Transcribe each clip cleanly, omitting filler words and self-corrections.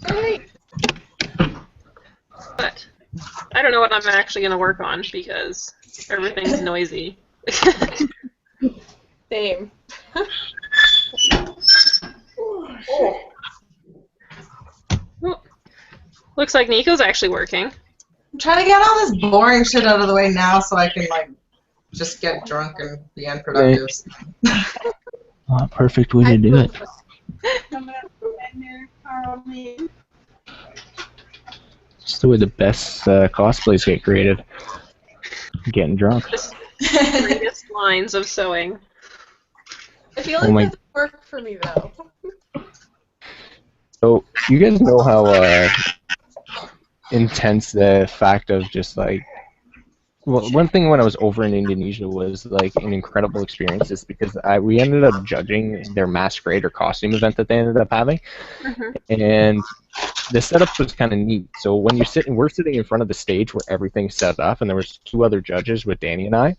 Hey. But I don't know what I'm actually going to work on because everything's noisy. Same. Oh. Looks like Nikko's actually working. I'm trying to get all this boring shit out of the way now so I can, like, just get drunk and be unproductive. Perfect way to do it. It's the way the best cosplays get created. Getting drunk. The greatest lines of sewing. I feel like that worked for me though. So you guys know how intense the fact of just like, well, one thing when I was over in Indonesia was like an incredible experience, is because we ended up judging their masquerade or costume event that they ended up having, and the setup was kind of neat. So when we're sitting in front of the stage where everything's set up, and there was 2 other judges with Danny and I,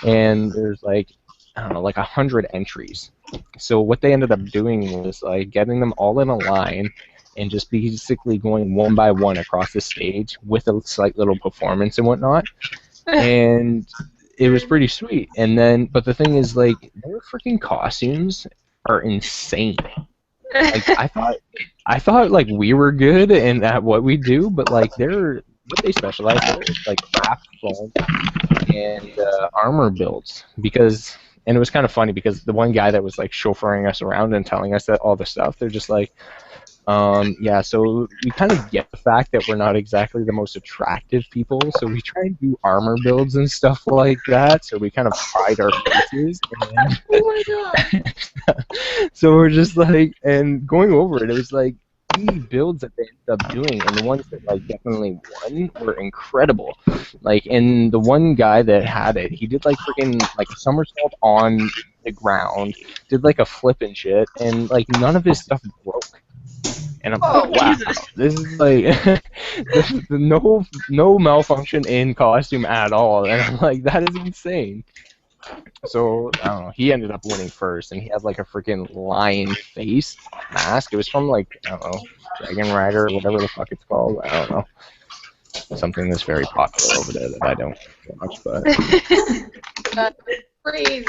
and there's like, I don't know, like 100 entries. So what they ended up doing was like getting them all in a line and just basically going one by one across the stage with a slight little performance and whatnot. And it was pretty sweet. And then, but the thing is, like, their freaking costumes are insane. Like, I thought like we were good and at what we do, but like what they specialize in is like craft foam and armor builds. And it was kind of funny because the one guy that was like chauffeuring us around and telling us that all the stuff, they're just like, yeah, so we kind of get the fact that we're not exactly the most attractive people, so we try and do armor builds and stuff like that, so we kind of hide our faces. And Oh my god! so we're just like, and going over it, it was like, the builds that they ended up doing, and the ones that like definitely won, were incredible. Like, and the one guy that had it, he did like freaking like a somersault on the ground, did like a flip and shit, and like none of his stuff broke. And I'm like, wow, this is like no malfunction in costume at all. And I'm like, that is insane. So, I don't know, he ended up winning first, and he had like a freaking lion face mask. It was from like, I don't know, Dragon Rider or whatever the fuck it's called. I don't know. Something that's very popular over there that I don't watch, but That's crazy.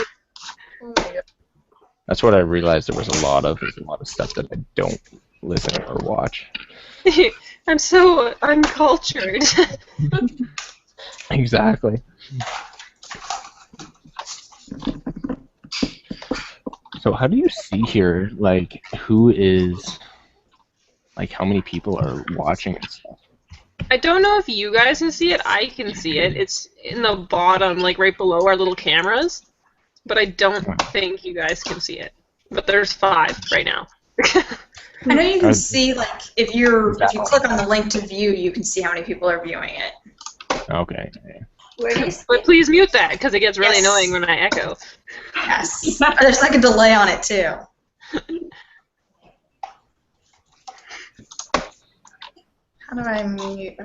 Oh my god. that's what I realized there was a lot of. There's a lot of stuff that I don't listen or watch. I'm so uncultured. Exactly. So how do you see here, like, who is, like, how many people are watching and stuff? I don't know if you guys can see it. I can see it. It's in the bottom, like right below our little cameras. But I don't think you guys can see it. But there's 5 right now. I know you can see, like, if you click on the link to view, you can see how many people are viewing it. Okay. But please mute that, because it gets really annoying when I echo. Yes. There's like a delay on it, too. How do I mute?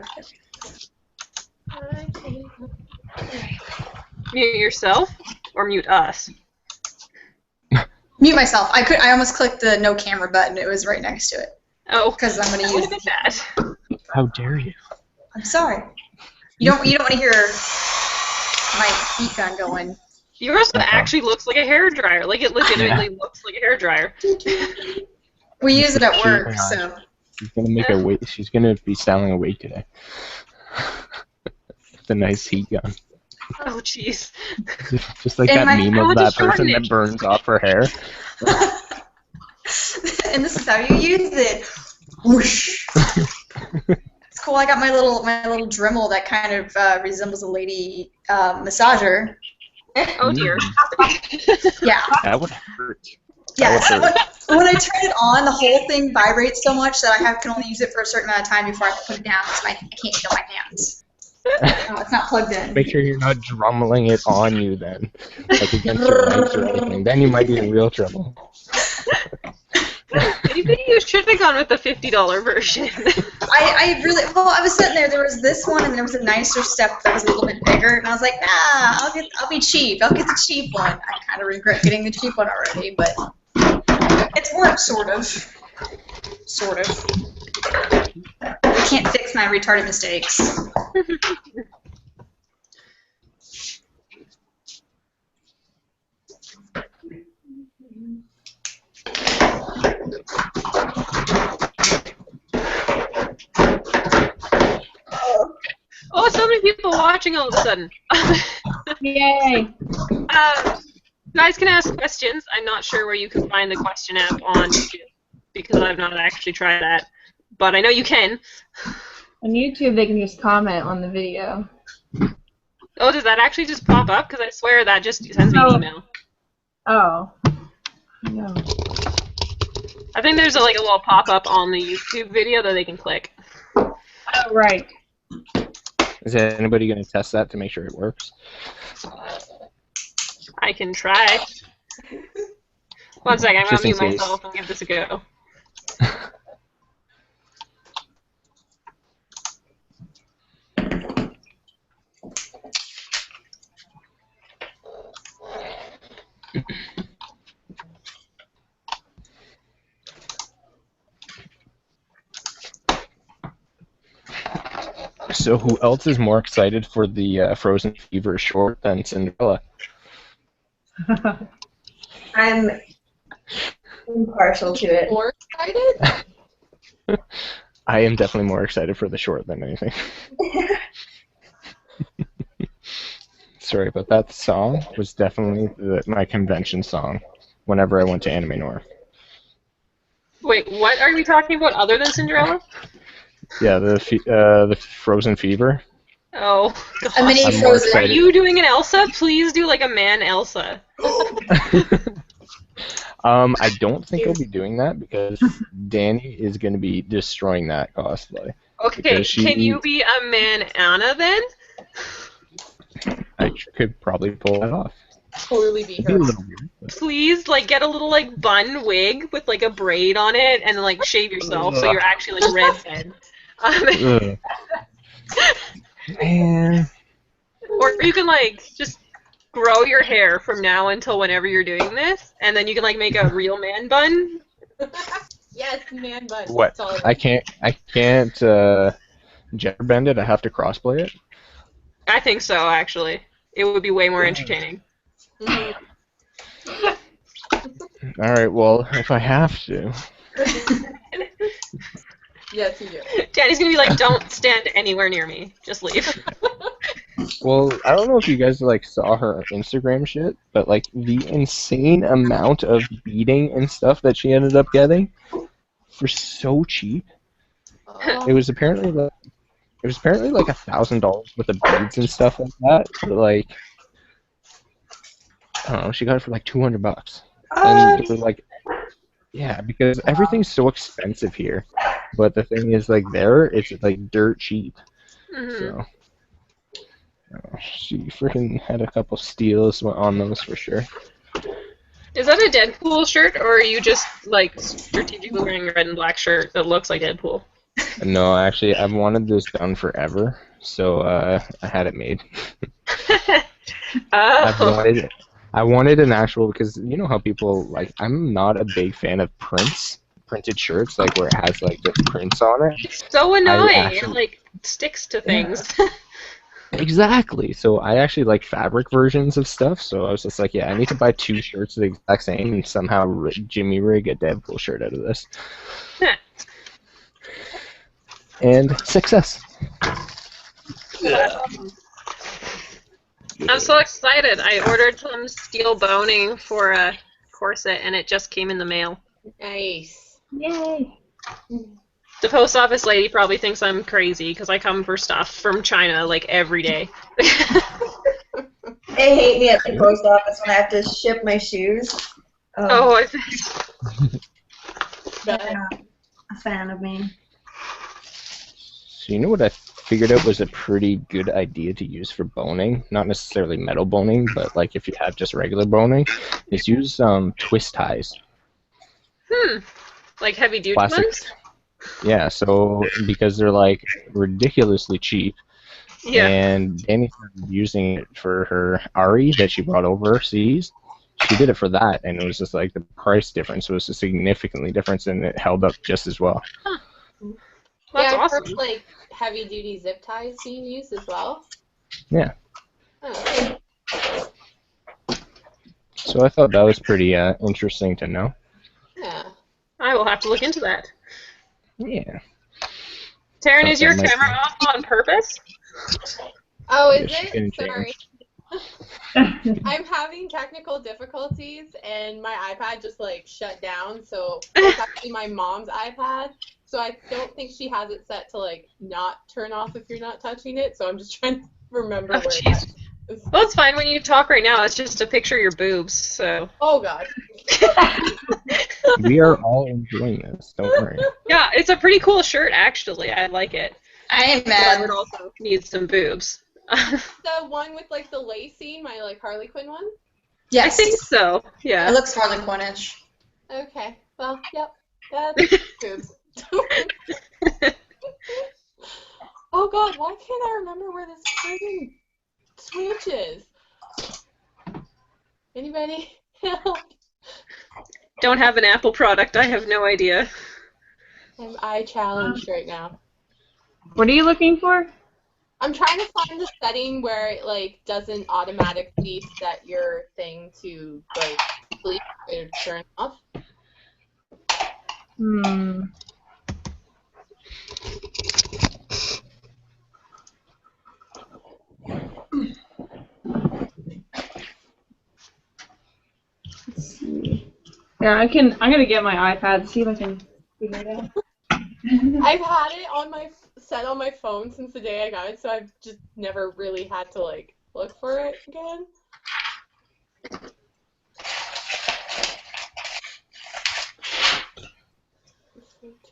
Okay. Mute yourself, or mute us? Mute myself. I almost clicked the no camera button. It was right next to it. Oh. Because I'm going to use that. How dare you? I'm sorry. You don't want to hear my heat gun going. Yours actually looks like a hairdryer. Like, it legitimately looks like a hairdryer. We use it at work, so. She's gonna make a wig. She's gonna be styling a wig today. The nice heat gun. Oh, jeez. Just like that meme of that person that burns off her hair. And this is how you use it. Whoosh. It's cool. I got my little Dremel that kind of resembles a lady massager. Oh dear. Yeah. That would hurt. Yes. When I turn it on, the whole thing vibrates so much that I can only use it for a certain amount of time before I have to put it down because I can't feel my hands. No, it's not plugged in. Make sure you're not drummeling it on you then, like against your legs or anything. Then you might be in real trouble. Maybe you should have gone with the $50 version. I was sitting there. There was this one, and there was a nicer step that was a little bit bigger, and I was like, nah, I'll be cheap. I'll get the cheap one. I kind of regret getting the cheap one already, but it's worked, sort of. Sort of. I can't fix my retarded mistakes. Oh, so many people watching all of a sudden. Yay! You guys can ask questions. I'm not sure where you can find the question app on YouTube because I've not actually tried that, but I know you can. On YouTube, they can just comment on the video. Oh, does that actually just pop up? Because I swear that just sends me an email. Oh. No. I think there's like a little pop-up on the YouTube video that they can click. Oh, right. Is anybody going to test that to make sure it works? I can try. One second, I'm Just going in to mute case. myself and give this a go. So who else is more excited for the Frozen Fever short than Cinderella? I'm impartial to it. More excited? I am definitely more excited for the short than anything. Sorry, but that song was definitely my convention song whenever I went to Anime North. Wait, what are we talking about other than Cinderella? Yeah, the Frozen Fever. Oh, A mini I'm more Frozen. Are excited. you doing an Elsa? Please do like a man Elsa. I don't think I'll be doing that because Danny is going to be destroying that cosplay. Okay, Because she- can you be a man Anna then? I could probably pull that off. Totally be It'd be her. a little weird. But... Please, like, get a little, like, bun wig with, like, a braid on it and, like, shave yourself so you're actually, like, redhead. Ugh. Man. Or you can, like, just grow your hair from now until whenever you're doing this, and then you can, like, make a real man bun. Yes, man bun. What? That's all I can't gender bend it. I have to crossplay it. I think so, actually. It would be way more entertaining. All right. Well, if I have to. Yes, you do. Danny's gonna be like, don't stand anywhere near me. Just leave. Well, I don't know if you guys like saw her Instagram shit, but like the insane amount of beading and stuff that she ended up getting for so cheap. It was apparently like $1,000 worth of beads and stuff like that. But, like, I don't know, she got it for like $200. And they were like, yeah, because everything's so expensive here. But the thing is, like, there, it's like dirt cheap. Mhm. So, she freaking had a couple steals on those for sure. Is that a Deadpool shirt, or are you just, like, strategically wearing a red and black shirt that looks like Deadpool? No, actually, I've wanted this done forever, so I had it made. Oh. I wanted an actual, because you know how people, like, I'm not a big fan of printed shirts, like where it has like the prints on it. It's so annoying. It, actually- like, sticks to things. Exactly. So I actually like fabric versions of stuff. So I was just like, yeah, I need to buy 2 shirts the exact same and somehow Jimmy rig a Deadpool shirt out of this. And success. I'm so excited. I ordered some steel boning for a corset, and it just came in the mail. Nice. Yay. The post office lady probably thinks I'm crazy because I come for stuff from China like every day. They hate me at the post office when I have to ship my shoes. Oh, I think. They're not a fan of me. So you know what I figured out was a pretty good idea to use for boning? Not necessarily metal boning, but like if you have just regular boning, is use twist ties. Like heavy duty Plastic. ones? Yeah, so because they're like ridiculously cheap. Yeah. And Danny started using it for her Ari that she brought overseas. She did it for that, and it was just like the price difference was significantly different, and it held up just as well. That's yeah, I've awesome. heard, like, heavy-duty zip ties being used as well. Yeah. Oh, So I thought that was pretty interesting to know. yeah. I will have to look into that. Yeah. Taryn, Thought is your that might camera be- off on purpose? Oh, is Yeah, she's it? getting Sorry. changed. I'm having technical difficulties, and my iPad just, like, shut down, so it's actually my mom's iPad, so I don't think she has it set to, like, not turn off if you're not touching it, so I'm just trying to remember Oh, where jeez. that is. Well, it's fine when you talk right now. It's just a picture of your boobs, so. Oh, God. We are all enjoying this. Don't worry. Yeah, it's a pretty cool shirt, actually. I like it. I ain't But I would mad. also need some boobs. The one with, like, the lacing, my, like, Harley Quinn one? Yes. I think so. Yeah. It looks Harley Quinn-ish. Okay. Well, yep. That's boobs. Oh, God, why can't I remember where this friggin' switch is? Anybody help? Don't have an Apple product. I have no idea. I'm eye challenged right now. What are you looking for? I'm trying to find the setting where it, like, doesn't automatically set your thing to, like, sleep or turn off. Hmm. Let's see. Yeah, I'm gonna get my iPad, see if I can figure it out. I've had it on my set on my phone since the day I got it, so I've just never really had to, like, look for it again.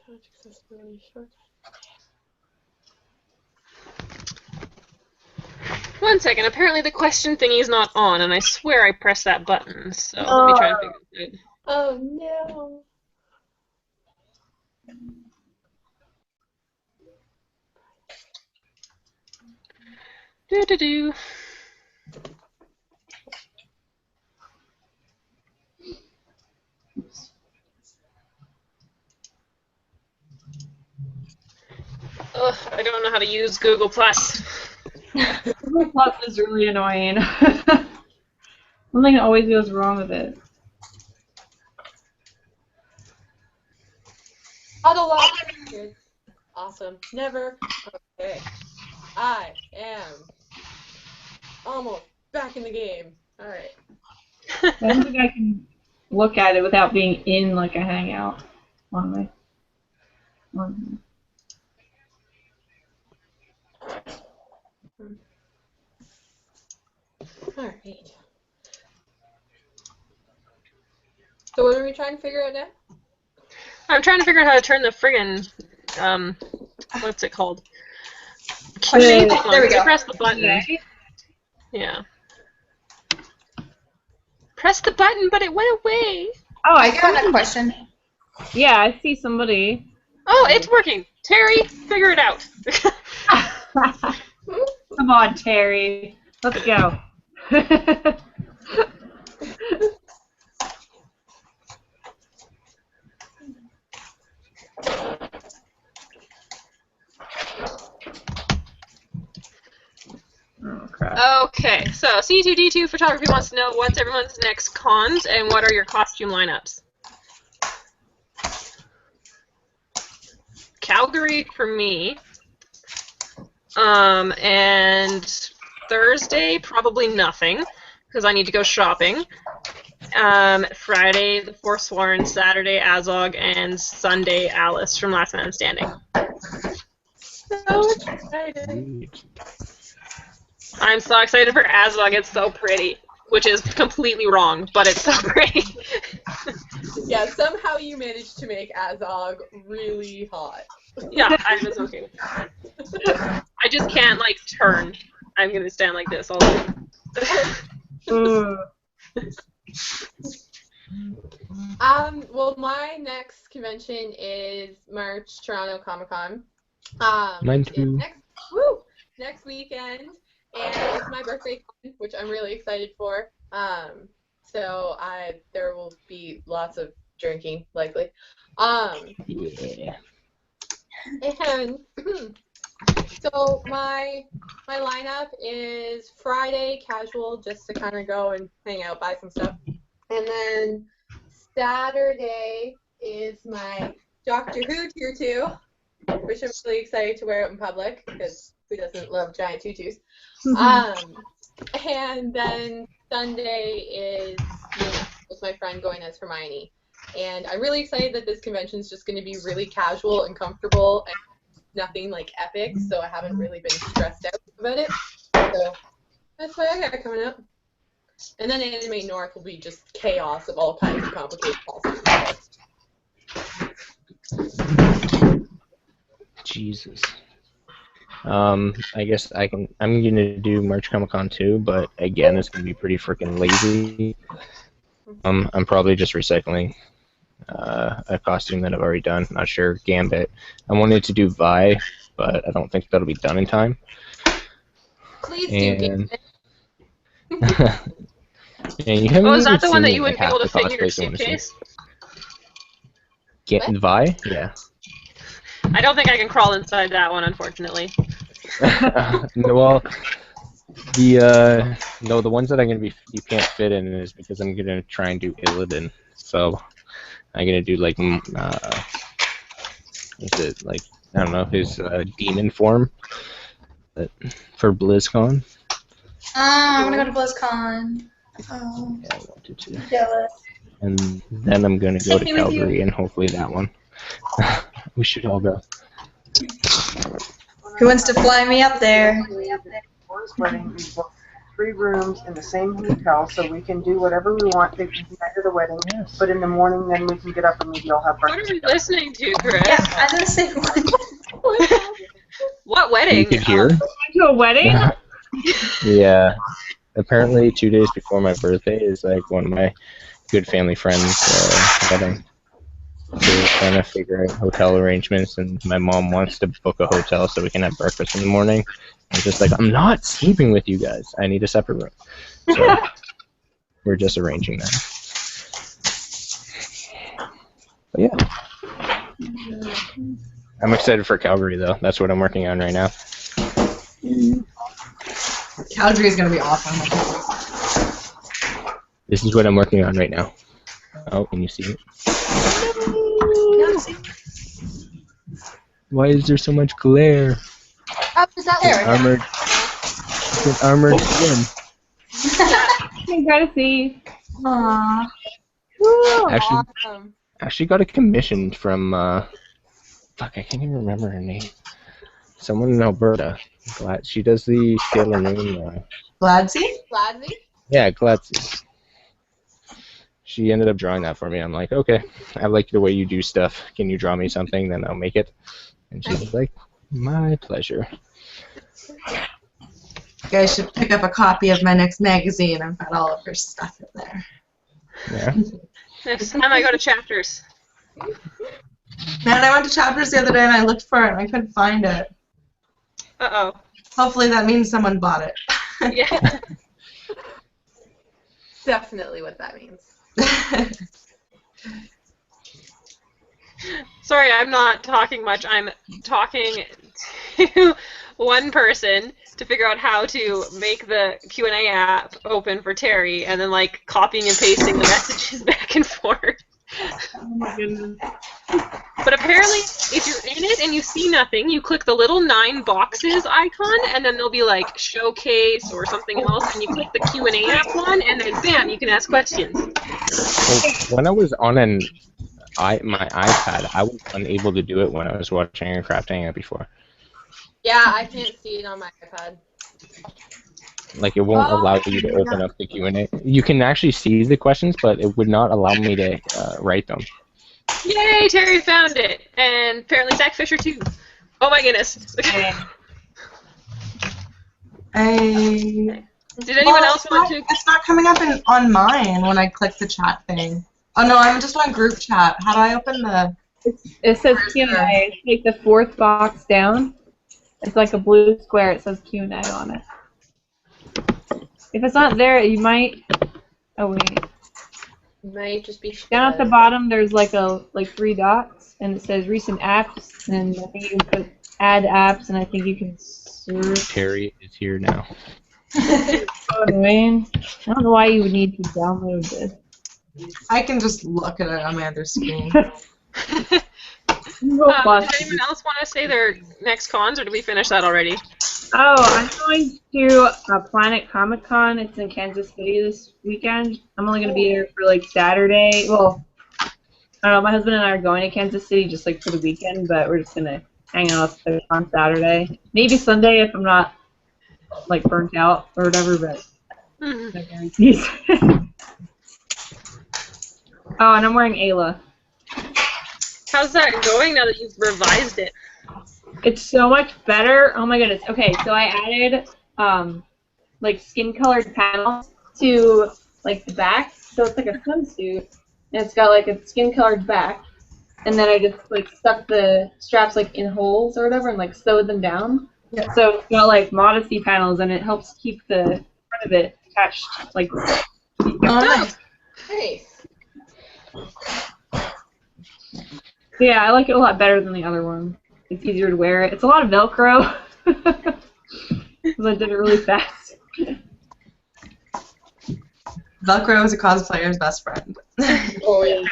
Touch accessibility shortcut. One second. Apparently the question thingy's not on, and I swear I pressed that button. So let me try and figure it out. Oh no. Do. Ugh, I don't know how to use Google Plus. Google Plus is really annoying. Something always goes wrong with it. Auto lock. Awesome. Never. Okay. I am almost back in the game. Alright. I don't think I can look at it without being in like a Hangout on my. Alright. So what are we trying to figure out now? I'm trying to figure out how to turn the friggin' what's it called? Question. There we go. Press the button. Yeah. Press the button, but it went away. Oh, I got a question. Yeah, I see somebody. Oh, it's working. Terry, figure it out. Come on, Terry. Let's go. Oh, crap. Okay, so C2D2 Photography wants to know what's everyone's next cons and what are your costume lineups? Calgary for me. And Thursday, probably nothing, because I need to go shopping. Friday, The Forsworn, Saturday, Azog, and Sunday, Alice from Last Man Standing. So excited. I'm so excited for Azog, it's so pretty. Which is completely wrong, but it's so pretty. Yeah, somehow you managed to make Azog really hot. Yeah, I was okay with that. I just can't, like, turn. I'm gonna stand like this all day. Well, my next convention is March Toronto Comic Con. Mine too. Next weekend, and it's my birthday, which I'm really excited for. So there will be lots of drinking, likely. Yeah. And so my lineup is Friday casual, just to kind of go and hang out, buy some stuff, and then Saturday is my Doctor Who Tier 2, which I'm really excited to wear out in public because who doesn't love giant tutus? And then Sunday is with my friend going as Hermione. And I'm really excited that this convention is just going to be really casual and comfortable and nothing like epic, so I haven't really been stressed out about it. So that's what I got coming up. And then Anime North will be just chaos of all kinds of complicated costumes. Jesus. I guess I'm gonna do March Comic Con too, but again, it's gonna be pretty freaking lazy. I'm probably just recycling a costume that I've already done. Not sure. Gambit. I wanted to do Vi, but I don't think that'll be done in time. Please do Gambit. And you haven't Oh, is that even the one seen, that you like, wouldn't be half able to the fit in your cosplays you wanna see. suitcase? Vi? Yeah. I don't think I can crawl inside that one, unfortunately. Well, the ones that you can't fit in is because I'm gonna try and do Illidan. So I'm gonna do like is it like, I don't know, his demon form for BlizzCon. I want to go to BlizzCon. Oh, Yeah, I wanted to. jealous. And then I'm gonna go to Take me with you. Calgary and hopefully that one. We should all go. Who wants to fly me up there? Boys' wedding, we booked 3 rooms in the same hotel, so we can do whatever we want the night of the wedding. Yes. But in the morning, then we can get up and maybe all have What are breakfast. we listening to, Chris? Yeah, I'm gonna say one. What wedding? You could hear? To a wedding? Yeah. Apparently 2 days before my birthday is like one of my good family friends' wedding. So we're trying to figure out hotel arrangements, and my mom wants to book a hotel so we can have breakfast in the morning. I'm just like, I'm not sleeping with you guys. I need a separate room. So we're just arranging that. But yeah. I'm excited for Calgary, though. That's what I'm working on right now. Calgary is gonna be awesome. This is what I'm working on right now. Oh, can you see it? Why is there so much glare? Oh, is that there? Armored. It's an armored skin. You gotta see. Aww. Actually got a commission from fuck, I can't even remember her name. Someone in Alberta. She does the Sailor Moon. Gladsy? Gladly? Yeah, Gladsy. She ended up drawing that for me. I'm like, okay, I like the way you do stuff. Can you draw me something? Then I'll make it. And she was like, my pleasure. You guys should pick up a copy of my next magazine. I've got all of her stuff in there. Yeah. Next time I go to Chapters. Man, I went to Chapters the other day and I looked for it and I couldn't find it. Uh-oh. Hopefully that means someone bought it. Yeah. Definitely what that means. Sorry, I'm not talking much. I'm talking to one person to figure out how to make the Q&A app open for Terry, and then like copying and pasting the messages back and forth. Oh my goodness. But apparently, if you're in it and you see nothing, you click the little 9 boxes icon, and then there'll be like showcase or something else, and you click the Q&A app one, and then bam, you can ask questions. Well, when I was on my iPad, I was unable to do it when I was watching a Craft Hangout before. Yeah, I can't see it on my iPad. Like, it won't allow you to open up the Q&A. You can actually see the questions, but it would not allow me to write them. Yay, Terry found it! And apparently Zach Fisher too. Oh my goodness. Did anyone else want to? It's not coming up on mine when I click the chat thing. Oh no, I'm just on group chat. How do I open the... It says Q&A. Take the 4th box down. It's like a blue square. It says Q&A on it. If it's not there, you might... Oh, wait. Might just be Down at the bottom, there's like 3 dots, and it says recent apps, and I think you can put add apps, and I think you can search. Terry is here now. So annoying. I don't know why you would need to download this. I can just look at it on my other screen. Does anyone else want to say their next cons, or did we finish that already? Oh, I'm going to Planet Comic Con. It's in Kansas City this weekend. I'm only going to be there for like Saturday. Well, I don't know. My husband and I are going to Kansas City just like for the weekend, but we're just going to hang out there on Saturday. Maybe Sunday if I'm not like burnt out or whatever, but no guarantees. Oh, and I'm wearing Ayla. How's that going now that you've revised it? It's so much better. Oh my goodness. Okay, so I added like skin colored panels to like the back, so it's like a swimsuit, and it's got like a skin colored back, and then I just like stuck the straps like in holes or whatever and like sewed them down. Yeah. So it's got like modesty panels, and it helps keep the front of it attached like. Oh, nice. Nice. Yeah, I like it a lot better than the other one. It's easier to wear it. It's a lot of Velcro. Because I did it really fast. Velcro is a cosplayer's best friend. Oh yeah.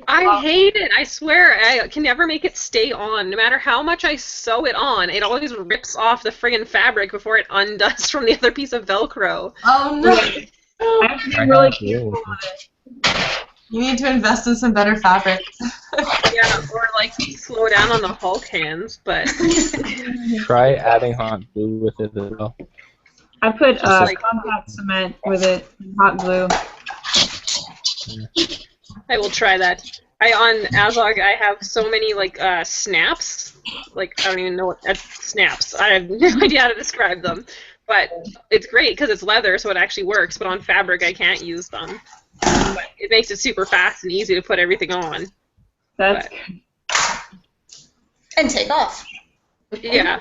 I hate it. I swear, I can never make it stay on. No matter how much I sew it on, it always rips off the friggin' fabric before it undoes from the other piece of Velcro. Oh no! I have to be really careful with it. You need to invest in some better fabric. Yeah, or like slow down on the Hulk hands, but Try adding hot glue with it as well. I put like- contact cement with it and hot glue. I will try that. On Azog, I have so many like snaps. Like I don't even know what snaps. I have no idea how to describe them. But it's great because it's leather, so it actually works. But on fabric, I can't use them. But it makes it super fast and easy to put everything on. That's And take off. Yeah.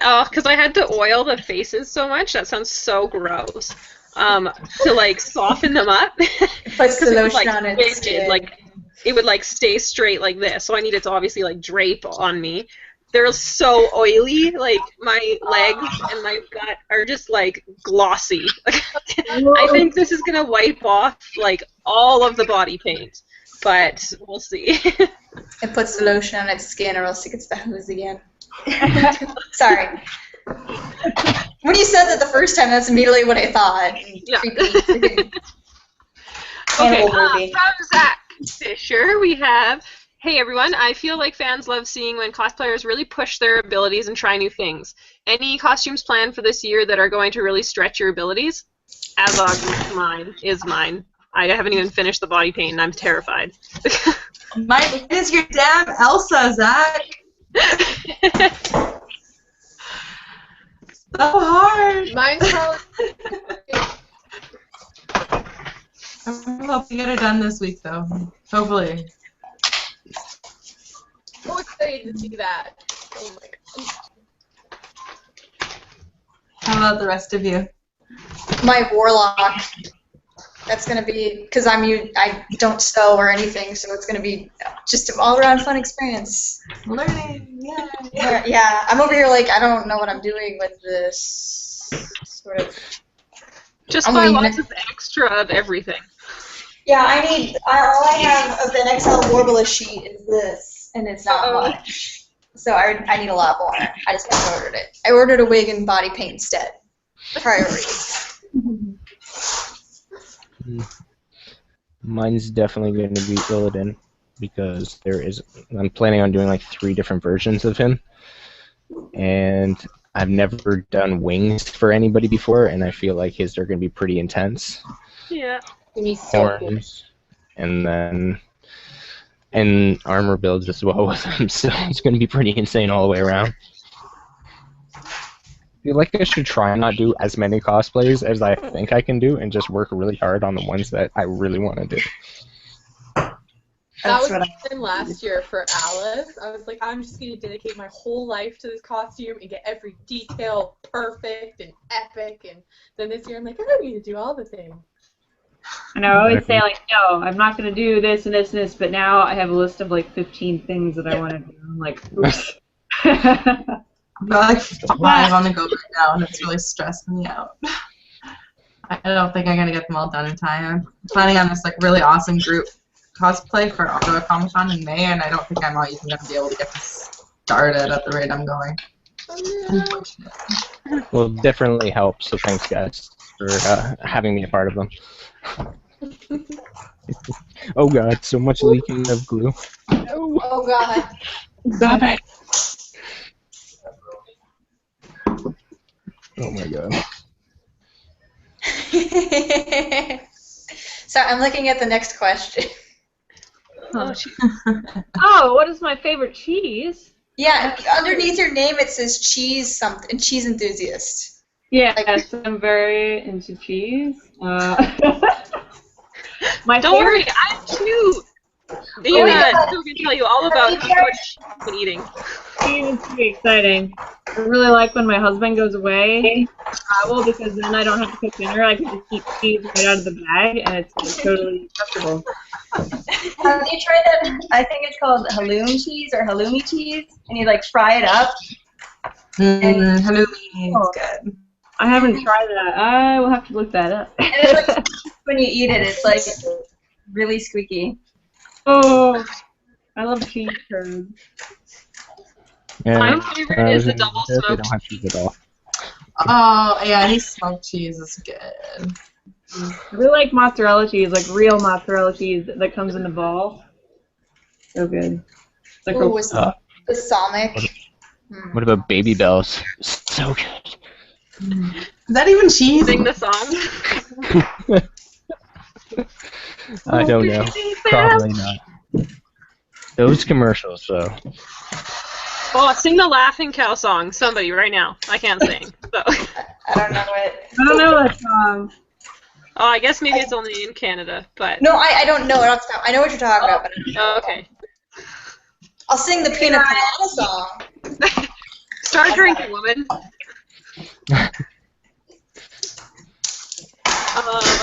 Oh, because I had to oil the faces so much. That sounds so gross. To like soften them up. Puts the It would, lotion like, on its rigid, skin. like it would like stay straight like this. So I needed to obviously like drape on me. They're so oily. Like my legs and my gut are just like glossy. I think this is gonna wipe off like all of the body paint, but we'll see. It puts the lotion on its skin or else it gets the hose again. Sorry. When you said that the first time, that's immediately what I thought. Yeah. Creepy. Okay, Animal movie. from Zach Fisher, we have, hey everyone, I feel like fans love seeing when cosplayers really push their abilities and try new things. Any costumes planned for this year that are going to really stretch your abilities? Azog is mine. I haven't even finished the body paint and I'm terrified. Mine is your damn Elsa, Zach. So hard. Mine's probably. I'm hoping to get it done this week, though. Hopefully. So excited to see that. Oh my god. How about the rest of you? My warlock. That's gonna be because I don't sew or anything, so it's gonna be just an all-around fun experience. Learning, yeah. Yeah, I'm over here like I don't know what I'm doing with this sort of. Just I'm buy waiting. lots of extra of everything. Yeah, all I have of the XL Warbla sheet is this, and it's not much. So I need a lot more. I just haven't ordered it. I ordered a wig and body paint instead. Priorities. Mine's definitely going to be Illidan because I'm planning on doing like 3 different versions of him, and I've never done wings for anybody before, and I feel like his are going to be pretty intense. Yeah. Horns, and armor builds as well with him, so it's going to be pretty insane all the way around. I feel like I should try and not do as many cosplays as I think I can do and just work really hard on the ones that I really want to do. That was what I did last year for Alice. I was like, I'm just going to dedicate my whole life to this costume and get every detail perfect and epic. And then this year I'm like, I'm going to do all the things. And I always say, like, no, I'm not going to do this and this and this, but now I have a list of, like, 15 things that I want to do. I'm like, oops. I've got like 5 on the go right now, and it's really stressing me out. I don't think I'm gonna get them all done in time. I'm planning on this like really awesome group cosplay for Ottawa Comic Con in May, and I don't think I'm not even gonna be able to get this started at the rate I'm going. Well, it definitely helps. So thanks, guys, for having me a part of them. Oh God, so much leaking of glue. Oh God. Stop it! Oh my God. So I'm looking at the next question. Oh, what is my favorite cheese? Yeah, underneath your name it says cheese something, cheese enthusiast. Yes, I'm very into cheese. My Don't worry, favorite- I'm too. yeah. Who can tell you all about how much I've been eating. It's pretty exciting. I really like when my husband goes away to travel because then I don't have to cook dinner. I can just eat cheese right out of the bag, and it's like, totally acceptable. Have you tried that? I think it's called halloumi cheese or halloumi cheese, and you like fry it up. Halloumi is good. I haven't tried that. I will have to look that up. And it's like when you eat it, it's like really squeaky. Oh, I love cheese curds. Yeah, My favorite is the double They smoked. don't have cheese at all. Oh yeah, any smoked cheese is good. I really like mozzarella cheese, like real mozzarella cheese that comes in a ball. So good. It's like Ooh, a, balsamic. What about Baby Bells? So good. Is that even cheese? Sing the song. I don't know. Probably not. Those commercials, though. Oh, sing the Laughing Cow song. Somebody right now. I can't sing. So. I don't know it. I don't know that song. Oh, I guess maybe it's only in Canada, but. No, I don't know it off the top. I know what you're talking about, but I don't know. Oh, okay. I'll sing the Pina Colada song. Start drinking, woman.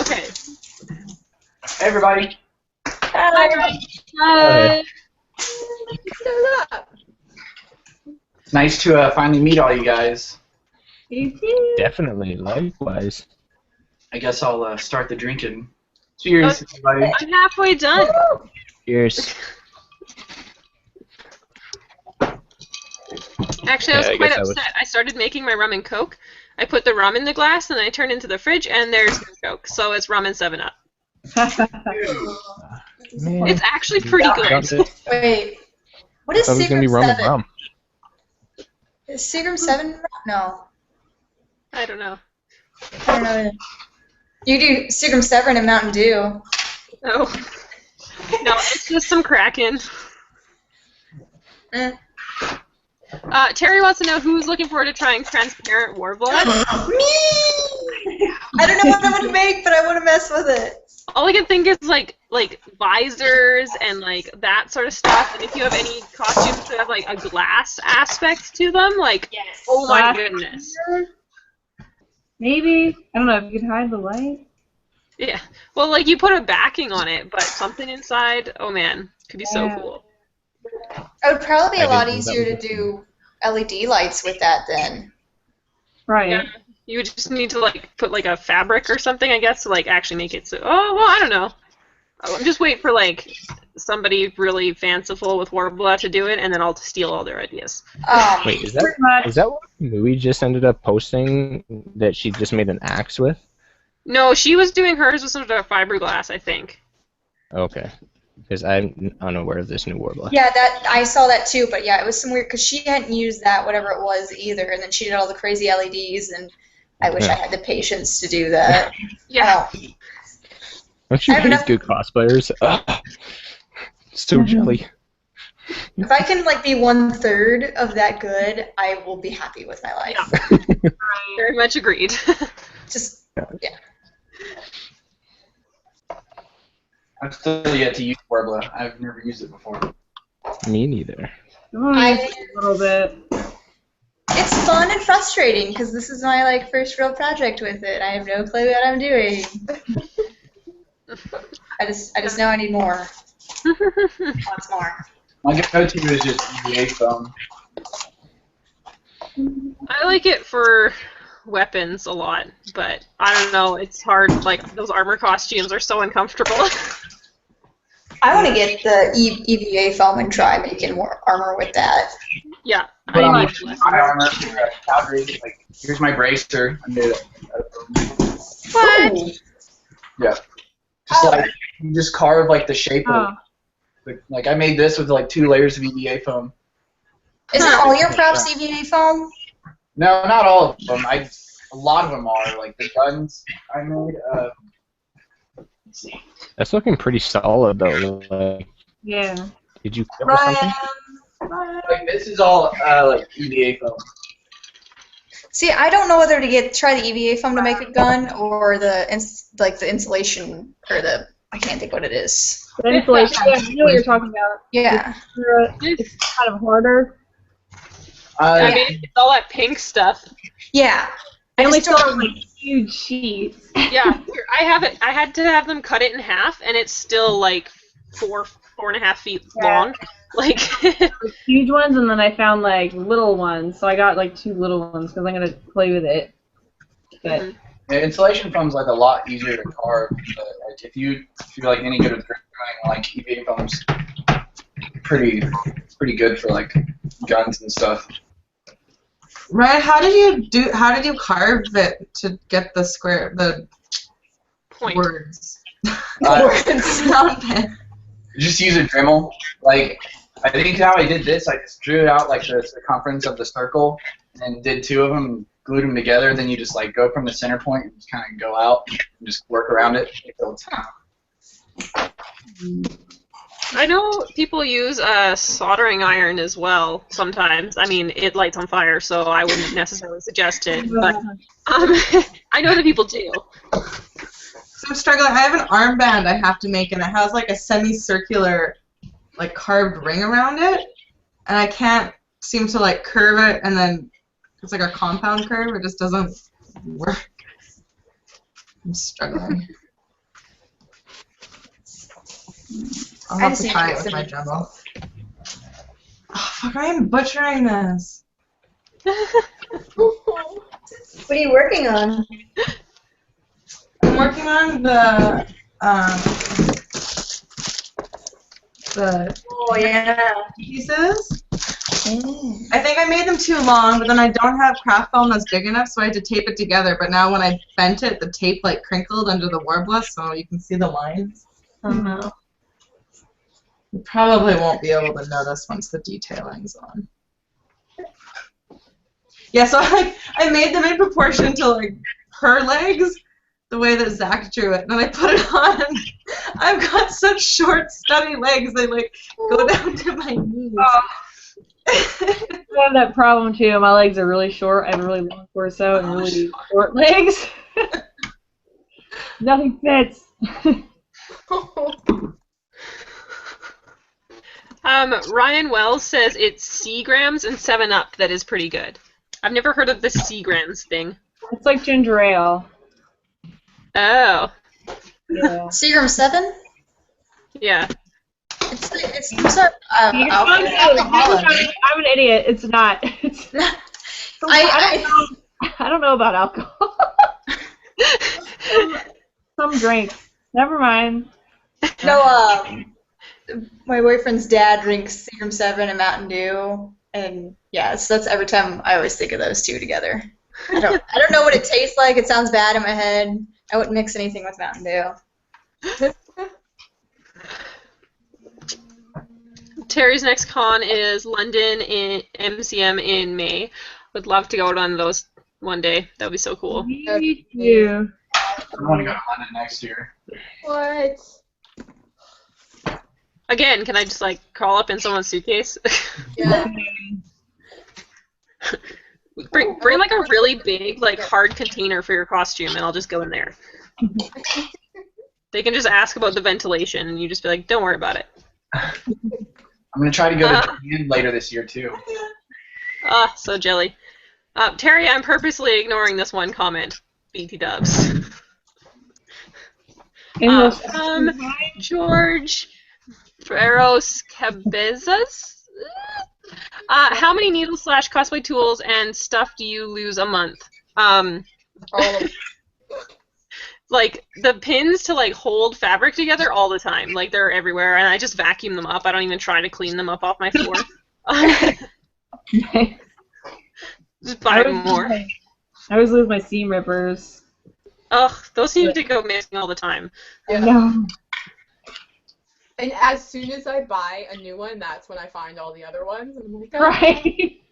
Okay. Hey, everybody. Hi. Hi. Nice to finally meet all you guys. You too. Definitely, likewise. I guess I'll start the drinking. Cheers, everybody. I'm halfway done. Cheers. Actually, I was Yeah, I quite guess I was- upset. I started making my rum and Coke. I put the rum in the glass, and I turned into the fridge, and there's no Coke. So it's rum and 7-Up. Man, It's actually pretty good. Wait. What is That was gonna be Seagram rum 7? and rum. Is Seagram 7? No. I don't know. I don't know. You do Seagram 7 and Mountain Dew. Oh. No, it's just some Kraken. Terry wants to know who's looking forward to trying transparent Warbla. Me! I don't know what I'm going to make, but I want to mess with it. All I can think is like visors and like that sort of stuff. And if you have any costumes that have like a glass aspect to them, like oh my Glass. goodness. Maybe. I don't know if you could hide the light. Yeah. Well, like you put a backing on it, but something inside, oh man, could be so Yeah. cool. It would probably be I a lot didn't know that easier to was a do LED lights with that then. Right. Yeah. You would just need to like put like a fabric or something, I guess, to like actually make it so. Oh well, I don't know. I'm just waiting for like somebody really fanciful with Warbla to do it, and then I'll steal all their ideas. Wait, is Pretty much. that what Mui just ended up posting that she just made an axe with? No, she was doing hers with some sort of fiberglass, I think. Okay. Because I'm unaware of this new Warbla. Yeah, that I saw that too, but yeah, it was some weird because she hadn't used that whatever it was either, and then she did all the crazy LEDs, and I wish I had the patience to do that. Yeah. Oh. Don't you I have hate enough- good cosplayers? Ugh. So jelly. If I can like be 1/3 of that good, I will be happy with my life. Very much agreed. Just yeah. I've still yet to use Warbla. I've never used it before. Me neither. A little bit. It's fun and frustrating because this is my like first real project with it. I have no clue what I'm doing. I just know I need more. Lots more. My go-to is just EVA foam. I like it for weapons a lot, but I don't know, it's hard. Like, those armor costumes are so uncomfortable. I want to get the EVA foam and try making more armor with that. Yeah. But I on need less. my armor for Calgary, like, here's my bracer. I made it out of foam. What? Yeah. Just like, you just carve, like, the shape of it. Like, I made this with, like, 2 layers of EVA foam. Isn't all your props EVA foam? No, not all of them. A lot of them are. Like, the guns I made, let's see. That's looking pretty solid though. Like, Yeah. did you cover something? Like, this is all, like, EVA foam. See, I don't know whether to try the EVA foam to make a gun or the insulation or the I can't think what it is. The insulation. Yeah, I know what you're talking about. Yeah. It's kind of harder. I mean, it's all that pink stuff. Yeah. I only still have like huge sheets. Yeah, I have it. I had to have them cut it in half, and it's still like 4.5 feet long. Like huge ones, and then I found like little ones. So I got like 2 little ones because I'm gonna play with it. But Yeah, insulation foam's like a lot easier to carve. But like, if you're like any good with drawing, like EVA foam's pretty good for like guns and stuff. Ryan, how did you carve it to get the point. words? Stop it. Just use a Dremel. Like, I think how I did this, I just drew out like the circumference of the circle and did 2 of them and glued them together. Then you just like go from the center point and just kind of go out and just work around it until it's I know people use a soldering iron as well sometimes. I mean, it lights on fire, so I wouldn't necessarily suggest it. But I know that people do. So I'm struggling. I have an armband I have to make, and it has like a semicircular, like carved ring around it, and I can't seem to like curve it, and then it's like a compound curve. It just doesn't work. I'm struggling. I'll have to try it with my Dremel. Oh, fuck, I am butchering this. What are you working on? I'm working on the Oh yeah. pieces. I think I made them too long, but then I don't have craft foam that's big enough, so I had to tape it together. But now when I bent it, the tape like crinkled under the Warbla, so you can see the lines. You probably won't be able to notice once the detailing's on. Yeah, so I made them in proportion to like her legs, the way that Zach drew it, and then I put it on. And I've got such short, stubby legs; they like go down to my knees. I have that problem too. My legs are really short. I have a really long torso and really short legs. Nothing fits. Ryan Wells says it's Seagrams and 7-Up that is pretty good. I've never heard of the Seagrams thing. It's like ginger ale. Oh. Yeah. Seagram 7? Yeah. It's some sort of alcohol. I'm an idiot. It's not. It's I don't know about alcohol. Some drink. Never mind. No, my boyfriend's dad drinks Seagram 7 and Mountain Dew, and yeah, so that's every time I always think of those 2 together. I don't know what it tastes like. It sounds bad in my head. I wouldn't mix anything with Mountain Dew. Terry's next con is London in MCM in May. Would love to go on those one day. That would be so cool. Me too. I want to go to London next year. What? Again, can I just like crawl up in someone's suitcase? Yeah. bring like a really big, like hard container for your costume, and I'll just go in there. They can just ask about the ventilation, and you just be like, "Don't worry about it." I'm gonna try to go to Japan later this year too. Ah, so jelly. Terry, I'm purposely ignoring this one comment. BT dubs. English. George Ferros Cabezas. How many needles / cosplay tools and stuff do you lose a month? All of Like the pins to like hold fabric together all the time. Like they're everywhere, and I just vacuum them up. I don't even try to clean them up off my floor. Just buy more. I always lose my seam rippers. Ugh, those seem to go missing all the time. I know. And as soon as I buy a new one, that's when I find all the other ones. And I'm like, oh. Right.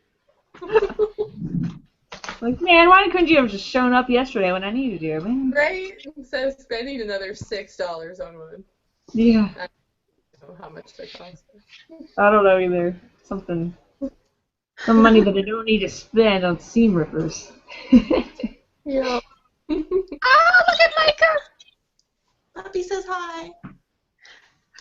Like, man, why couldn't you have just shown up yesterday when I needed you, man? Right? Instead of spending another $6 on one. Yeah. I don't know how much they cost. I don't know either. Some money that I don't need to spend on seam rippers. Yeah. Oh, look at Micah! Puppy says hi.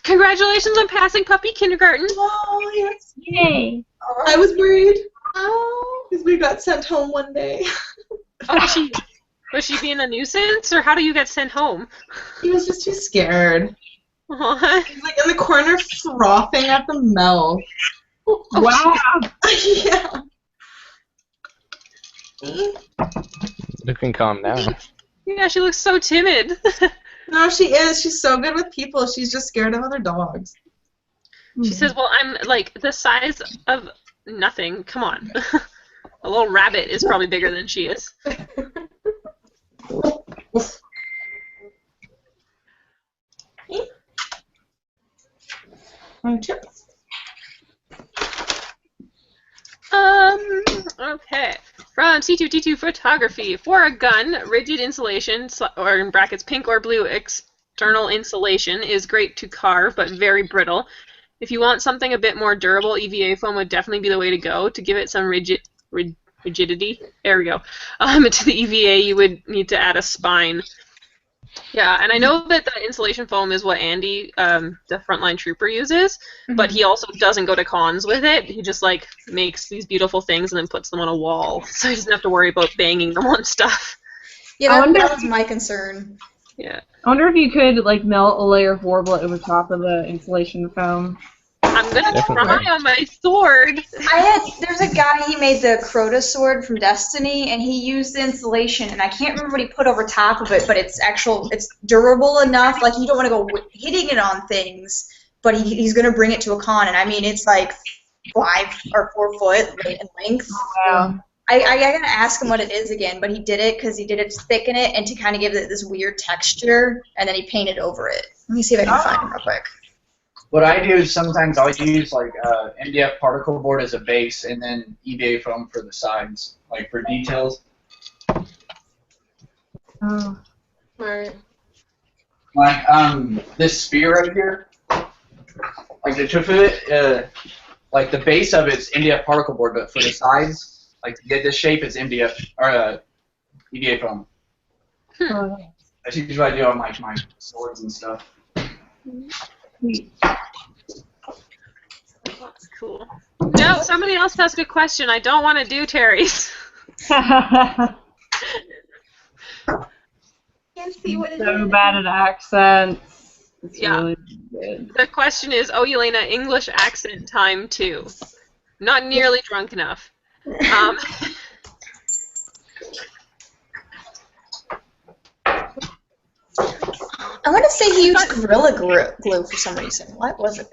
Congratulations on passing puppy kindergarten. Oh, yes. Yay! I was worried. Oh, because we got sent home one day. Oh, was she being a nuisance, or how do you get sent home? He was just too scared. Aww. He was like in the corner frothing at the mouth. Wow! Yeah. You can calm down. Yeah, she looks so timid. No, she is. She's so good with people. She's just scared of other dogs. She says, well, I'm like the size of nothing. Come on. A little rabbit is probably bigger than she is. Okay. From C2T2 Photography. For a gun, rigid insulation, or in brackets pink or blue external insulation, is great to carve, but very brittle. If you want something a bit more durable, EVA foam would definitely be the way to go. To give it some rigidity, there we go. To the EVA, you would need to add a spine. Yeah, and I know that the insulation foam is what Andy, the frontline trooper, uses, but he also doesn't go to cons with it. He just, like, makes these beautiful things and then puts them on a wall, so he doesn't have to worry about banging them on stuff. Yeah, that was my concern. Yeah. I wonder if you could, like, melt a layer of Warbla over top of the insulation foam. I'm gonna try on my sword. There's a guy, he made the Crota sword from Destiny, and he used the insulation, and I can't remember what he put over top of it, but it's durable enough, like you don't want to go hitting it on things, but he's going to bring it to a con, and I mean, it's like 5 or 4 foot in length. Wow. I gotta ask him what it is again, but he did it because he did it to thicken it and to kind of give it this weird texture, and then he painted over it. Let me see if I can find him real quick. What I do is sometimes I'll use like MDF particle board as a base and then EVA foam for the sides, like for details. Oh. Right. Like this spear right here, like the tip of it, like the base of it's MDF particle board, but for the sides, like to get this shape, it's MDF or EVA foam. Oh. That's usually what I do on like my swords and stuff. That's cool. No, somebody else asked a question. I don't want to do Terry's. Can't see what it is. So bad at accents. It's Yeah. really good. The question is, oh, Yelaina, English accent time 2. Not nearly drunk enough. I want to say he used Gorilla Glue for some reason. What was it?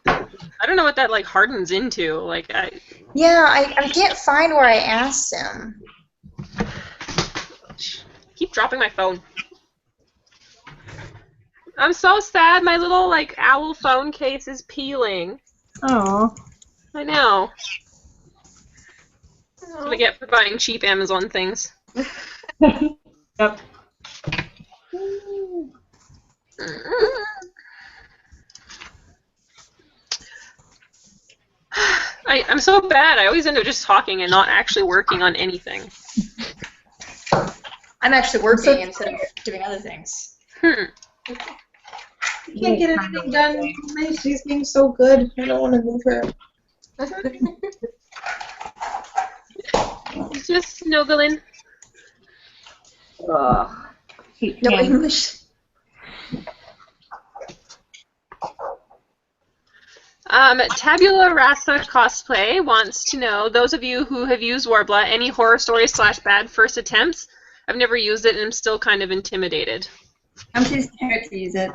I don't know what that like hardens into. Like Yeah, I can't find where I asked him. keep dropping my phone. I'm so sad. My little like owl phone case is peeling. Oh. I know. That's what I get for buying cheap Amazon things. Yep. I'm so bad. I always end up just talking and not actually working on anything. I'm actually working instead of doing other things. You can't get anything done. She's being so good. I don't want to move her. Just snuggling. Ugh. Hate No hands. English. Tabula Rasa Cosplay wants to know, those of you who have used Warbla, any horror stories / bad first attempts? I've never used it and I'm still kind of intimidated. I'm too scared to use it.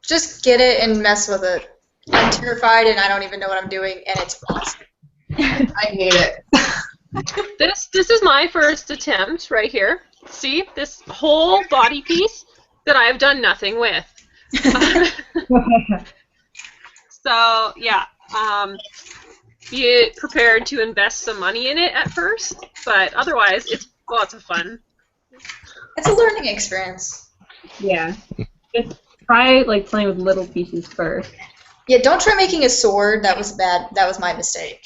Just get it and mess with it. I'm terrified and I don't even know what I'm doing, and it's awesome. I hate it. This is my first attempt right here. See, this whole body piece that I've done nothing with. So yeah, be prepared to invest some money in it at first, but otherwise it's lots of fun. It's a learning experience. Yeah. Just try like playing with little pieces first. Yeah, don't try making a sword. That was bad. That was my mistake.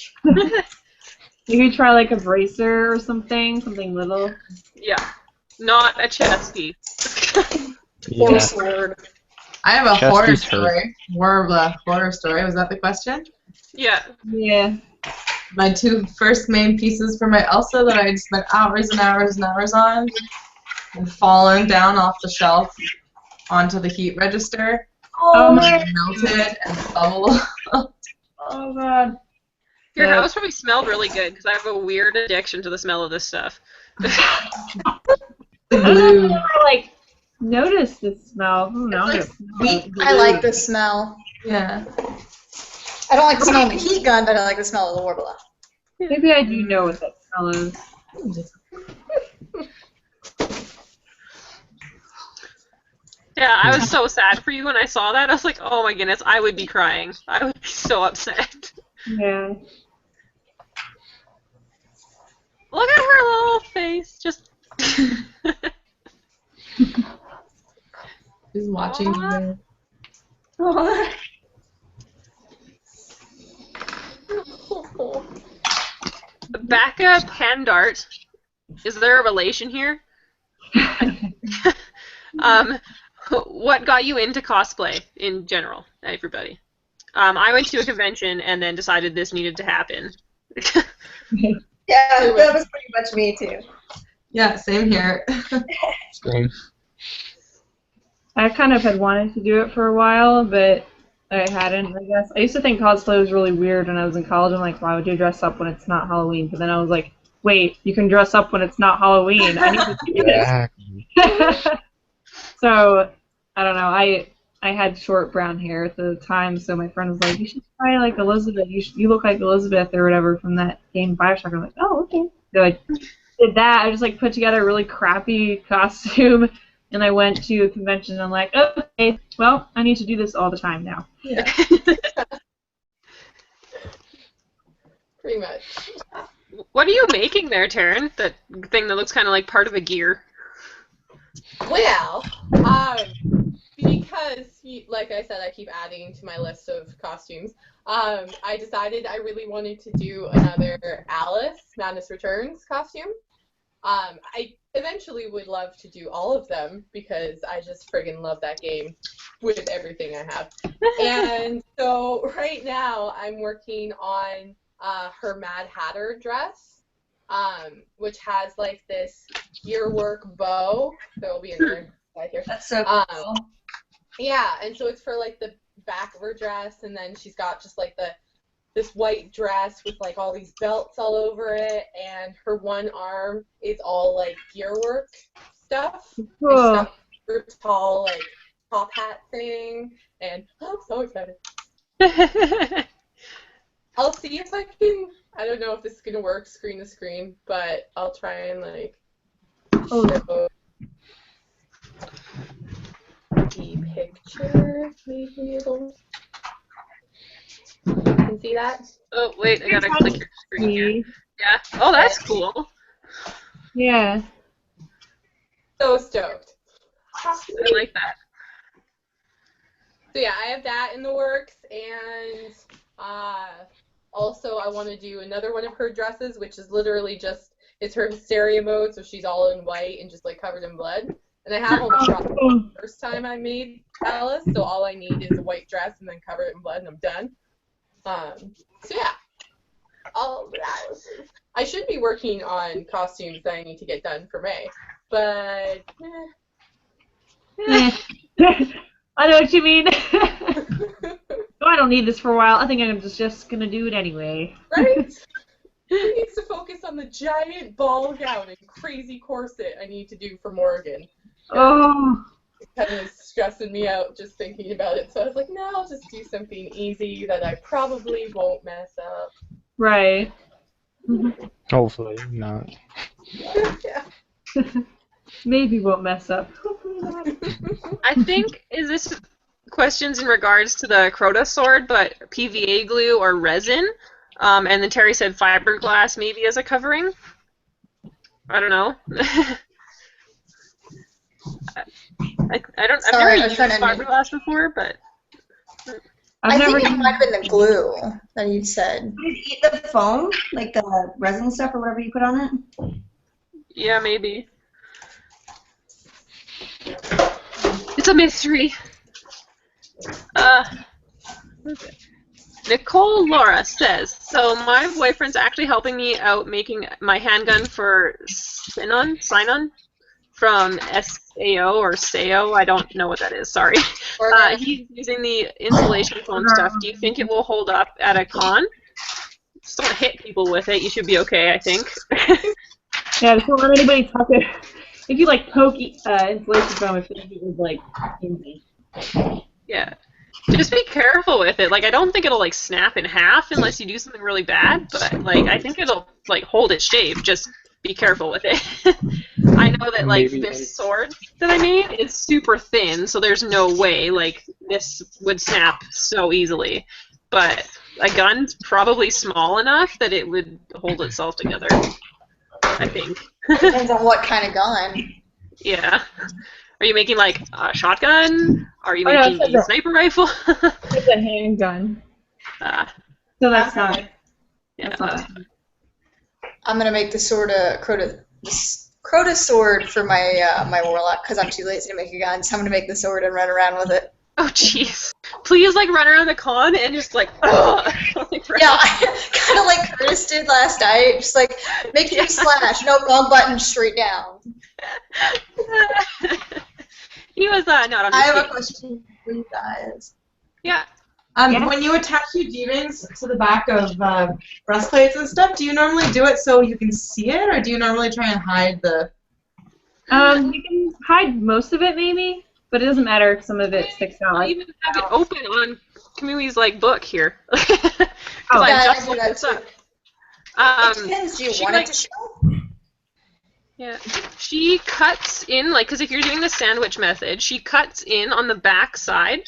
You could try like a bracer or something little. Yeah, not a chess piece. Or a Yeah. sword. I have a Chest horror piece hurt. story. Warbla horror story. Was that the question? Yeah. Yeah. My two first main pieces for my Elsa that I spent hours and hours and hours on, and fallen down off the shelf onto the heat register. Oh my. And melted and bubbled. Oh god. Your Yeah. house probably smelled really good because I have a weird addiction to the smell of this stuff. The I don't know if glue. I ever like noticed the smell. Oh, now It's like sweet I like the smell. Yeah. I don't like the smell of the heat gun, but I like the smell of the Warbla. Maybe I do know what that smell is. Yeah, I was so sad for you when I saw that. I was like, oh my goodness, I would be crying. I would be so upset. Yeah. Look at her little face. Just. Who's watching you there? BAKA Pandart. Is there a relation here? What got you into cosplay in general, everybody? I went to a convention and then decided this needed to happen. Yeah, that was pretty much me too. Yeah, same here. Same. I kind of had wanted to do it for a while, but I hadn't, I guess. I used to think cosplay was really weird when I was in college. I'm like, why would you dress up when it's not Halloween? But then I was like, wait, you can dress up when it's not Halloween. I need to do this. Exactly. So, I don't know. I had short brown hair at the time, so my friend was like, you should try like Elizabeth. You look like Elizabeth or whatever from that game Bioshock. I'm like, oh, okay. So I did that. I just like put together a really crappy costume, and I went to a convention, and I'm like, okay, well, I need to do this all the time now. Yeah. Pretty much. What are you making there, Taryn? That thing that looks kind of like part of a gear. Well, because, like I said, I keep adding to my list of costumes, I decided I really wanted to do another Alice Madness Returns costume. I eventually would love to do all of them because I just friggin' love that game with everything I have. And so right now I'm working on her Mad Hatter dress, which has like this gearwork bow. There will be another side here. That's so cool. Yeah, and so it's for like the back of her dress, and then she's got just like this white dress with like all these belts all over it, and her one arm is all like gearwork stuff. And she's Cool. got her tall like top hat thing, and I'm so excited. I'll see if I can. I don't know if this is gonna work screen to screen, but I'll try and like show the picture. Maybe it'll. You can see that. Oh, wait, I gotta click your screen here. Me. Yeah. Oh, that's cool. Yeah. So stoked. I like that. So yeah, I have that in the works, and also I want to do another one of her dresses, which is literally just, it's her hysteria mode, so she's all in white and just like covered in blood. And I have almost got the first time I made Alice, so all I need is a white dress and then cover it in blood, and I'm done. So yeah, I should be working on costumes that I need to get done for May, but I know what you mean. I don't need this for a while. I think I'm just gonna do it anyway. Right? Who needs to focus on the giant ball gown and crazy corset I need to do for Morgan? Oh. It kind of stressing me out just thinking about it. So I was like, no, I'll just do something easy that I probably won't mess up. Right. Hopefully not. Yeah. Maybe won't mess up. I think, is this questions in regards to the Crota sword, but PVA glue or resin? And then Terry said fiberglass maybe as a covering? I don't know. I've never used fiberglass before, but... I think it might have been the glue that you said. The foam? Like the resin stuff or whatever you put on it? Yeah, maybe. It's a mystery. Nicole Laura says, so my boyfriend's actually helping me out making my handgun for Sinon from SAO or SAO. I don't know what that is, sorry. He's using the insulation foam stuff. Do you think it will hold up at a con? Just don't hit people with it. You should be okay, I think. Yeah, just don't let anybody touch it. If you like poke insulation foam, it would like easy. Yeah. Just be careful with it. Like, I don't think it'll like snap in half unless you do something really bad, but like I think it'll like hold its shape. Just be careful with it. I know that like this sword that I made is super thin, so there's no way like this would snap so easily. But a gun's probably small enough that it would hold itself together, I think. Depends on what kind of gun. Yeah. Are you making like a shotgun? Are you making a sniper rifle? It's a handgun. So that's not. Yeah. That's not. I'm gonna make the sword Crota sword for my my warlock because I'm too lazy to make a gun. So I'm gonna make the sword and run around with it. Oh jeez! Please like run around the con and just like yeah, kind of like Curtis did last night. Just like make me slash, no wrong button, straight down. He was not on the I have a question for you guys. Yeah. When you attach your D-rings to the back of breastplates and stuff, do you normally do it so you can see it, or do you normally try and hide the... You can hide most of it, maybe, but it doesn't matter if some of it sticks out. I'll even have it open on Kamui's like book here. Yeah, I do that too. It depends. Do you want it to show? Yeah, she cuts in, like, because if you're doing the sandwich method, she cuts in on the back side,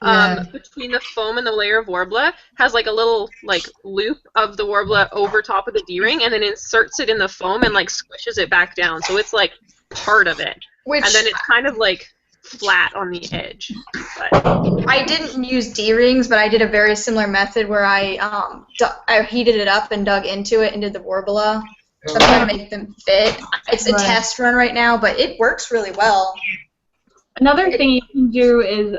between the foam and the layer of Warbla, has like a little, like, loop of the Warbla over top of the D-ring, and then inserts it in the foam and, like, squishes it back down, so it's, like, part of it. And then it's kind of, like, flat on the edge. But I didn't use D-rings, but I did a very similar method where I heated it up and dug into it and did the Warbla. So I'm trying to make them fit. It's a test run right now, but it works really well. Another thing you can do is,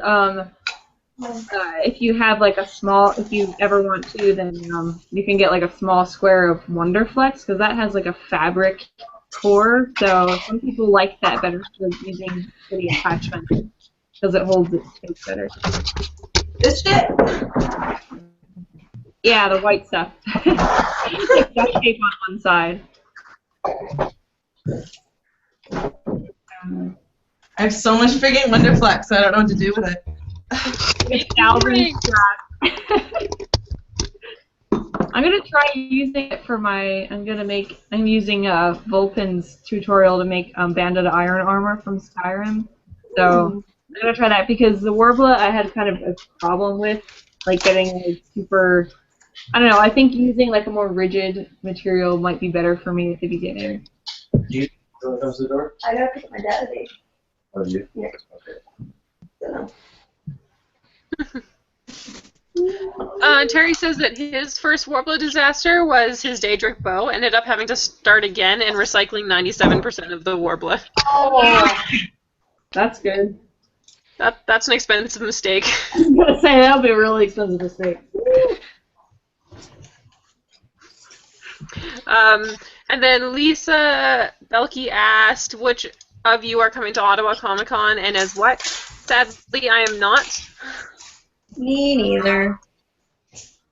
if you have like a small, if you ever want to, then you can get like a small square of Wonderflex, because that has like a fabric core. So some people like that better for using for the attachment, because it holds its shape better. This shit? Yeah, the white stuff. It's like duct tape on one side. I have so much freaking Wonderflex, so I don't know what to do with it. I'm gonna try using it for my. I'm using Vulpin's tutorial to make banded iron armor from Skyrim. So I'm gonna try that because the Warbla I had kind of a problem with, like getting like super. I don't know. I think using like a more rigid material might be better for me at the beginning. You close the door? I gotta pick up my daddy. Oh, you? Yeah. Okay. Terry says that his first Warbla disaster was his Daedric bow ended up having to start again and recycling 97% of the Warbla. Oh, that's good. That's an expensive mistake. I was gonna say that'll be a really expensive mistake. And then Lisa Belkey asked, which of you are coming to Ottawa Comic Con, and as what? Sadly, I am not. Me neither.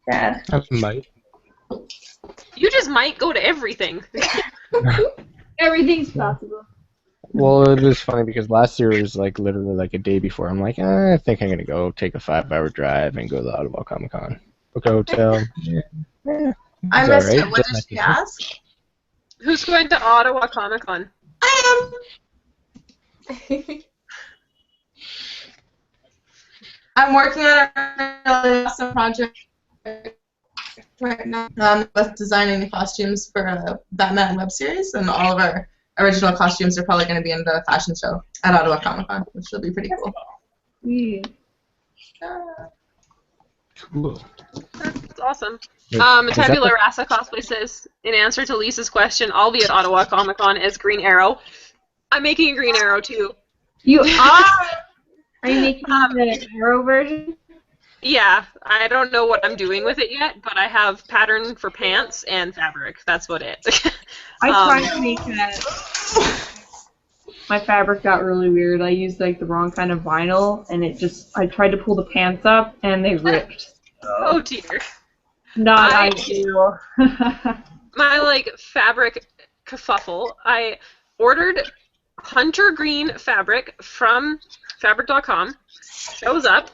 Sad. I might. You just might go to everything. Everything's possible. Well, it was funny because last year was like literally like a day before. I'm like, I think I'm gonna go take a 5-hour drive and go to the Ottawa Comic Con. Book a hotel. I It's missed alright, it. What just did she nice. ask? Who's going to Ottawa Comic Con? I am. I'm working on a really awesome project right now with designing the costumes for a Batman web series, and all of our original costumes are probably going to be in the fashion show at Ottawa Comic Con, which will be pretty cool. Yeah. Cool. That's awesome. Is that Tabula the- Rasa Cosplay says, in answer to Lisa's question, I'll be at Ottawa Comic Con as Green Arrow. I'm making a Green Arrow too. You are? Are you making the Arrow version? Yeah, I don't know what I'm doing with it yet, but I have pattern for pants and fabric. That's what it. I tried to make that. My fabric got really weird. I used like the wrong kind of vinyl, and I tried to pull the pants up, and they ripped. Oh dear. Not ideal. My like fabric kerfuffle. I ordered hunter green fabric from fabric.com. Shows up.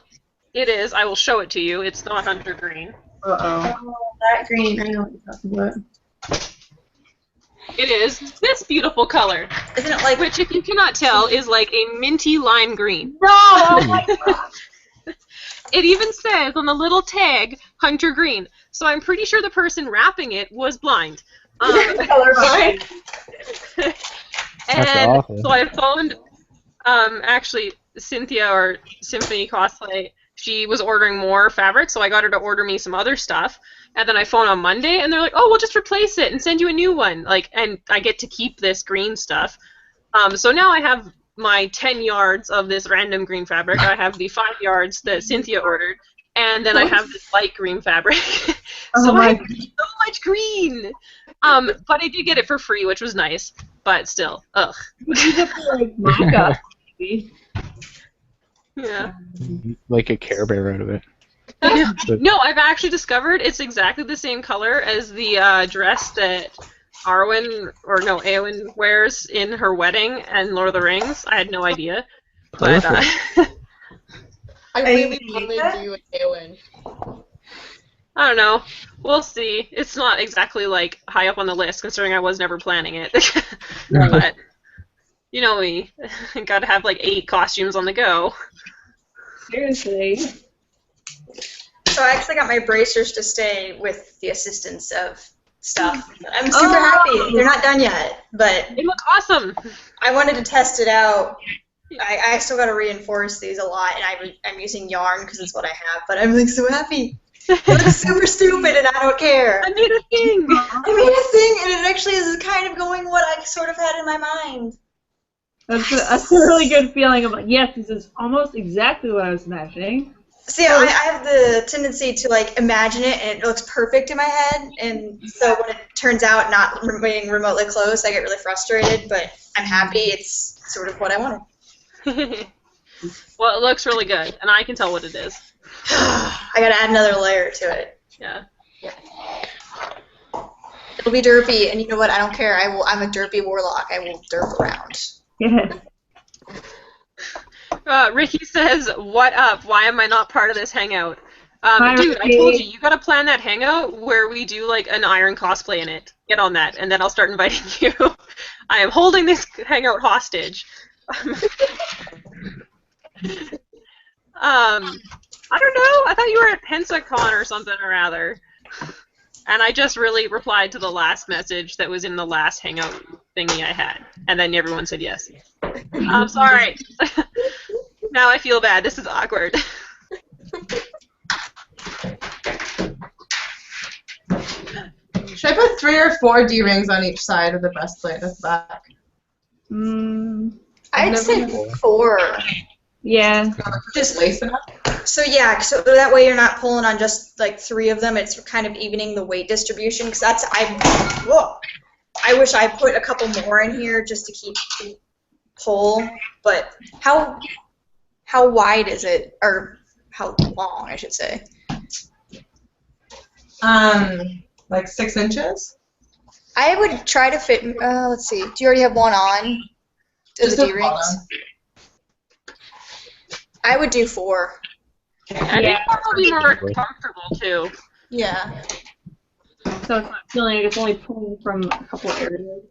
It is. I will show it to you. It's not hunter green. Uh-oh. Oh, that green. I know what you're talking about. It is this beautiful color, Isn't it like... which, if you cannot tell, is like a minty lime green. No! Oh my God. It even says on the little tag, hunter green. So I'm pretty sure the person wrapping it was blind. Colorblind. And awful. so I phoned, actually, Cynthia or Symphony Cosplay. She was ordering more fabric, so I got her to order me some other stuff. And then I phoned on Monday, and they're like, "Oh, we'll just replace it and send you a new one." Like, and I get to keep this green stuff. So now I have my 10 yards of this random green fabric. I have the 5 yards that Cynthia ordered, and then I have this light green fabric. So I have so much green. But I did get it for free, which was nice. But still, ugh. You use it for like mock-up, maybe. Yeah. Like a Care Bear out of it. No, I've actually discovered it's exactly the same color as the dress that Eowyn wears in her wedding and Lord of the Rings. I had no idea. But I really wanted you and Eowyn. I don't know. We'll see. It's not exactly like high up on the list, considering I was never planning it. But you know me, gotta have like 8 costumes on the go. Seriously. So I actually got my bracers to stay with the assistance of stuff. I'm super happy. They're not done yet, but They look awesome. I wanted to test it out. I still got to reinforce these a lot, and I'm using yarn because it's what I have, but I'm like so happy. It looks super stupid, and I don't care. I made a thing. I made a thing, and it actually is kind of going what I sort of had in my mind. That's a really good feeling. I'm like, yes, this is almost exactly what I was imagining. See, I have the tendency to like imagine it, and it looks perfect in my head, and so when it turns out not being remotely close, I get really frustrated. But I'm happy. It's sort of what I wanted. Well, it looks really good, and I can tell what it is. I gotta add another layer to it. Yeah. It'll be derpy, and you know what? I don't care. I'm a derpy warlock. I will derp around. Yeah. Ricky says, "What up? Why am I not part of this hangout?" Hi, Dude, I Ricky. told you gotta plan that hangout where we do like an iron cosplay in it. Get on that, and then I'll start inviting you. I am holding this hangout hostage. I don't know. I thought you were at Pensacon or something or other. And I just really replied to the last message that was in the last hangout thingy I had. And then everyone said yes. I'm sorry. Now I feel bad. This is awkward. Should I put 3 or 4 D-rings on each side of the breastplate at the back? I'd say 4. Yeah. Just lace it up? So yeah, so that way you're not pulling on just like 3 of them. It's kind of evening the weight distribution. Because I wish I put a couple more in here just to keep pole, but how wide is it, or how long, I should say? Like 6 inches. I would try to fit. Let's see. Do you already have one on? Just The a D-rings? I would do 4. I think that'll be more comfortable too. Yeah. So it's not feeling like it's only pulling from a couple areas.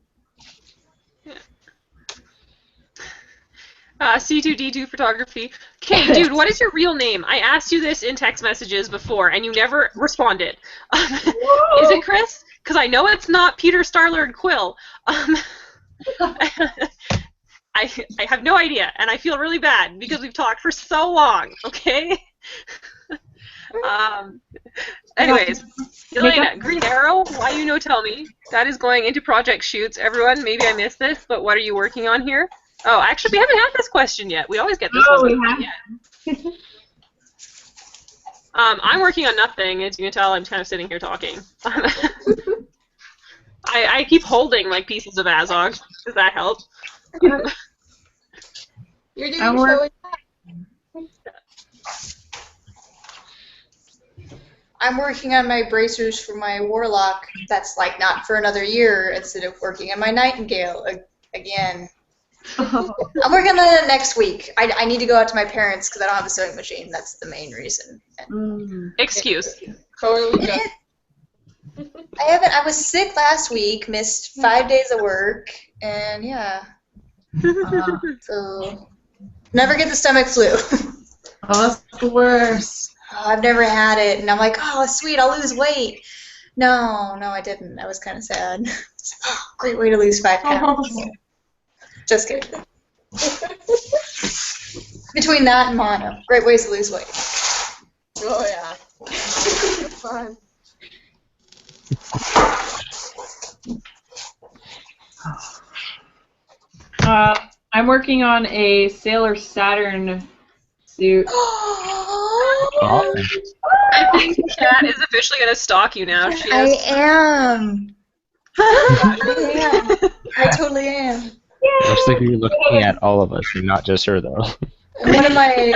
C2D2 photography. Okay, dude, what is your real name? I asked you this in text messages before, and you never responded. Is it Chris? Because I know it's not Peter Starlord Quill. I have no idea, and I feel really bad because we've talked for so long. Okay. Anyways, Yelaina, Green Arrow. Why you no tell me? That is going into project shoots. Everyone, maybe I missed this, but what are you working on here? Oh, actually, we haven't had this question yet. We always get this one. We have. I'm working on nothing. As you can tell, I'm kind of sitting here talking. I keep holding like pieces of Azog. Does that help? You're doing show. I'm working on my bracers for my Warlock. That's like not for another year instead of working on my Nightingale again. I'm working on it next week. I need to go out to my parents because I don't have a sewing machine. That's the main reason. Excuse. Totally. I haven't. I was sick last week. Missed 5 days of work, and yeah. So never get the stomach flu. Oh, that's the worst. I've never had it, and I'm like, oh, sweet, I'll lose weight. No, I didn't. I was kind of sad. Oh, great way to lose 5 pounds. Just kidding. Between that and mono, great ways to lose weight. Oh yeah. Fun. I'm working on a Sailor Saturn suit. Awesome. I think Kat is officially going to stalk you now. She I is. am. I totally am. Looks like you're looking at all of us and not just her, though. One of my.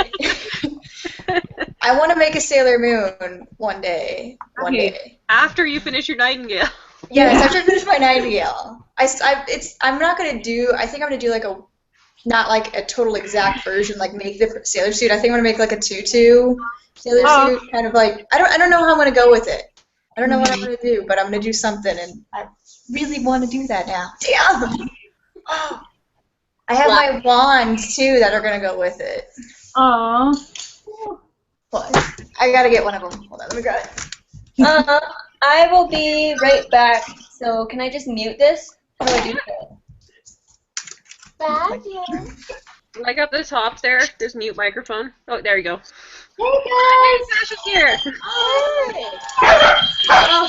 I want to make a Sailor Moon one day. One day. After you finish your Nightingale. Yes, after I finish my Nightingale. I'm not gonna do. I think I'm gonna do like a, not like a total exact version, like make the sailor suit. I think I'm gonna make like a tutu sailor suit, kind of like. I don't know how I'm gonna go with it. I don't know what I'm gonna do, but I'm gonna do something, and I really want to do that now. Damn. Oh. I have my wands too that are gonna go with it. Aww. What? I gotta get one of them. Hold on, let me grab it. I will be right back. So can I just mute this? How do I do that? Like up the top there's mute microphone. Oh, there you go. Hey guys! Sasha's here! Hi! Oh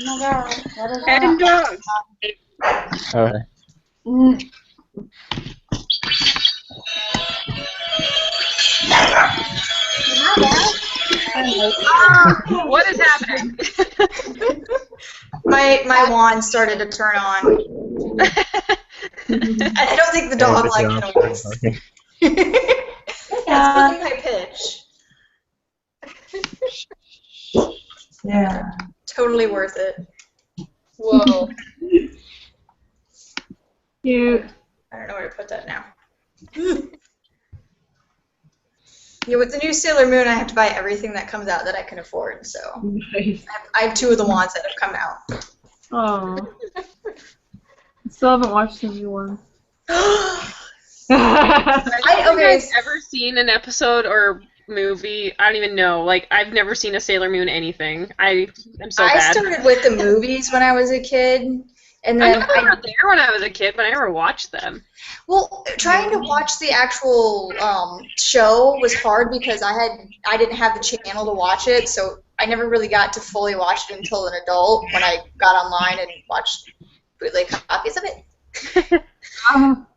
my god, what is that? And dogs! Okay. What is happening? My wand started to turn on. I don't think the dog liked the noise. That's really high pitch. Yeah. Totally worth it. Whoa. Cute. I don't know where to put that now. Yeah, with the new Sailor Moon, I have to buy everything that comes out that I can afford. So Nice. I have 2 of the wands that have come out. Aww. I still haven't watched the new one. Have you guys ever seen an episode or movie? I don't even know. Like, I've never seen a Sailor Moon anything. I'm so bad. I started with the movies when I was a kid. And then I was there when I was a kid, but I never watched them. Well, trying to watch the actual show was hard because I didn't have the channel to watch it, so I never really got to fully watch it until an adult when I got online and watched bootleg copies of it.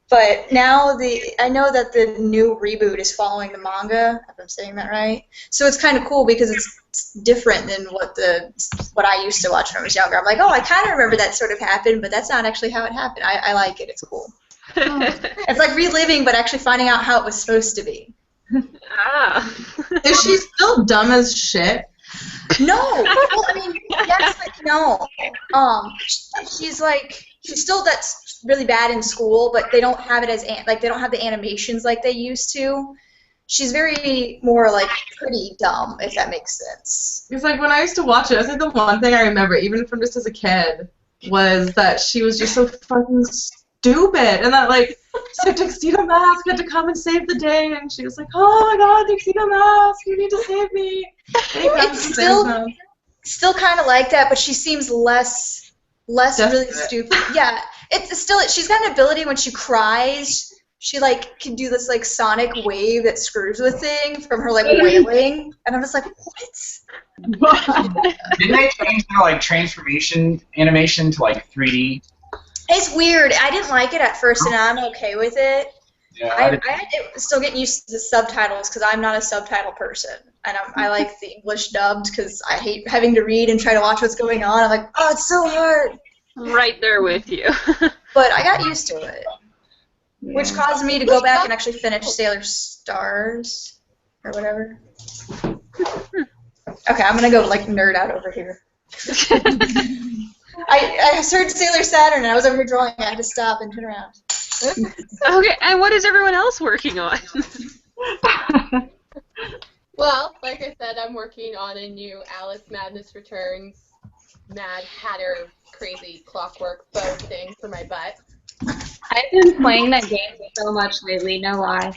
But now I know that the new reboot is following the manga, if I'm saying that right. So it's kind of cool because it's different than what I used to watch when I was younger. I'm like, oh, I kind of remember that sort of happened, but that's not actually how it happened. I like it. It's cool. It's like reliving, but actually finding out how it was supposed to be. Ah. Is she still dumb as shit? No. Well, I mean, yes, but no. She's still that's really bad in school, but they don't have it as they don't have the animations like they used to. She's very more like pretty dumb, if that makes sense. It's like when I used to watch it, I think the one thing I remember, even from just as a kid, was that she was just so fucking stupid, and that like so Tuxedo Mask had to come and save the day, and she was like, "Oh my God, Tuxedo Mask, you need to save me." It's still kind of like that, but she seems less really stupid. Yeah, it's still she's got an ability when she cries. She like can do this like sonic wave that screws with things from her like wailing, and I'm just like, what? Didn't they change their like transformation animation to like 3D? It's weird. I didn't like it at first, and I'm okay with it. Yeah, I still getting used to the subtitles because I'm not a subtitle person, and I like the English dubbed because I hate having to read and try to watch what's going on. I'm like, oh, it's so hard. Right there with you. But I got used to it. Which caused me to go back and actually finish Sailor Stars, or whatever. Okay, I'm gonna go like nerd out over here. I heard Sailor Saturn and I was over here drawing. I had to stop and turn around. Okay, and what is everyone else working on? Well, like I said, I'm working on a new Alice Madness Returns Mad Hatter Crazy Clockwork bow thing for my butt. I've been playing that game so much lately, no lie.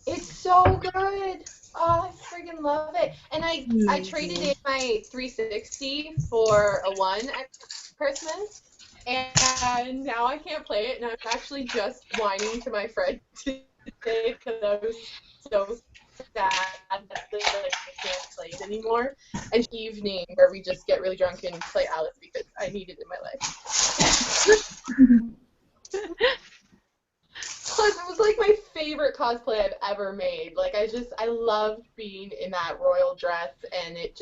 It's so good. Oh, I friggin' love it. And I traded in my 360 for a 1 at Christmas, and now I can't play it, and I'm actually just whining to my friend today because I was so sad that I can't play it anymore. And evening where we just get really drunk and play Alice because I need it in my life. Plus, it was like my favorite cosplay I've ever made. Like, I loved being in that royal dress, and it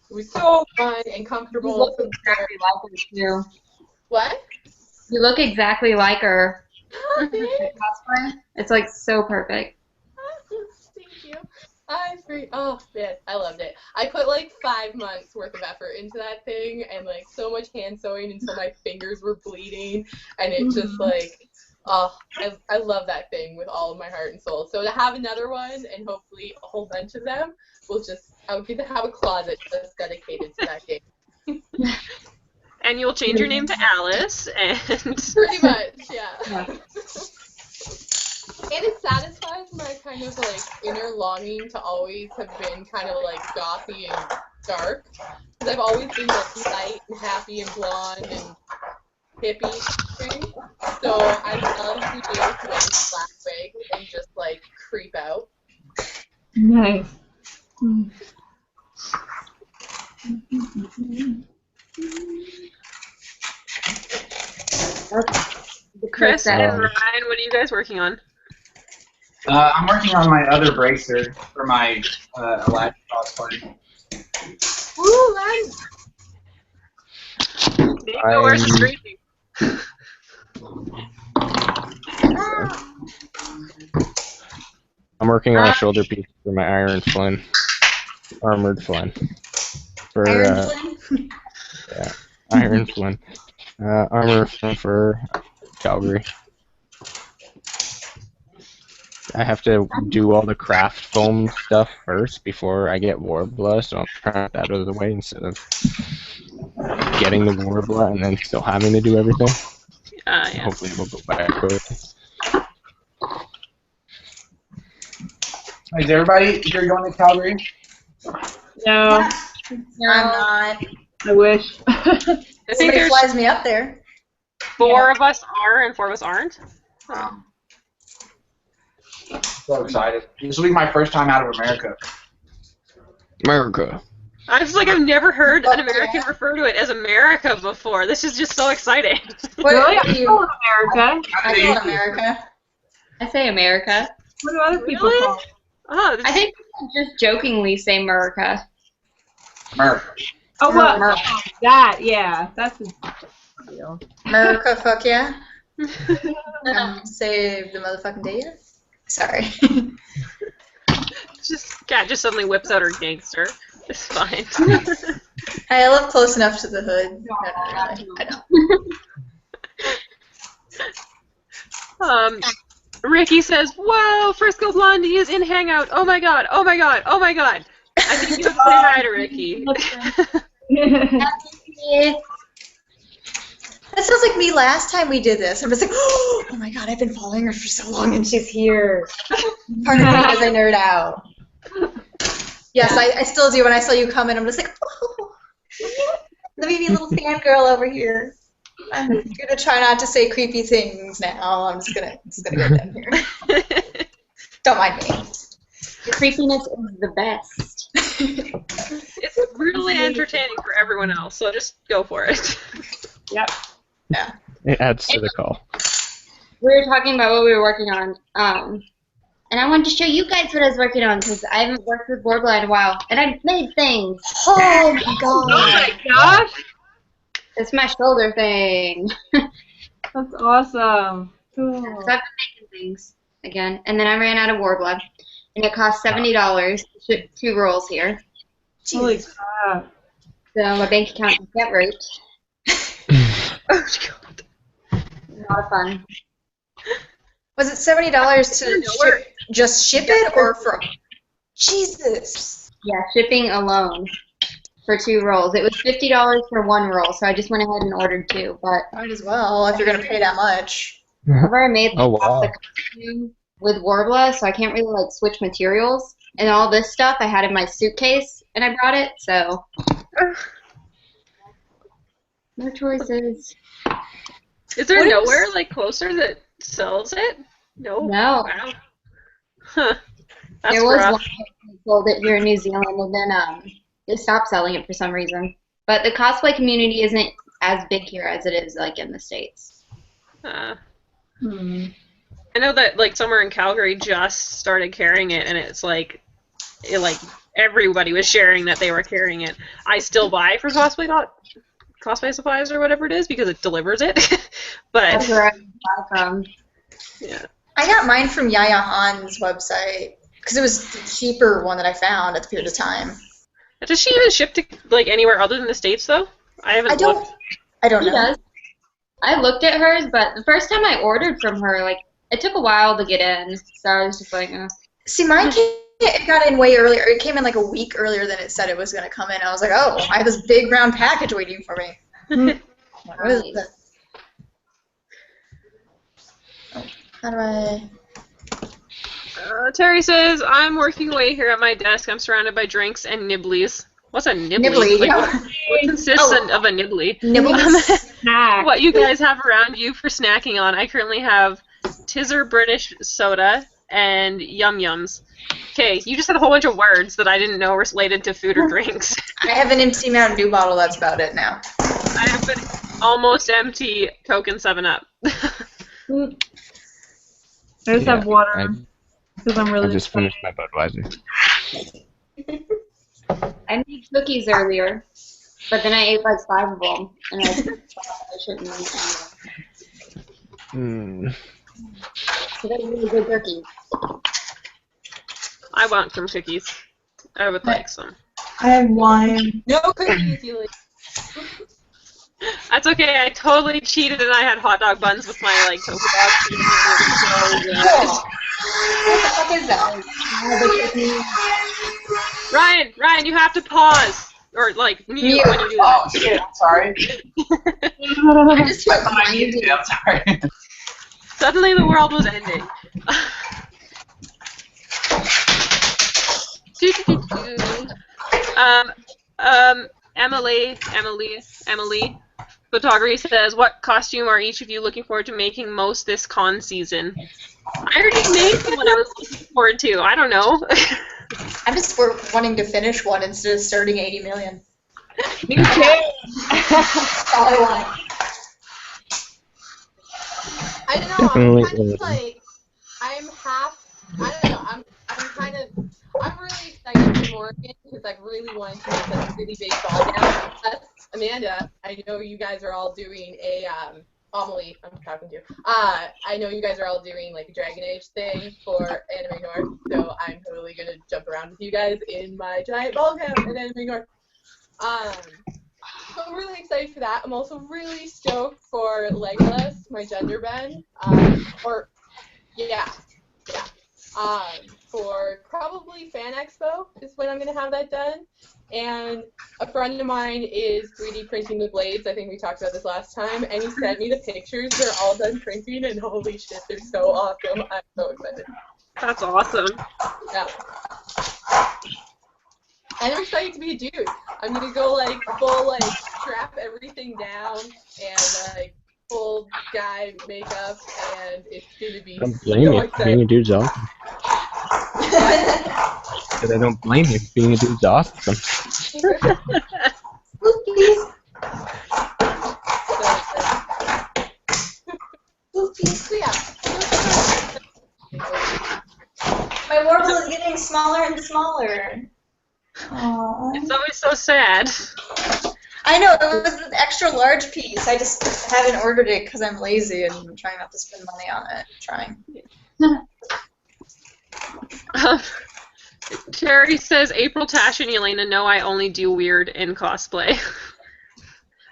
was so fun and comfortable. You look exactly like her, too. What? You look exactly like her. Oh, thanks. It's like so perfect. Thank you. Oh, man, I loved it. I put like 5 months worth of effort into that thing, and like so much hand sewing until my fingers were bleeding, and it just like, oh, I love that thing with all of my heart and soul. So to have another one, and hopefully a whole bunch of them, I would get to have a closet just dedicated to that game. And you'll change your name to Alice, and... Pretty much, yeah. And it satisfies my kind of like inner longing to always have been kind of like gothy and dark. Because I've always been like light and happy and blonde and hippie thing. So I love to be able to wear this black wig and just like creep out. Nice. Chris and Ryan, what are you guys working on? I'm working on my other bracer for my Aladdin cosplay. Woo, man! Nikko, where's the streaming? I'm working on a shoulder piece for my Iron Flynn. Armored Flynn. For, Iron Flynn? Yeah, Iron Flynn. Armor Flynn for Calgary. I have to do all the craft foam stuff first before I get Warbla, so I'm trying to get that out of the way instead of getting the Warbla and then still having to do everything. Yeah. Hopefully we'll go back quick. Is everybody here going to Calgary? No, I'm not. I wish. I think Somebody there's flies me up there. 4 of us are and 4 of us aren't. So excited. This will be my first time out of America. America. I was like, I've never heard an American refer to it as America before. This is just so exciting. What Really? are you? America. I call it America. I say America. What do other people Really? call it? Oh, I think people just jokingly say America. America. Oh, well, America. that, yeah. That's a deal. America, fuck yeah. Save the motherfucking day yet? Sorry. Cat just suddenly whips out her gangster. It's fine. I live close enough to the hood. No, I know. Ricky says, "Whoa, Friscoblondie is in Hangout. Oh my god! Oh my god! Oh my god!" I think you have to say hi to Ricky. That sounds like me last time we did this. I was like, oh my god, I've been following her for so long and she's here. Part of me as I nerd out. Yes, I still do. When I saw you come in, I'm just like, oh, let me be a little fangirl over here. I'm gonna try not to say creepy things now. I'm just gonna get down here. Don't mind me. Your creepiness is the best. It's really entertaining for everyone else, so just go for it. Yep. Yeah. It adds to the call. We were talking about what we were working on, and I wanted to show you guys what I was working on because I haven't worked with Warbla in a while, and I've made things. Oh my god! Oh my gosh! It's my shoulder thing. That's awesome. Cool. So I've been making things again, and then I ran out of Warbla, and it cost $70 to ship 2 rolls here. Holy crap. So my bank account just got raped. Oh god. A lot of fun. Was it $70 to just ship it or from? Jesus. Yeah, shipping alone for 2 rolls. It was $50 for 1 roll, so I just went ahead and ordered 2. But might as well if you're gonna pay that much. I've already made Oh, wow. the costume with Warbla, so I can't really like switch materials. And all this stuff I had in my suitcase, and I brought it. So no choices. Is there nowhere like closer that sells it? No. No. Wow. Huh. That's There was rough. one that sold it here in New Zealand, and then they stopped selling it for some reason. But the cosplay community isn't as big here as it is like in the States. I know that like somewhere in Calgary just started carrying it, and it's like everybody was sharing that they were carrying it. I still buy from Cosplay Supplies or whatever it is because it delivers it. But That's where I buy from. Yeah. I got mine from Yaya Han's website because it was the cheaper one that I found at the period of time. Does she even ship to like anywhere other than the States though? I don't know. She does. I looked at hers, but the first time I ordered from her, like it took a while to get in, so I was just like, See, mine got in way earlier. It came in like a week earlier than it said it was going to come in. I was like, oh, I have this big round package waiting for me. What is this? How do I... Terry says, I'm working away here at my desk. I'm surrounded by drinks and nibblies. What's a nibbly? Nibbly, Like, yeah. what consists of a nibbly? Nibbles? What you guys have around you for snacking on. I currently have Tizzer British soda and Yum Yums. Okay, you just had a whole bunch of words that I didn't know were related to food or drinks. I have an empty Mountain Dew bottle. That's about it now. I have an almost empty Coke and 7-Up. I just have water because I'm really. I just finished my Budweiser. I made cookies earlier, but then I ate like 5 of them, and I shouldn't eat them. So they're really good cookies. I want some cookies. I would like some. I have wine. No cookies, Yelaina. That's okay. I totally cheated and I had hot dog buns with my like tofu dog. What the fuck is that? Ryan, you have to pause or like mute when you do that. Oh shit! I'm sorry. I just went behind you. I'm sorry. Suddenly the world was ending. Emily Photography says, what costume are each of you looking forward to making most this con season? I already made the one I was looking forward to. I don't know. I'm just wanting to finish one instead of starting 80 million. Me too. That's all I want. I don't know. I'm kind of like, I'm half. I don't know. I'm really excited for Morgan because I really wanted to make a really big ball gown. Amanda, I know you guys are all doing a Amelie, I'm talking to you. I know you guys are all doing like a Dragon Age thing for Anime North, so I'm totally gonna jump around with you guys in my giant ball gown at Anime North. So I'm really excited for that. I'm also really stoked for Legolas, my gender bend. For probably Fan Expo is when I'm gonna have that done. And a friend of mine is 3D printing the blades. I think we talked about this last time. And he sent me the pictures. They're all done printing, and holy shit, they're so awesome. I'm so excited. That's awesome. Yeah. And I'm excited to be a dude. I'm gonna go like full like strap everything down and like full guy makeup, and it's gonna be I don't blame you. exciting. Being a dude's awesome. But I don't blame you. Being a dude's awesome. So yeah. My Warbla is getting smaller and smaller. Aww. It's always so sad. I know, it was an extra large piece. I just haven't ordered it because I'm lazy and I'm trying not to spend money on it. Terry says, April, Tash, and Yelaina know I only do weird in cosplay.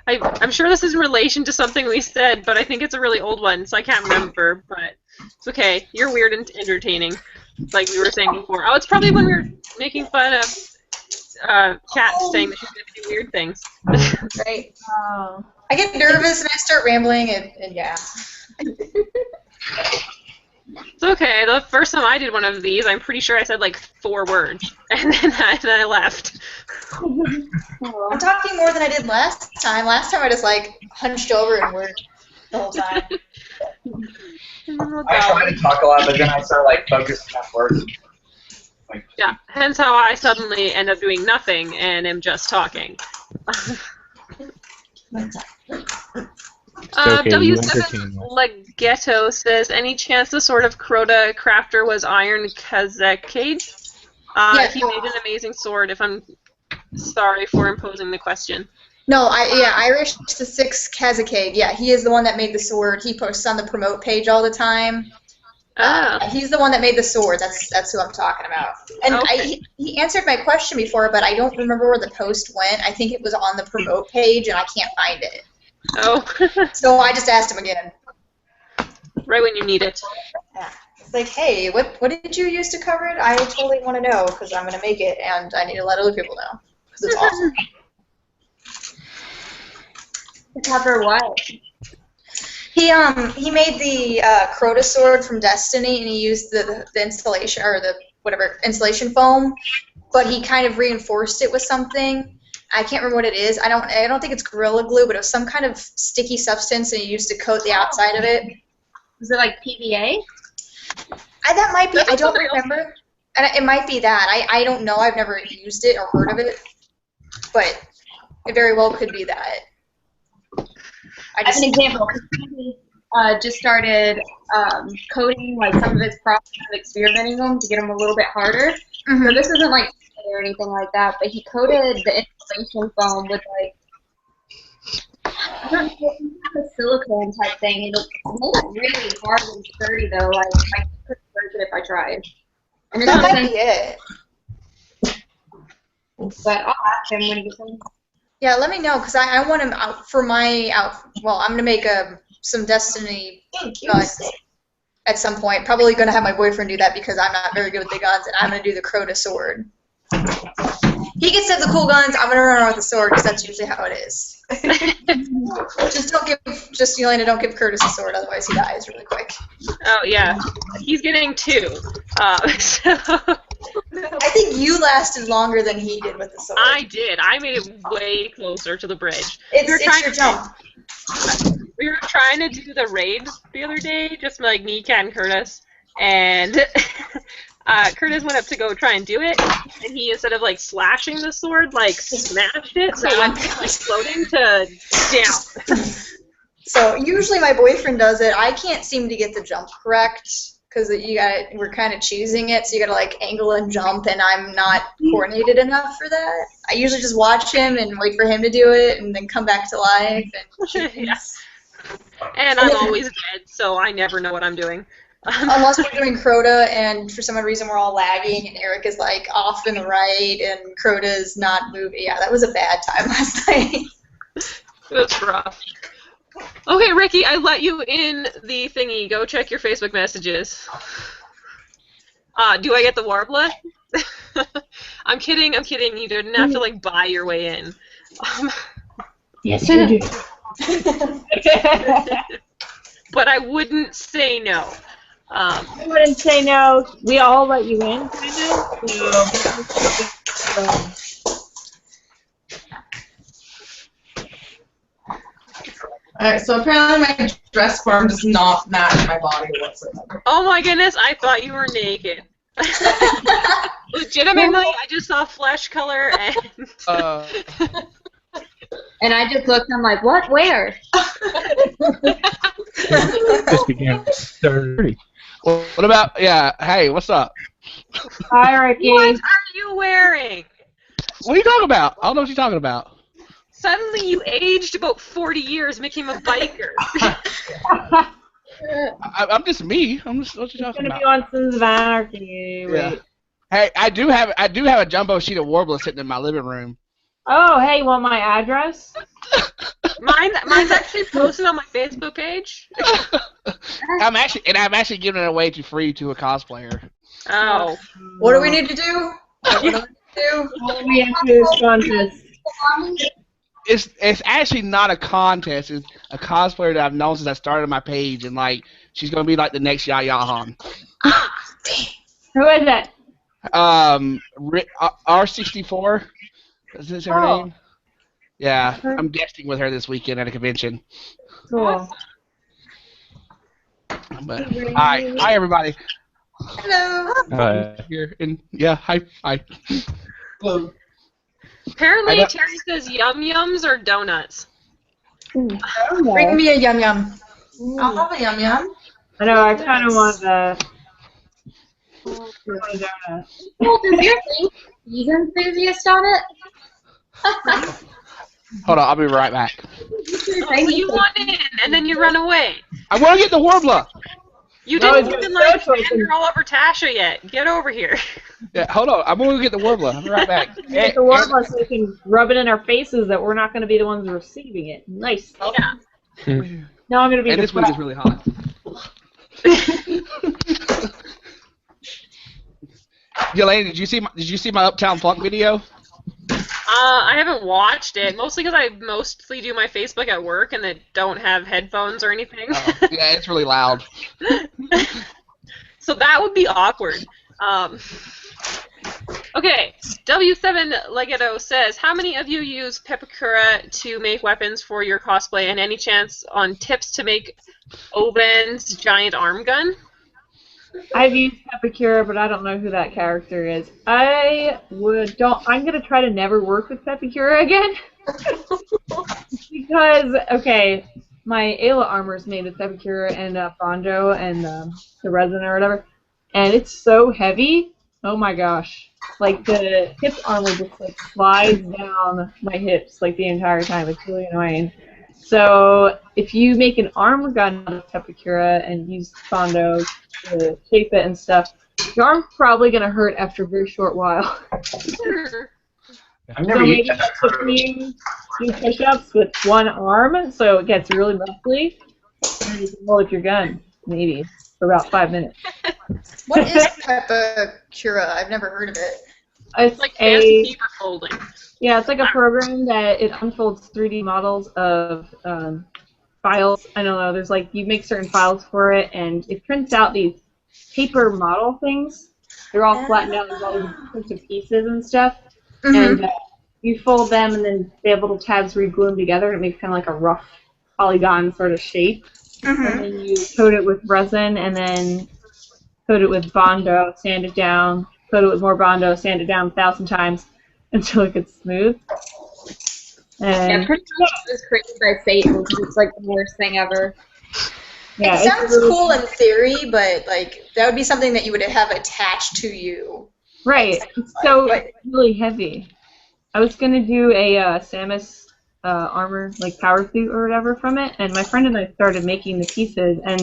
I'm sure this is in relation to something we said, but I think it's a really old one, so I can't remember. But it's okay. You're weird and entertaining, like we were saying before. Oh, it's probably when we were making fun of Kat saying that she's going to do weird things. Right. I get nervous and I start rambling, and yeah. It's okay. The first time I did one of these, I'm pretty sure I said like 4 words, and then I left. I'm talking more than I did last time. Last time I just like hunched over and worked the whole time. I try to talk a lot, but then I start like focusing on work. Yeah, hence how I suddenly end up doing nothing and am just talking. W7 Legetto says, any chance the sword of Crota crafter was Iron Kazekade? Yeah. He made an amazing sword, if I'm sorry for imposing the question. No, Irish the 6 Kazekade. Yeah, he is the one that made the sword. He posts on the promote page all the time. He's the one that made the sword. That's who I'm talking about. And okay. He answered my question before, but I don't remember where the post went. I think it was on the promote page, and I can't find it. Oh. So I just asked him again. Right when you need it. Yeah. It's like, hey, what did you use to cover it? I totally want to know, because I'm going to make it, and I need to let other people know, because it's awesome. To cover what? He made the Crota sword from Destiny, and he used the installation, or the whatever installation foam, but he kind of reinforced it with something. I can't remember what it is. I don't think it's Gorilla Glue, but it was some kind of sticky substance, and he used to coat the outside of it. Was it like PVA? That might be. I don't remember. And it might be that. I don't know. I've never used it or heard of it, but it very well could be that. As an example, he just started coating like some of his products, and experimenting them to get them a little bit harder. Mm-hmm. So this isn't like or anything like that, but he coated the installation foam with like I don't know, a silicone type thing. It made it really hard and sturdy though. Like I couldn't break it if I tried. And that might be it. But I'll ask him when he gets home. Yeah, let me know, because I want him out for my well, I'm gonna make some Destiny guns at some point. Probably gonna have my boyfriend do that because I'm not very good with the guns, and I'm gonna do the Crota sword. He gets to have the cool guns. I'm gonna run around with the sword because that's usually how it is. Just Yelaina, don't give Curtis a sword, otherwise he dies really quick. Oh yeah, he's getting 2. So. I think you lasted longer than he did with the sword. I did. I made it way closer to the bridge. It's your jump. We were trying to do the raid the other day, just like me, Kat, and Curtis, and Curtis went up to go try and do it, and he, instead of like slashing the sword, like smashed it, so it went from like floating to down. So usually my boyfriend does it. I can't seem to get the jump correct because we're kind of choosing it, so you gotta like angle and jump, and I'm not coordinated enough for that. I usually just watch him and wait for him to do it, and then come back to life. And Yeah. And I'm always dead, so I never know what I'm doing. Unless we're doing Crota, and for some reason we're all lagging, and Eric is like off in the right, and Crota is not moving. Yeah, that was a bad time last night. That's rough. Okay, Ricky, I let you in the thingy. Go check your Facebook messages. Do I get the Warbla? I'm kidding. You didn't have to like buy your way in. Yes, you do. But I wouldn't say no. I wouldn't say no. We all let you in, kind of. Alright, so apparently my dress form does not match my body whatsoever. Oh my goodness, I thought you were naked. Legitimately, I just saw flesh color and... And I just looked, I'm like, what? Where? Just began dirty. Well, what about, yeah, hey, what's up? Hi, Ricky. What are you wearing? What are you talking about? I don't know what you're talking about. Suddenly you aged about 40 years, making a biker. I'm just me. I'm just, what you talking about? Gonna be on Sins of Anarchy. Yeah. Wait. Hey, I do have a jumbo sheet of Warbla sitting in my living room. Oh, hey, you want my address? Mine's actually posted on my Facebook page. I'm actually giving it away for free to a cosplayer. Oh. What do we need to do? What do we need to do? We have to do this contest. It's actually not a contest. It's a cosplayer that I've known since I started my page, and like she's gonna be like the next Yaya Han. Who is it? R64. Is this her name? Yeah, Okay. I'm guesting with her this weekend at a convention. Cool. But hi everybody. Hello. Here and yeah, hi. Hello. Apparently, Terry says yum-yums or donuts. Bring me a yum yum. I'll have a yum yum. I know, I kind of want a donut. Well, does your thing he's enthusiast on it? Hold on, I'll be right back. Oh, you want in, and then you run away. I want to get the Warbla. You No, didn't it's even gonna like start stand all over Tasha yet. Get over here. Yeah, hold on. I'm going to get the Warbla. I'll be right back. Get the Warbla so we can rub it in our faces that we're not going to be the ones receiving it. Nice. Yeah. Now I'm going to be And this week is really hot. Yelaina, did you see my Uptown Funk video? I haven't watched it, mostly because I mostly do my Facebook at work and they don't have headphones or anything. Oh, yeah, it's really loud. So that would be awkward. Okay, W7 Legato says, how many of you use Pepakura to make weapons for your cosplay, and any chance on tips to make Oben's giant arm gun? I've used Pepakura, but I don't know who that character is. I'm gonna try to never work with Pepakura again. Because, okay, my Ayla armor is made with Pepakura and Bondo and the resin or whatever, and it's so heavy. Oh my gosh. Like, the hip armor just, like, slides down my hips, like, the entire time. It's really annoying. So, if you make an arm gun out of Pepakura and use Bondo to shape it and stuff, your arm's probably going to hurt after a very short while. I've never So maybe used that. if you do push-ups with one arm, so it gets really muscly, and you can hold your gun, maybe, for about 5 minutes. What is Pepakura? I've never heard of it. It's Like fancy paper folding. Yeah, it's like a program that it unfolds 3D models of files. I don't know, there's like, you make certain files for it, and it prints out these paper model things. They're all flattened out with all these sorts of pieces and stuff. And you fold them, and then they have little tabs where you glue them together, and it makes kind of like a rough polygon sort of shape. And then you coat it with resin, and then coat it with Bondo, sand it down, coat it with more Bondo, sand it down 1,000 times until it gets smooth. And Yeah, pretty much it was created by Satan because it's like the worst thing ever. yeah, It sounds cool in theory, but like that would be something that you would have attached to you. Right. It's so really heavy. I was gonna do a Samus armor, like power suit or whatever from it, and my friend and I started making the pieces, and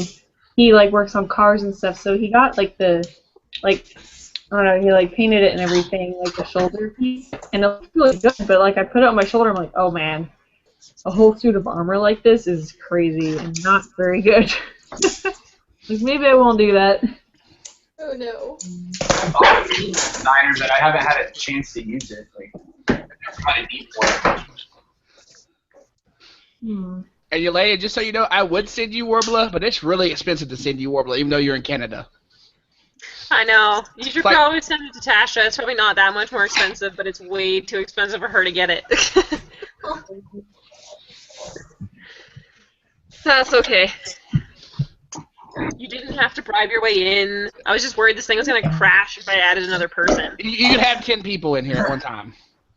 he like works on cars and stuff, so he got like the, like, I don't know, he like painted it and everything, like the shoulder piece, and it looked really good, but like I put it on my shoulder, I'm like, oh man, a whole suit of armor like this is crazy and not very good. Like maybe I won't do that. Oh no. I bought a designer, but I haven't had a chance to use it. Like, I've never had a need for it. Hmm. And Yelaina, just so you know, I would send you Warbla, but it's really expensive to send you Warbla, even though you're in Canada. I know. You should Like- probably send it to Tasha. It's probably not that much more expensive, but it's way too expensive for her to get it. That's okay. You didn't have to bribe your way in. I was just worried this thing was going to crash if I added another person. You could have 10 people in here at one time.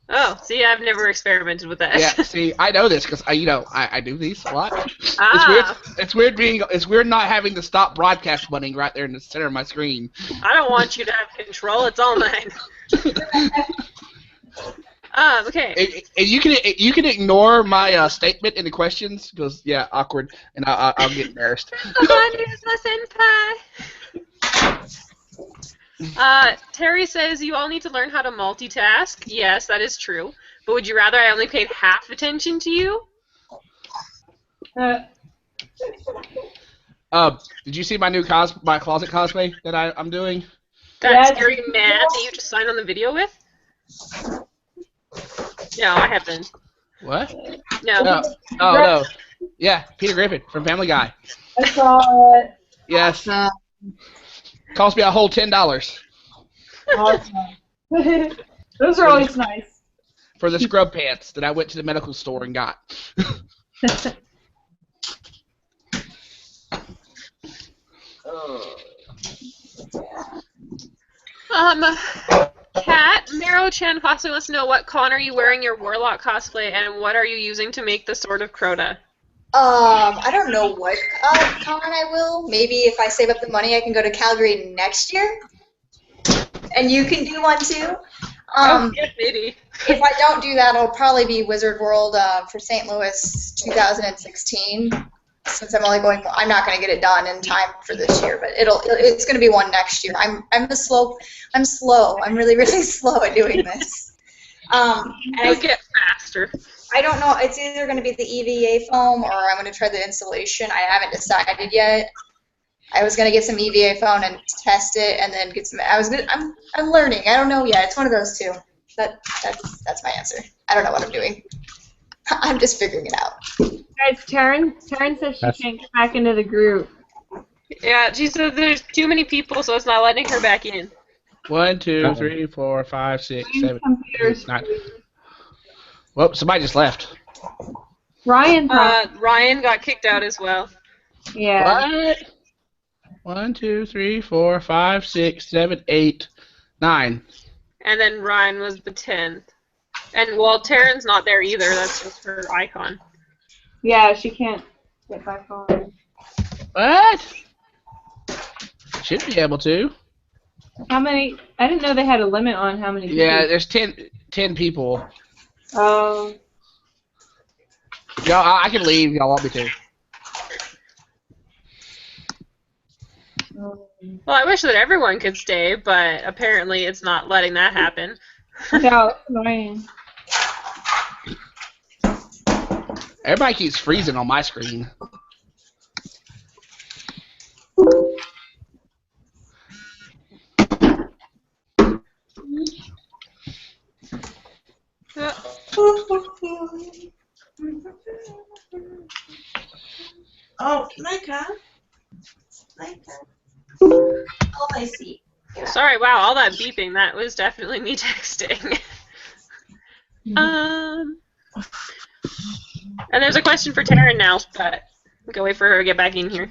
Oh, see, I've never experimented with that. Yeah, see, I know this because I do these a lot. Ah. It's weird not having the stop broadcast button right there in the center of my screen. I don't want you to have control. It's all mine. Okay. And you can ignore my statement in the questions because yeah, awkward, and I'll get embarrassed. Terry says you all need to learn how to multitask. Yes, that is true. But would you rather I only paid half attention to you? Did you see my new my closet cosplay that I'm doing? That scary man that you just signed on the video with? No, I haven't. What? No. Oh no. Yeah, Peter Griffin from Family Guy. I saw it. Yes. Cost me a whole $10 Awesome. Those are always nice. for the scrub pants that I went to the medical store and got. Kat, Mero-chan possibly wants to know what con are you wearing your Warlock cosplay and what are you using to make the Sword of Crota? I don't know what con I will. Maybe if I save up the money, I can go to Calgary next year. And you can do one too. Yeah, maybe. If I don't do that, it'll probably be Wizard World for St. Louis 2016. Since I'm only going, I'm not going to get it done in time for this year, but it's going to be one next year. I'm slow. I'm really, really slow at doing this. You'll get faster. I don't know. It's either going to be the EVA foam or I'm going to try the installation. I haven't decided yet. I was going to get some EVA foam and test it, and then get some. I'm learning. I don't know yet. It's one of those two. That's my answer. I don't know what I'm doing. I'm just figuring it out. Guys, Taryn says she can't get back into the group. Yeah, she said there's too many people, so it's not letting her back in. 1, 2, 3, 4, 5, 6, 7, 8, 9. Well, somebody just left. Ryan. Ryan got kicked out as well. Yeah. What? 1, 2, 3, 4, 5, 6, 7, 8, 9. And then Ryan was the 10th. And well, Taryn's not there either. That's just her icon. Yeah, she can't get back on. What? Should be able to. How many? I didn't know they had a limit on how many people. Yeah, there's 10 people. Oh. Y'all, I can leave. Y'all want me to? Well, I wish that everyone could stay, but apparently it's not letting that happen. Yeah, annoying. Everybody keeps freezing on my screen. Oh, Nikko. Oh, I see. Sorry, wow, all that beeping, that was definitely me texting. And there's a question for Taryn now, but we can wait for her to get back in here.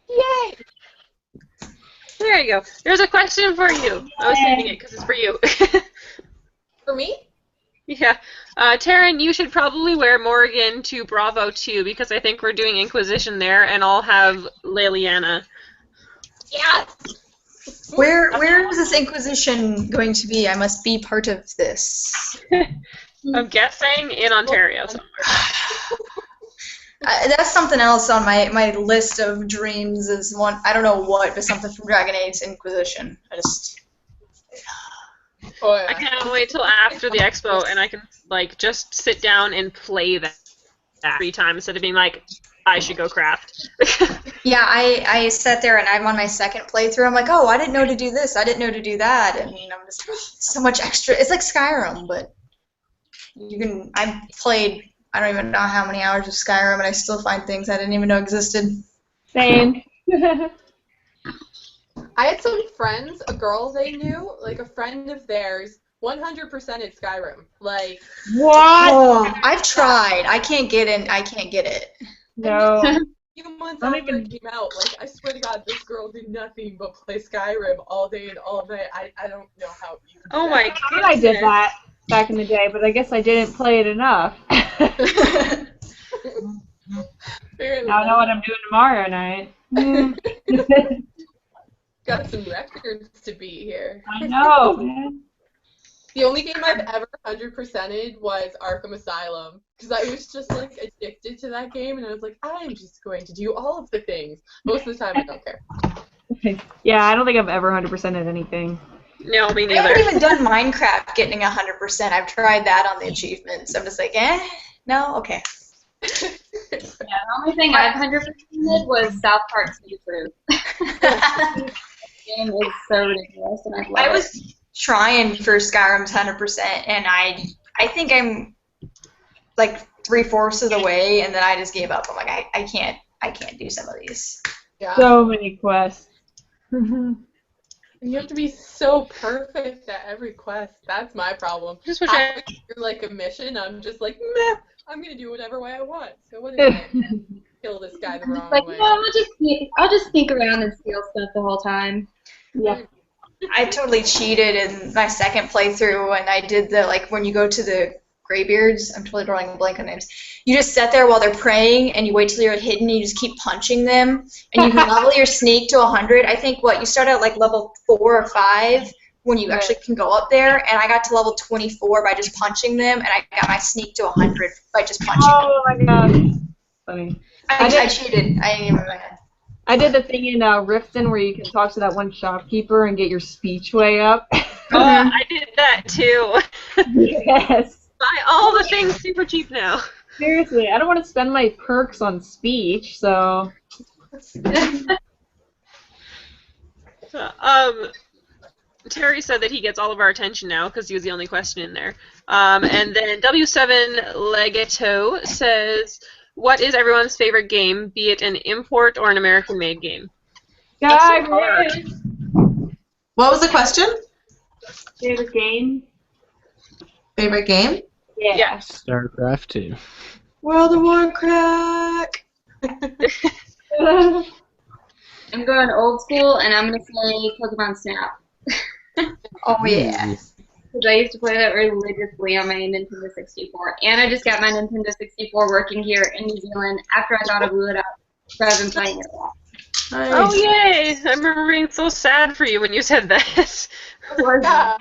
Yay! There you go. There's a question for you. I was saving it because it's for you. For me? Yeah. Taryn, you should probably wear Morrigan to Bravo 2 because I think we're doing Inquisition there, and I'll have Liliana. Yeah. Where is this Inquisition going to be? I must be part of this. I'm guessing in Ontario somewhere. That's something else on my list of dreams is one, I don't know what, but something from Dragon Age Inquisition. I can't wait till after the expo and I can like just sit down and play that 3 times instead of being like, I should go craft. Yeah, I sat there and I'm on my second playthrough. I'm like, oh, I didn't know to do this. I didn't know to do that. And I'm just so much extra. It's like Skyrim, but I played, I don't even know how many hours of Skyrim, and I still find things I didn't even know existed. Same. I had some friends, a girl they knew, like a friend of theirs, 100% at Skyrim. Like, what? Oh, I've tried. I can't get in. I can't get it. No. even once I came out, like, I swear to God, this girl did nothing but play Skyrim all day and all night. I don't know how you do Oh that. my God, I did that back in the day, but I guess I didn't play it enough. Now I know what I'm doing tomorrow night. Got some records to beat here. I know, man. The only game I've ever 100%ed was Arkham Asylum, because I was just like addicted to that game, and I was like, I'm just going to do all of the things. Most of the time, I don't care. Yeah, I don't think I've ever 100%ed anything. No, me I neither. haven't even done Minecraft getting 100%. I've tried that on the achievements. I'm just like, no, okay. Yeah, the only thing I've 100%ed was South Park City Proof. The game is so ridiculous, and I love it. I was trying for Skyrim's 100%, and I think I'm like 3/4 of the way, and then I just gave up. I'm like, I can't do some of these. Yeah. So many quests. You have to be so perfect at every quest. That's my problem. Just wish Halfway through, like, a mission, I'm just like, meh, I'm going to do whatever way I want. So what if I kill this guy the wrong Like, way? no, I'll just sneak around and steal stuff the whole time. Yeah. I totally cheated in my second playthrough, and I did the, like, when you go to the Greybeards, I'm totally drawing a blank on names, you just sit there while they're praying, and you wait till you're hidden, and you just keep punching them, and you can level your sneak to 100. I think, you start at, like, level 4 or 5 when you actually can go up there, and I got to level 24 by just punching them, and I got my sneak to 100 by just punching them. Oh my god. Funny. I cheated. I ain't even mad. I did the thing in Riften where you can talk to that one shopkeeper and get your speech way up. Oh, I did that too. Yes. Buy all the things super cheap now. Seriously, I don't want to spend my perks on speech, so. Terry said that he gets all of our attention now because he was the only question in there. And then W7 Legato says, what is everyone's favorite game, be it an import or an American-made game? God, What was the question? favorite game? Favorite game? Yeah. Yes. StarCraft 2. World of Warcraft. I'm going old school, and I'm going to say Pokemon Snap. Oh, yeah. Because I used to play that religiously on my Nintendo 64. And I just got my Nintendo 64 working here in New Zealand after I thought I blew it up. So I've been playing it a lot. Nice. Oh, yay! I remember being so sad for you when you said that. Yeah.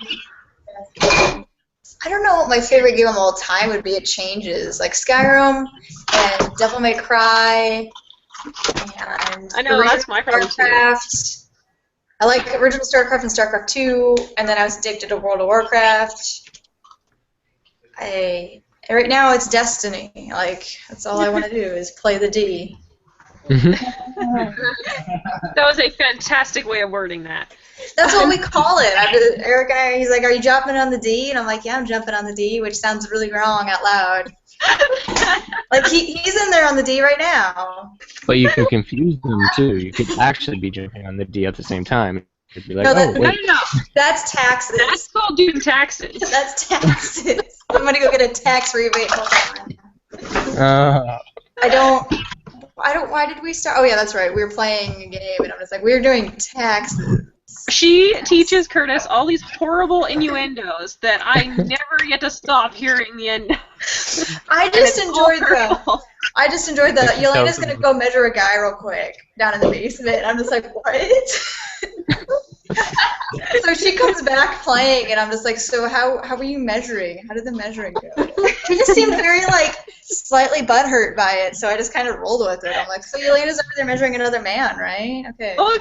I don't know what my favorite game of all time would be. It changes. Like Skyrim and Devil May Cry and I know, that's my favorite too. StarCraft. I like original StarCraft and StarCraft 2, and then I was addicted to World of Warcraft. Right now it's Destiny. Like, that's all I want to do is play the D. That was a fantastic way of wording that. That's what we call it. Eric and I, he's like, are you jumping on the D? And I'm like, yeah, I'm jumping on the D, which sounds really wrong out loud. Like, he's in there on the D right now. But you can confuse them too. You could actually be jumping on the D at the same time. You'd be like, No, oh, No, wait. no, no. That's taxes. That's called doing taxes. That's taxes. I'm going to go get a tax rebate. Hold on. Why did we start? Oh, yeah, that's right. We were playing a game, and I'm just like, we were doing taxes. She teaches Curtis all these horrible innuendos that I never get to stop hearing the end. I just enjoyed that. Yelena's going to go measure a guy real quick down in the basement. And I'm just like, what? So she comes back playing, and I'm just like, so how were you measuring? How did the measuring go? She just seemed very, like, slightly butthurt by it, so I just kind of rolled with it. I'm like, so Yelaina's over there measuring another man, right? Okay. Oh,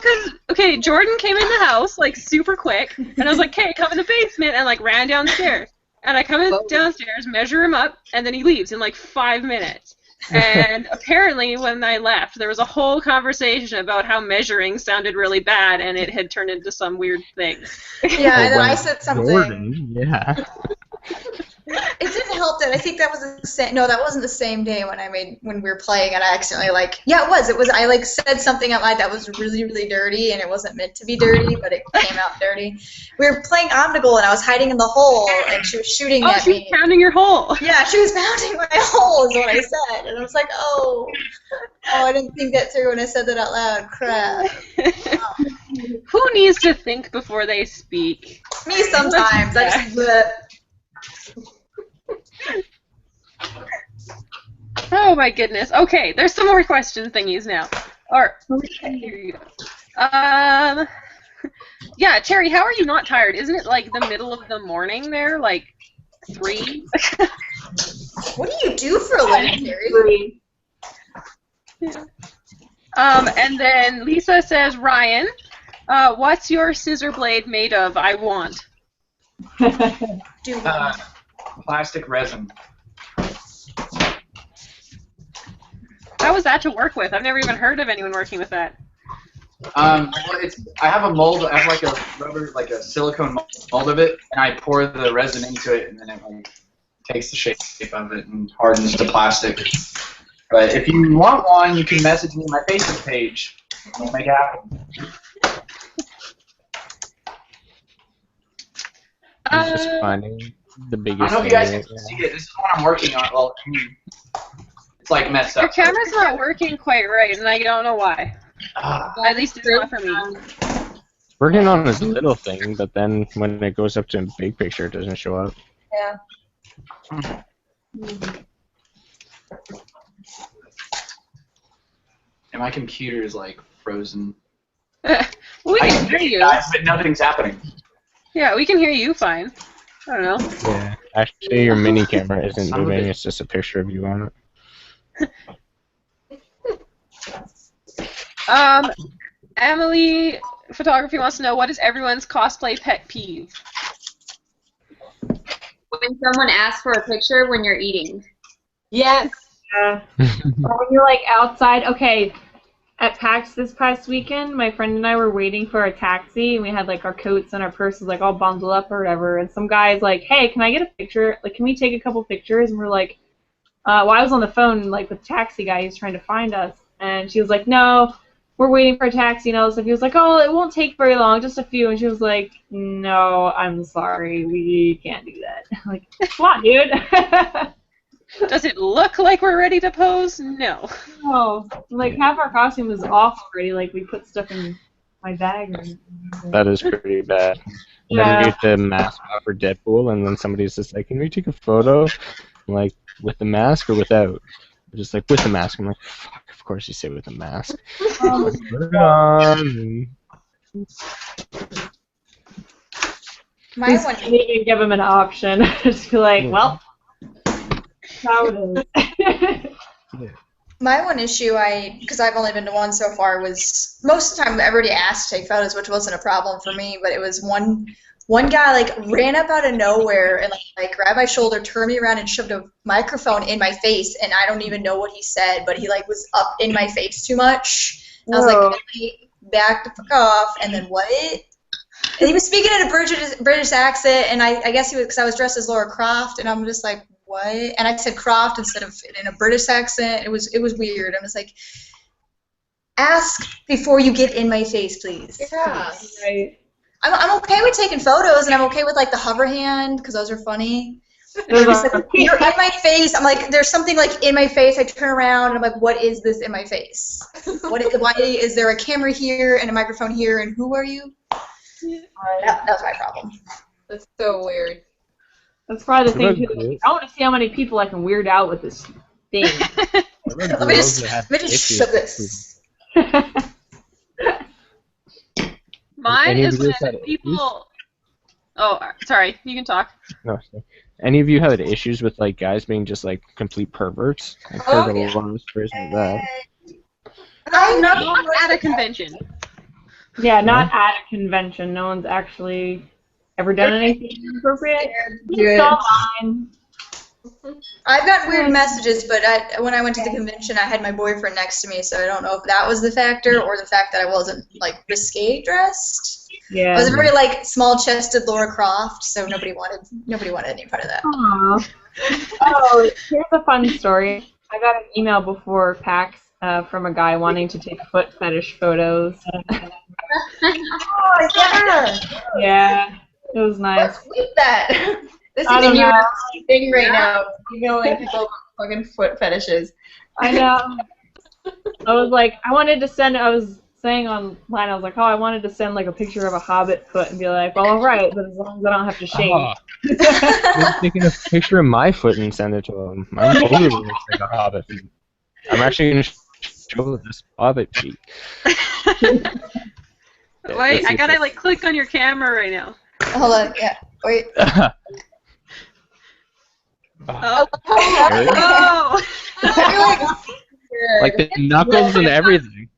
because, Jordan came in the house, like, super quick, and I was like, okay, come in the basement, and, like, ran downstairs. And I come in downstairs, measure him up, and then he leaves in, like, 5 minutes. And apparently, when I left, there was a whole conversation about how measuring sounded really bad, and it had turned into some weird thing. Yeah, and then I said something. Jordan, yeah. It didn't help that I think that was the same. No, that wasn't the same day when we were playing, and I accidentally yeah, it was. It was. I said something out loud that was really, really dirty, and it wasn't meant to be dirty, but it came out dirty. We were playing Omnigul, and I was hiding in the hole, and she was shooting at me. Oh, she was pounding your hole. Yeah, she was pounding my hole, is what I said, and I was like, oh, I didn't think that through when I said that out loud. Crap. Who needs to think before they speak? Me sometimes. I just. Oh my goodness. Okay, there's some more question thingies now. Or here you go. Yeah, Terry, how are you not tired? Isn't it like the middle of the morning there? Like 3? What do you do for a living, Terry? Yeah. And then Lisa says, Ryan, what's your scissor blade made of? I want. Plastic resin. How is that to work with? I've never even heard of anyone working with that. Well, I have a mold. I have like a rubber, like a silicone mold of it, and I pour the resin into it, and then it like takes the shape of it and hardens the plastic. But if you want one, you can message me on my Facebook page. We'll make it happen. I'm just finding the biggest. I don't know if you guys can see it. This is what I'm working on. Well, it's like messed up. Your camera's not working quite right, and I don't know why. At least it's not for me. Working on this little thing, but then when it goes up to a big picture, it doesn't show up. Yeah. And my computer is like frozen. We can hear you. Guys, but nothing's happening. Yeah, we can hear you fine. I don't know. Yeah. Actually, your mini camera isn't moving. It's just a picture of you on it. Emily Photography wants to know, what is everyone's cosplay pet peeve? When someone asks for a picture when you're eating. Yes. Or when you're like outside. Okay, at PAX this past weekend, my friend and I were waiting for a taxi, and we had like our coats and our purses like all bundled up or whatever. And some guy's like, "Hey, can I get a picture? Like, can we take a couple pictures?" And we're like, "Well, I was on the phone like with the taxi guy. He's trying to find us." And she was like, "No, we're waiting for a taxi and all this stuff." He was like, "Oh, it won't take very long, just a few." And she was like, "No, I'm sorry, we can't do that." I'm like, come on, dude. Does it look like we're ready to pose? No. No. Like, half our costume was off already. Like, we put stuff in my bag. That is pretty bad. And then we get the mask off for Deadpool, and then somebody's just like, "Can we take a photo?" I'm like, with the mask or without? They're just like, with the mask. I'm like, fuck, of course you say with the mask. Put it on. My one. I didn't even give him an option. Just be like, well, how it is. My one issue, because I've only been to one so far, was most of the time everybody asked to take photos, which wasn't a problem for me, but it was one guy like ran up out of nowhere and like grabbed my shoulder, turned me around, and shoved a microphone in my face, and I don't even know what he said, but he like was up in my face too much. And I was like, "Hey, back the fuck off," and then what? And he was speaking in a British accent, and I guess he was, because I was dressed as Laura Croft, and I'm just like, what? And I said Croft instead of in a British accent. It was weird. I was like, ask before you get in my face, please. Yeah. Right. I'm okay with taking photos, and I'm okay with like the hover hand because those are funny. Like, you're in my face. I'm like, there's something like in my face. I turn around and I'm like, what is this in my face? Why is there a camera here and a microphone here? And who are you? That was my problem. That's so weird. That's probably the thing too. I want to see how many people I can weird out with this thing. Let me just shove this. Mine Any of is you when had issues? people. Oh, sorry. You can talk. No. Sorry. Any of you had issues with like guys being just like complete perverts? I've heard a lot of stories like that. Not at a convention. Yeah, not at a convention. No one's actually ever done anything inappropriate. It's all mine. I've got weird messages, but when I went to the convention, I had my boyfriend next to me, so I don't know if that was the factor or the fact that I wasn't like risque dressed. Yeah. I was a very like small-chested Laura Croft, so nobody wanted any part of that. Aww. Oh, here's a fun story. I got an email before PAX from a guy wanting to take foot fetish photos. Oh yeah. Yeah, it was nice. What's with that? This I is a don't new know. thing right now. Emailing people about fucking foot fetishes. I know. I was like, I was saying online, I was like, oh, I wanted to send like a picture of a hobbit foot and be like, well, alright, but as long as I don't have to shave. I'm taking a picture of my foot and send it to him. Mine totally looks like a hobbit feet. I'm actually going to show this hobbit feet. Wait, I gotta like click on your camera right now. Hold on, yeah. Wait. Oh. Like the knuckles and everything.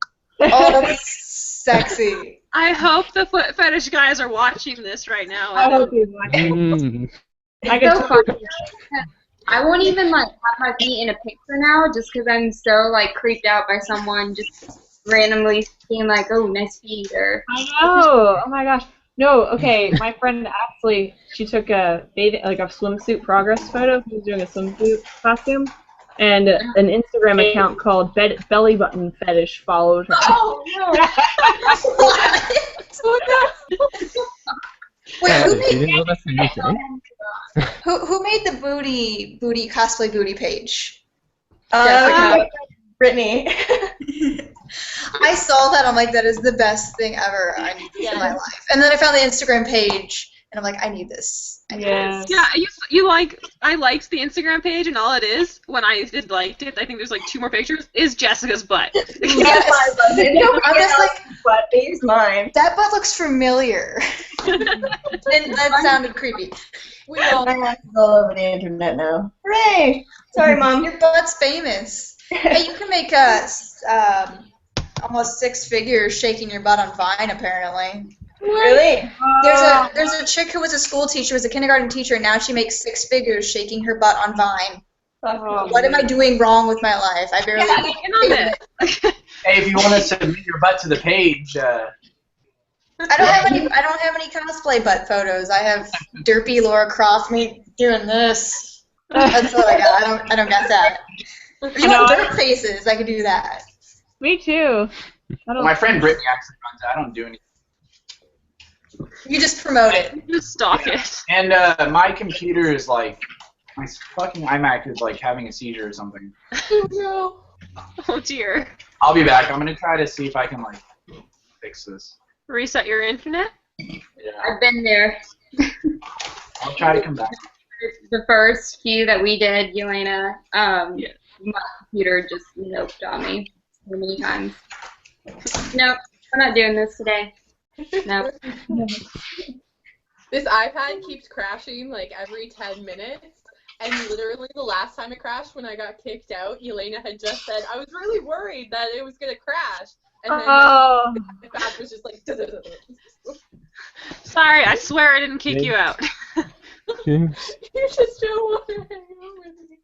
Oh, that's sexy. I hope the foot fetish guys are watching this right now. I hope he's watching. I won't even like have my feet in a picture now, just because I'm so like creeped out by someone just randomly being like, "Oh, nice feet," or. I know. Oh my gosh. No. Okay. My friend actually, she took a swimsuit progress photo. She was doing a swimsuit costume, and an Instagram account called Belly Button Fetish followed her. Oh no! Wait, who made the booty cosplay booty page? Brittany. I saw that. I'm like, that is the best thing ever I need in my life. And then I found the Instagram page, and I'm like, I need this. Yeah. Yeah, I liked the Instagram page, and all it is, when I liked it, I think there's like 2 more pictures, is Jessica's butt. Yes. I'm just like, butt is mine. That butt looks familiar. And that sounded creepy. We all all over the internet now. Hooray! Sorry, Mom. Your butt's famous. Hey, you can make almost 6 figures shaking your butt on Vine, apparently. Really? There's a chick who was a school teacher, was a kindergarten teacher, and now she makes 6 figures shaking her butt on Vine. Oh, what am I doing wrong with my life? I barely. Hey, if you want to submit your butt to the page. I don't have any cosplay butt photos. I have derpy Laura Croft me doing this. That's what I got. I don't got that. If you want dirt faces, I could do that. Me too. My friend Brittany actually runs it. I don't do anything. You just promote it. You just stalk it. And my computer is like, my fucking iMac is like having a seizure or something. Oh no. Oh dear. I'll be back. I'm gonna try to see if I can like fix this. Reset your internet? Yeah. I've been there. I'll try to come back. The first few that we did, Yelaina, my computer just noped on me so many times. Nope, I'm not doing this today. Nope. This iPad keeps crashing like every 10 minutes, and literally the last time it crashed when I got kicked out, Yelaina had just said, I was really worried that it was going to crash. And then the iPad was just like, Sorry, I swear I didn't kick you out. You just don't want to hang out with me.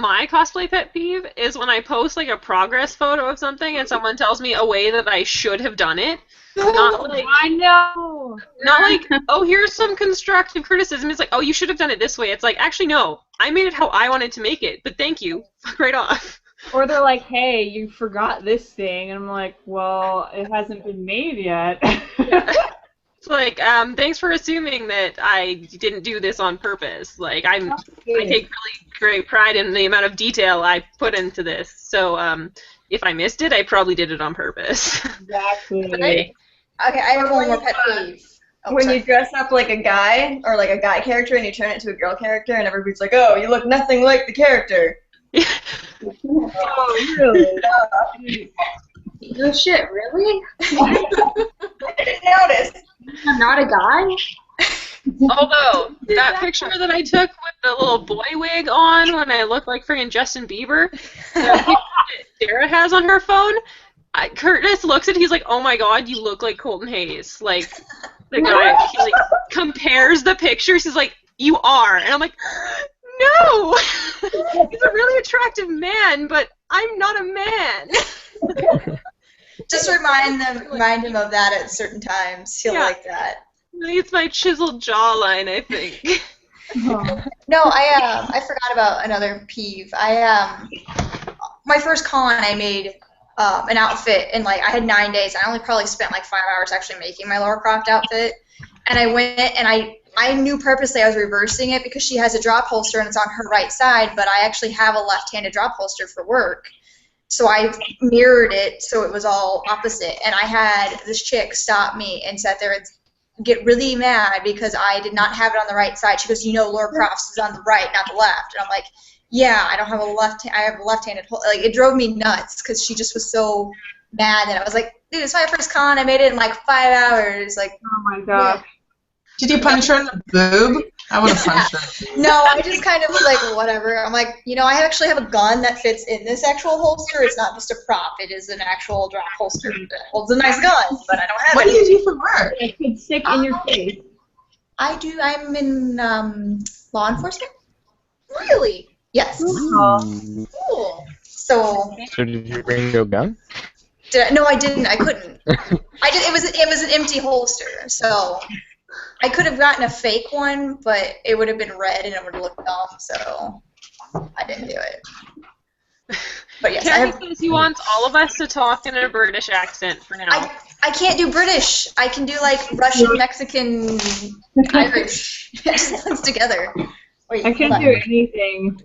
My cosplay pet peeve is when I post like a progress photo of something and someone tells me a way that I should have done it. Not like I know. Not like, oh, here's some constructive criticism. It's like, oh, you should have done it this way. It's like, actually, no, I made it how I wanted to make it, but thank you. Fuck right off. Or they're like, hey, you forgot this thing, and I'm like, well, it hasn't been made yet. It's like, thanks for assuming that I didn't do this on purpose. Like, I take really great pride in the amount of detail I put into this. So, if I missed it, I probably did it on purpose. Exactly. Okay, I have one more pet peeve. When you dress up like a guy, or like a guy character, and you turn it to a girl character, and everybody's like, oh, you look nothing like the character. Oh, really? No shit, really? I didn't notice. I'm not a guy? Although, that picture that I took with the little boy wig on when I look like friggin' Justin Bieber, the picture that Sarah has on her phone, Curtis looks at it, he's like, oh my god, you look like Colton Hayes. Like, the guy, he like compares the pictures, he's like, you are. And I'm like, no! He's a really attractive man, but I'm not a man. Just remind him of that at certain times. He'll like that. It's my chiseled jawline, I think. No, I forgot about another peeve. My first con, I made an outfit in like, I had 9 days. I only probably spent like 5 hours actually making my Lara Croft outfit. And I went and I knew purposely I was reversing it because she has a drop holster and it's on her right side, but I actually have a left-handed drop holster for work. So I mirrored it so it was all opposite. And I had this chick stop me and sat there and get really mad because I did not have it on the right side. She goes, you know, Lara Croft's is on the right, not the left. And I'm like, yeah, I don't have a I have a left-handed holster. Like, it drove me nuts because she just was so mad that I was like, dude, it's my first con. I made it in like 5 hours. Like, oh my god. Yeah. Did you punch her in the boob? I would have punched her. No, I just kind of was like, whatever. I'm like, you know, I actually have a gun that fits in this actual holster. It's not just a prop. It is an actual drop holster that holds a nice gun, but I don't have it. What do you do for work? It could stick in your face. I'm in law enforcement. Really? Yes. Oh. Cool. So did you bring your gun? no, I didn't. I couldn't. It was an empty holster, so I could have gotten a fake one, but it would have been red and it would have looked dumb, so I didn't do it. But yes, Terry says he wants all of us to talk in a British accent for now. I can't do British. I can do like Russian, Mexican, Irish. It just blends together. Wait, I can't do anything.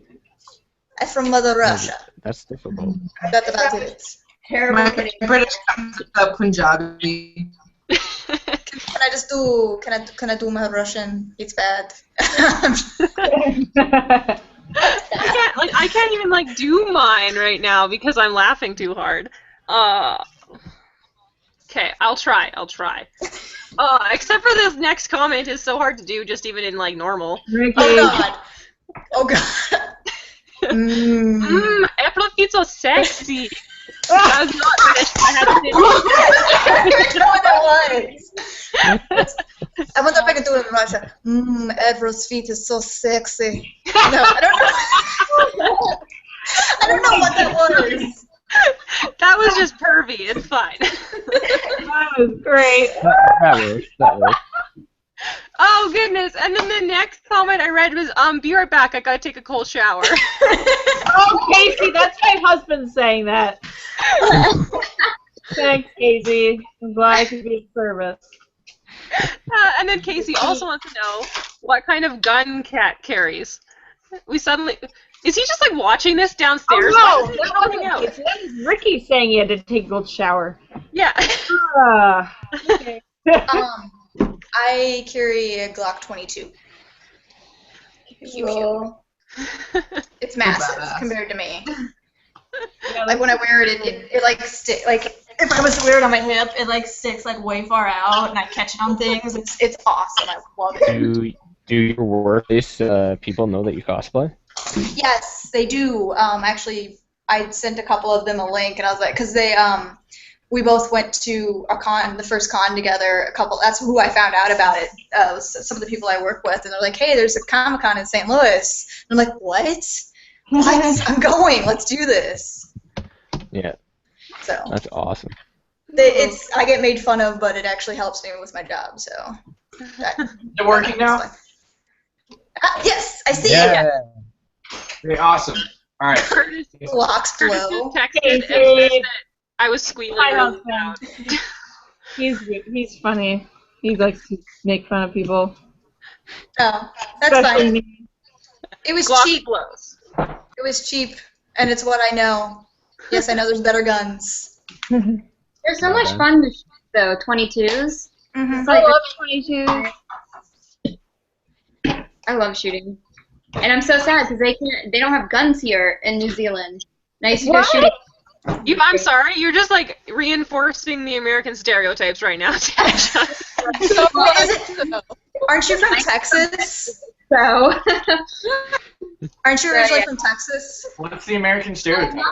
I'm from Mother Russia. That's difficult. That's about it. Terrible. My British comes up Punjabi. Can I do my Russian? It's bad. I can't even like do mine right now because I'm laughing too hard. Okay, I'll try. Except for this next comment is so hard to do just even in like normal. Oh god. April feels so sexy. That was not British. I had to I don't even know what that was. I wonder if I can do it in Russia. April's feet is so sexy. No, I don't know. I don't know what that was. That was just pervy. It's fine. That was great. That works. Oh goodness! And then the next comment I read was, be right back. I gotta take a cold shower. Oh, Casey, that's my husband saying that. Thanks, Casey. I'm glad I could be of service. And then Casey also wants to know what kind of gun Cat carries. Is he just like watching this downstairs? Oh, no, that wasn't Casey. That was Ricky saying he had to take a cold shower. Yeah. Okay. I carry a Glock 22. It's massive compared to me. Yeah, like when I wear it, it like if I was to wear it on my hip, it like sticks like way far out, and I catch it on things. It's awesome. I love it. Do your workplace people know that you cosplay? Yes, they do. Actually, I sent a couple of them a link, and I was like, because they we both went to a con, the first con together. That's who I found out about it. Was some of the people I work with, and they're like, "Hey, there's a Comic-Con in St. Louis." And I'm like, "What? I'm going. Let's do this." Yeah. So. That's awesome. I get made fun of, but it actually helps me with my job. So. You're working now? Yes, I see you. Very awesome. All right. Locks blow. I was squealing. He's funny. He likes to make fun of people. Oh, that's fine. It was cheap. Blows. It was cheap, and it's what I know. Yes, I know there's better guns. They're so much fun to shoot, though. 22s. Mm-hmm. Like, I love 22s. I love shooting, and I'm so sad because they don't have guns here in New Zealand. And I used to go shooting. I'm sorry, you're just like reinforcing the American stereotypes right now, Tasha. Aren't you from Texas? So. Aren't you originally from Texas? What's the American stereotype?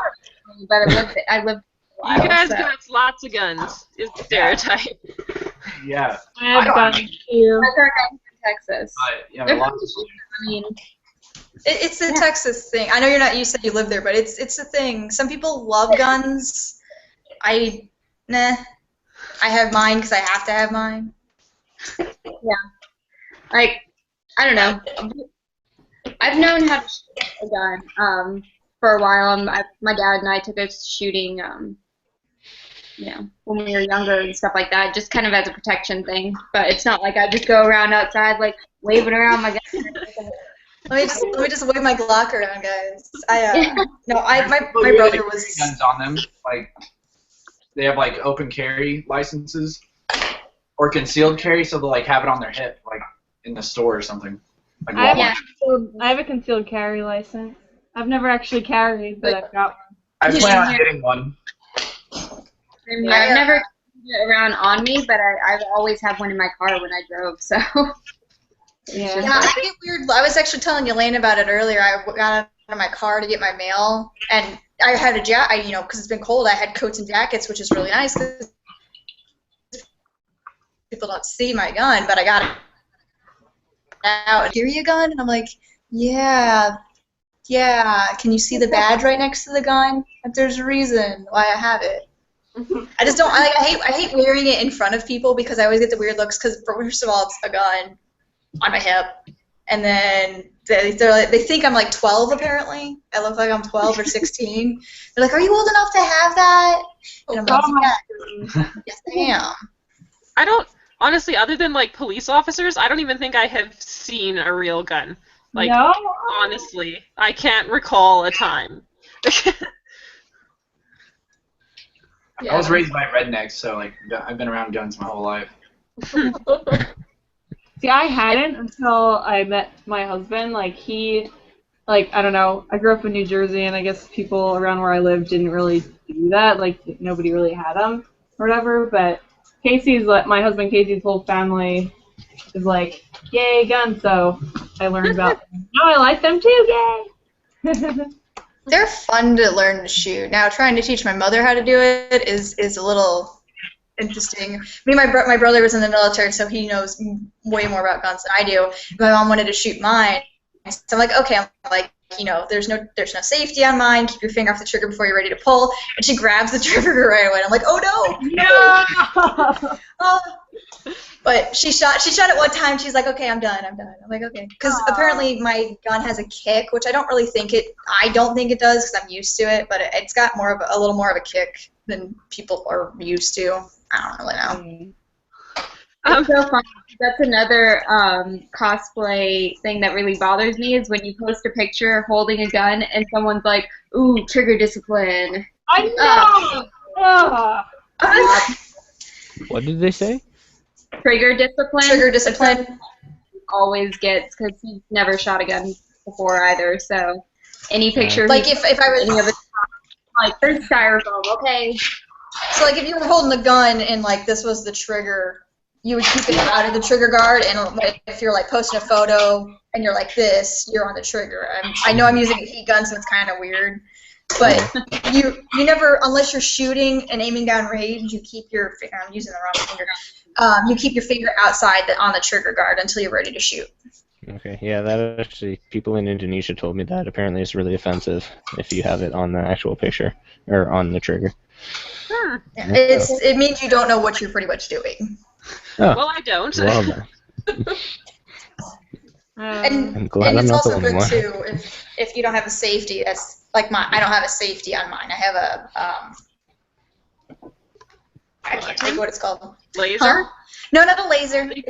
But I lived. You guys got lots of guns. Is the stereotype. Yeah. I have guns too. That's our guys from Texas. Yeah, They're a lot from- I mean, It's a Texas thing. I know you're not. You said you live there, but it's a thing. Some people love guns. I have mine because I have to have mine. yeah. Like, I don't know. I've known how to shoot a gun for a while. My dad and I took us shooting, when we were younger and stuff like that, just kind of as a protection thing. But it's not like I just go around outside like waving around my gun. Let me just wave my Glock around, guys. My brother was guns on them. Like they have like open carry licenses or concealed carry, so they'll like have it on their hip, like in the store or something. Like I have a concealed carry license. I've never actually carried, but I've got one. I plan on getting one. I've never carried it around on me, but I've always had one in my car when I drove. So. Yeah, I get weird. I was actually telling Yelaina about it earlier. I got out of my car to get my mail, and I had a jacket. Because it's been cold, I had coats and jackets, which is really nice because people don't see my gun. But I got it out. Here you gun, and I'm like, yeah. Can you see the badge right next to the gun? If there's a reason why I have it. I just don't. I hate wearing it in front of people because I always get the weird looks. Because first of all, it's a gun on my hip, and then they think I'm like 12 apparently. I look like I'm 12 or 16. They're like, "Are you old enough to have that?" And I'm like, "Yeah, yes, I am." I don't honestly, other than like police officers, I don't even think I have seen a real gun. Like, no? Honestly, I can't recall a time. I was raised by rednecks, so like I've been around guns my whole life. See, I hadn't until I met my husband. Like, I don't know, I grew up in New Jersey, and I guess people around where I lived didn't really do that. Like, nobody really had them or whatever. But my husband Casey's whole family is like, yay, guns. So I learned about them. Now I like them too, yay! They're fun to learn to shoot. Now, trying to teach my mother how to do it is a little interesting. My brother was in the military, so he knows way more about guns than I do. My mom wanted to shoot mine, so I'm like, okay. I'm like, there's no safety on mine. Keep your finger off the trigger before you're ready to pull. And she grabs the trigger right away. I'm like, oh no! But she shot it one time. She's like, okay, I'm done. I'm like, okay, because apparently my gun has a kick, which I don't think it does because I'm used to it. But it's got a little more of a kick than people are used to. I don't really know. It's so funny. That's another cosplay thing that really bothers me is when you post a picture holding a gun and someone's like, "Ooh, trigger discipline." I know. What did they say? Trigger discipline. Trigger discipline. Always gets because he's never shot a gun before either. So any picture, like if I was any of it, like there's styrofoam, okay. So like if you were holding the gun and like this was the trigger, you would keep it out of the trigger guard, and if you're like posting a photo and you're like this, you're on the trigger. I know I'm using a heat gun, so it's kind of weird, but you never, unless you're shooting and aiming down range, you keep your finger. I'm using the wrong finger. You keep your finger outside on the trigger guard until you're ready to shoot. Okay, yeah, that actually, people in Indonesia told me that apparently it's really offensive if you have it on the actual picture or on the trigger. It means you don't know what you're pretty much doing. Oh, well, I don't. Well, and I'm it's not also the good one. too if you don't have a safety. That's like I don't have a safety on mine. I have a I can't think what it's called. Laser? Huh? No, not a laser. It's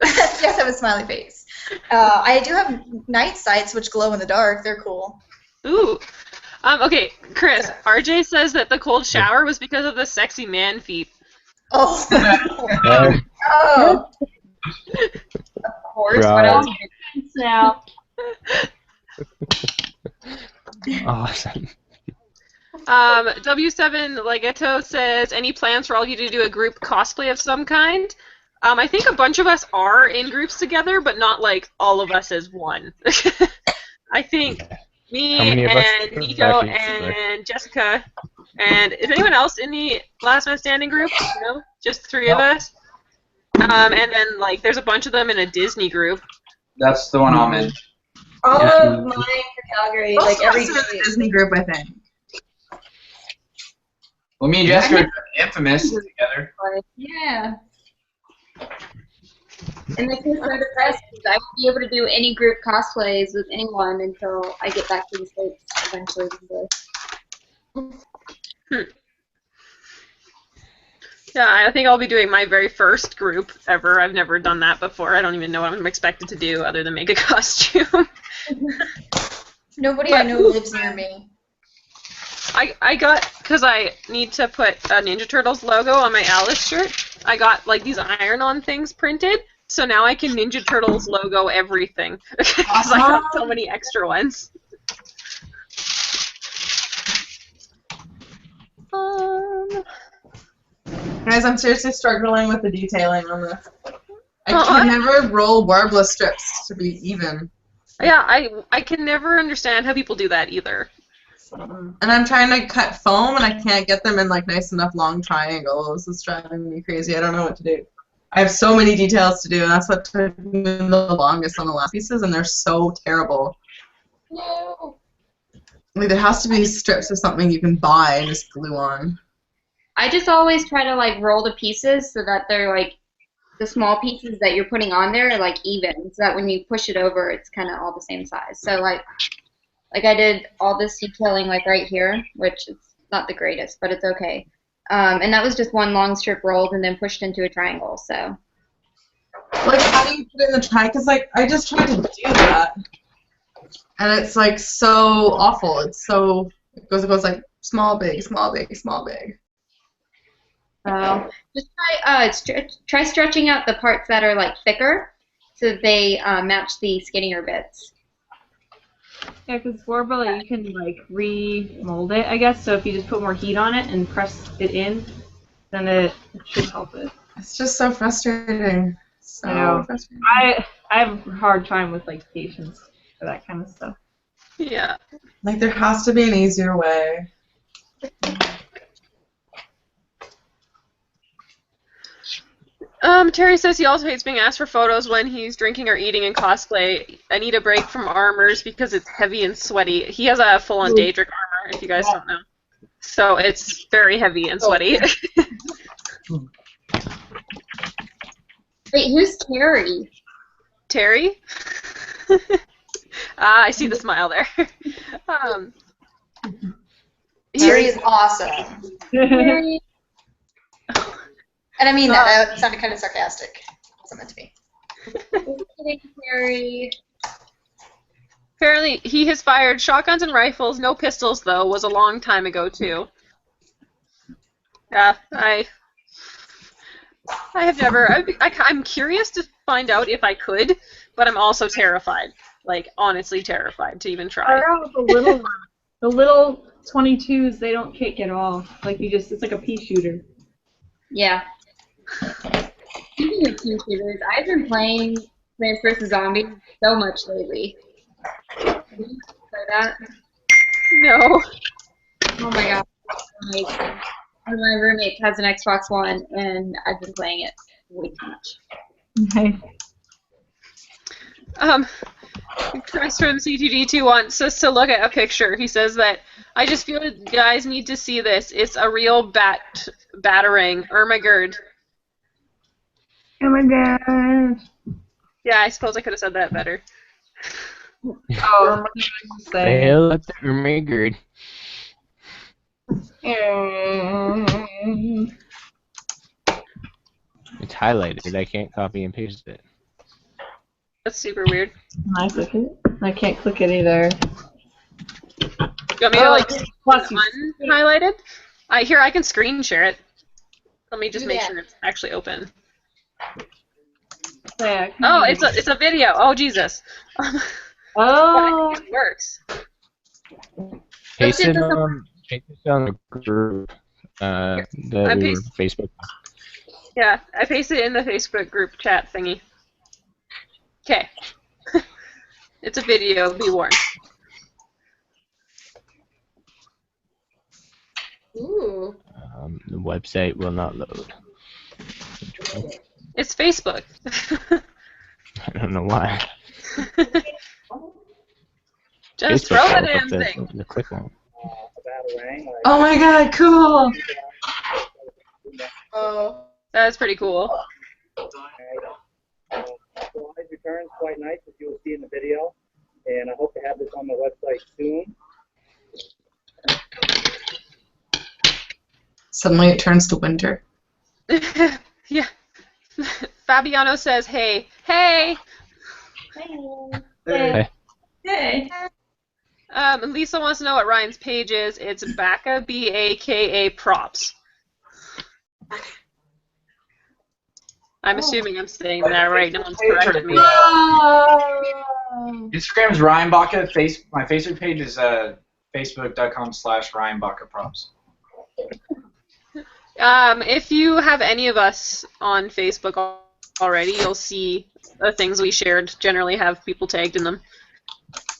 yes, I have a smiley face. I do have night sights which glow in the dark. They're cool. Ooh. Okay, Chris, RJ says that the cold shower was because of the sexy man feet. Oh. Oh. Of course. What else? Now. Awesome. W7 Legato says, any plans for all of you to do a group cosplay of some kind? I think a bunch of us are in groups together, but not like all of us as one. I think me How many of us and are Nikko actually together? and Jessica, and is anyone else in the Last Man Standing group? No, just the three of us. And then like there's a bunch of them in a Disney group. That's the one I'm in. All Yeah. of mine for Calgary, Most like of every us are in day. the Disney group, I think. Well, me and Jessica are Infamous together. Yeah. And this is so depressed because I won't be able to do any group cosplays with anyone until I get back to the States eventually. Yeah, I think I'll be doing my very first group ever. I've never done that before. I don't even know what I'm expected to do other than make a costume. Nobody I know lives near me. I got, because I need to put a Ninja Turtles logo on my Alice shirt, I got like these iron-on things printed, so now I can Ninja Turtles logo everything. Because I got so many extra ones. Guys, I'm seriously struggling with the detailing on this. I can never roll Warbla strips to be even. Yeah, I can never understand how people do that either. And I'm trying to cut foam, and I can't get them in like nice enough long triangles. It's driving me crazy. I don't know what to do. I have so many details to do, and that's what took me the longest on the last pieces, and they're so terrible. No. Like there has to be strips of something you can buy and just glue on. I just always try to like roll the pieces so that they're like the small pieces that you're putting on there are like even, so that when you push it over, it's kind of all the same size. So like I did all this detailing like right here, which is not the greatest, but it's okay. And that was just one long strip rolled and then pushed into a triangle. So. Like how do you put in the triangle? Because like I just tried to do that, and it's like so awful. It's so it goes like small, big, small, big, small, big. Just try stretching out the parts that are like thicker, so that they match the skinnier bits. Yeah, because Warbla, you can like re-mold it, I guess. So if you just put more heat on it and press it in, then it should help it. It's just so frustrating. So I know. frustrating. I have a hard time with like patience for that kind of stuff. Yeah. Like there has to be an easier way. Terry says he also hates being asked for photos when he's drinking or eating in cosplay. I need a break from armors because it's heavy and sweaty. He has a full-on Daedric armor, if you guys don't know. So it's very heavy and sweaty. Wait, who's Terry? Terry? I see the smile there. Terry is awesome. Terry. And I mean that sounded kind of sarcastic. It wasn't meant to be. Terry. Apparently, he has fired shotguns and rifles, no pistols though. Was a long time ago too. Yeah, I have never. I'm curious to find out if I could, but I'm also terrified. Like honestly terrified to even try. The little 22s, they don't kick at all. Like it's like a pea shooter. Yeah. Speaking of pea shooters, I've been playing Plants vs. Zombies so much lately. Did you play that? No. Oh my god. Amazing. One of my roommates has an Xbox One, and I've been playing it way too much. Okay. Chris from C2D2 wants us to look at a picture. He says that I just feel that you guys need to see this. It's a real battering. Ermagerd. Oh my god. Yeah, I suppose I could have said that better. Oh, Hail at the Ermagerd. It's highlighted. I can't copy and paste it. That's super weird. Can I click it? I can't click it either. You want me to like unhighlighted? Here, I can screen share it. Let me just make sure it's actually open. Yeah, oh, it's a video. Oh Jesus. Oh. It works. Paste it on It's on the group that we were Facebook. Yeah, I pasted it in the Facebook group chat thingy. Okay. It's a video, be warned. Ooh. The website will not load. It's Facebook. I don't know why. Just Facebook throw the will damn put thing. the click on. Oh my god, cool! Oh. That's pretty cool. Slides returns quite nice, as you will see in the video, and I hope to have this on the website soon. Suddenly it turns to winter. Yeah. Fabiano says, hey. Hey! Hey. Hey. And Lisa wants to know what Ryan's page is. It's BAKA, B-A-K-A props. I'm assuming I'm saying that right. No one's corrected me. Instagram is Ryan Baka. My Facebook page is facebook.com/RyanBakaProps. If you have any of us on Facebook already, you'll see the things we shared generally have people tagged in them.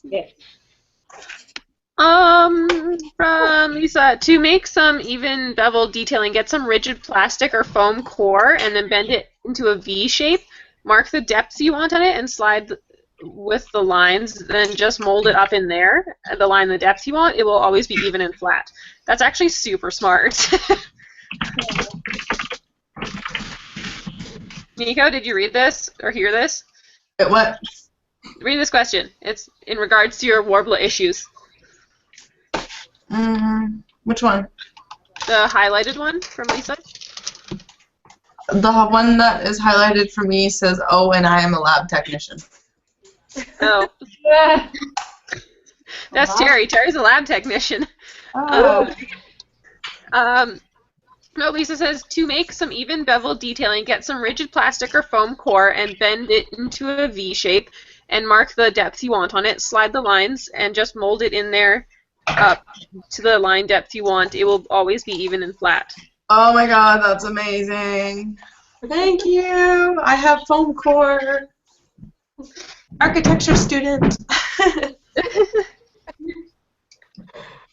Yeah. From Lisa, to make some even bevel detailing, get some rigid plastic or foam core and then bend it into a V shape. Mark the depth you want on it and slide with the lines, then just mold it up in there, the line the depth you want. It will always be even and flat. That's actually super smart. Nikko, did you read this or hear this? What? Read this question. It's in regards to your Warbla issues. Which one? The highlighted one from Lisa? The one that is highlighted for me says, "Oh, and I am a lab technician." Oh. Yeah. That's Terry. Terry's a lab technician. Oh. No, Lisa says, to make some even bevel detailing, get some rigid plastic or foam core and bend it into a V shape and mark the depth you want on it. Slide the lines and just mold it in there up to the line depth you want. It will always be even and flat. Oh my god, that's amazing. Thank you. I have foam core. Architecture student.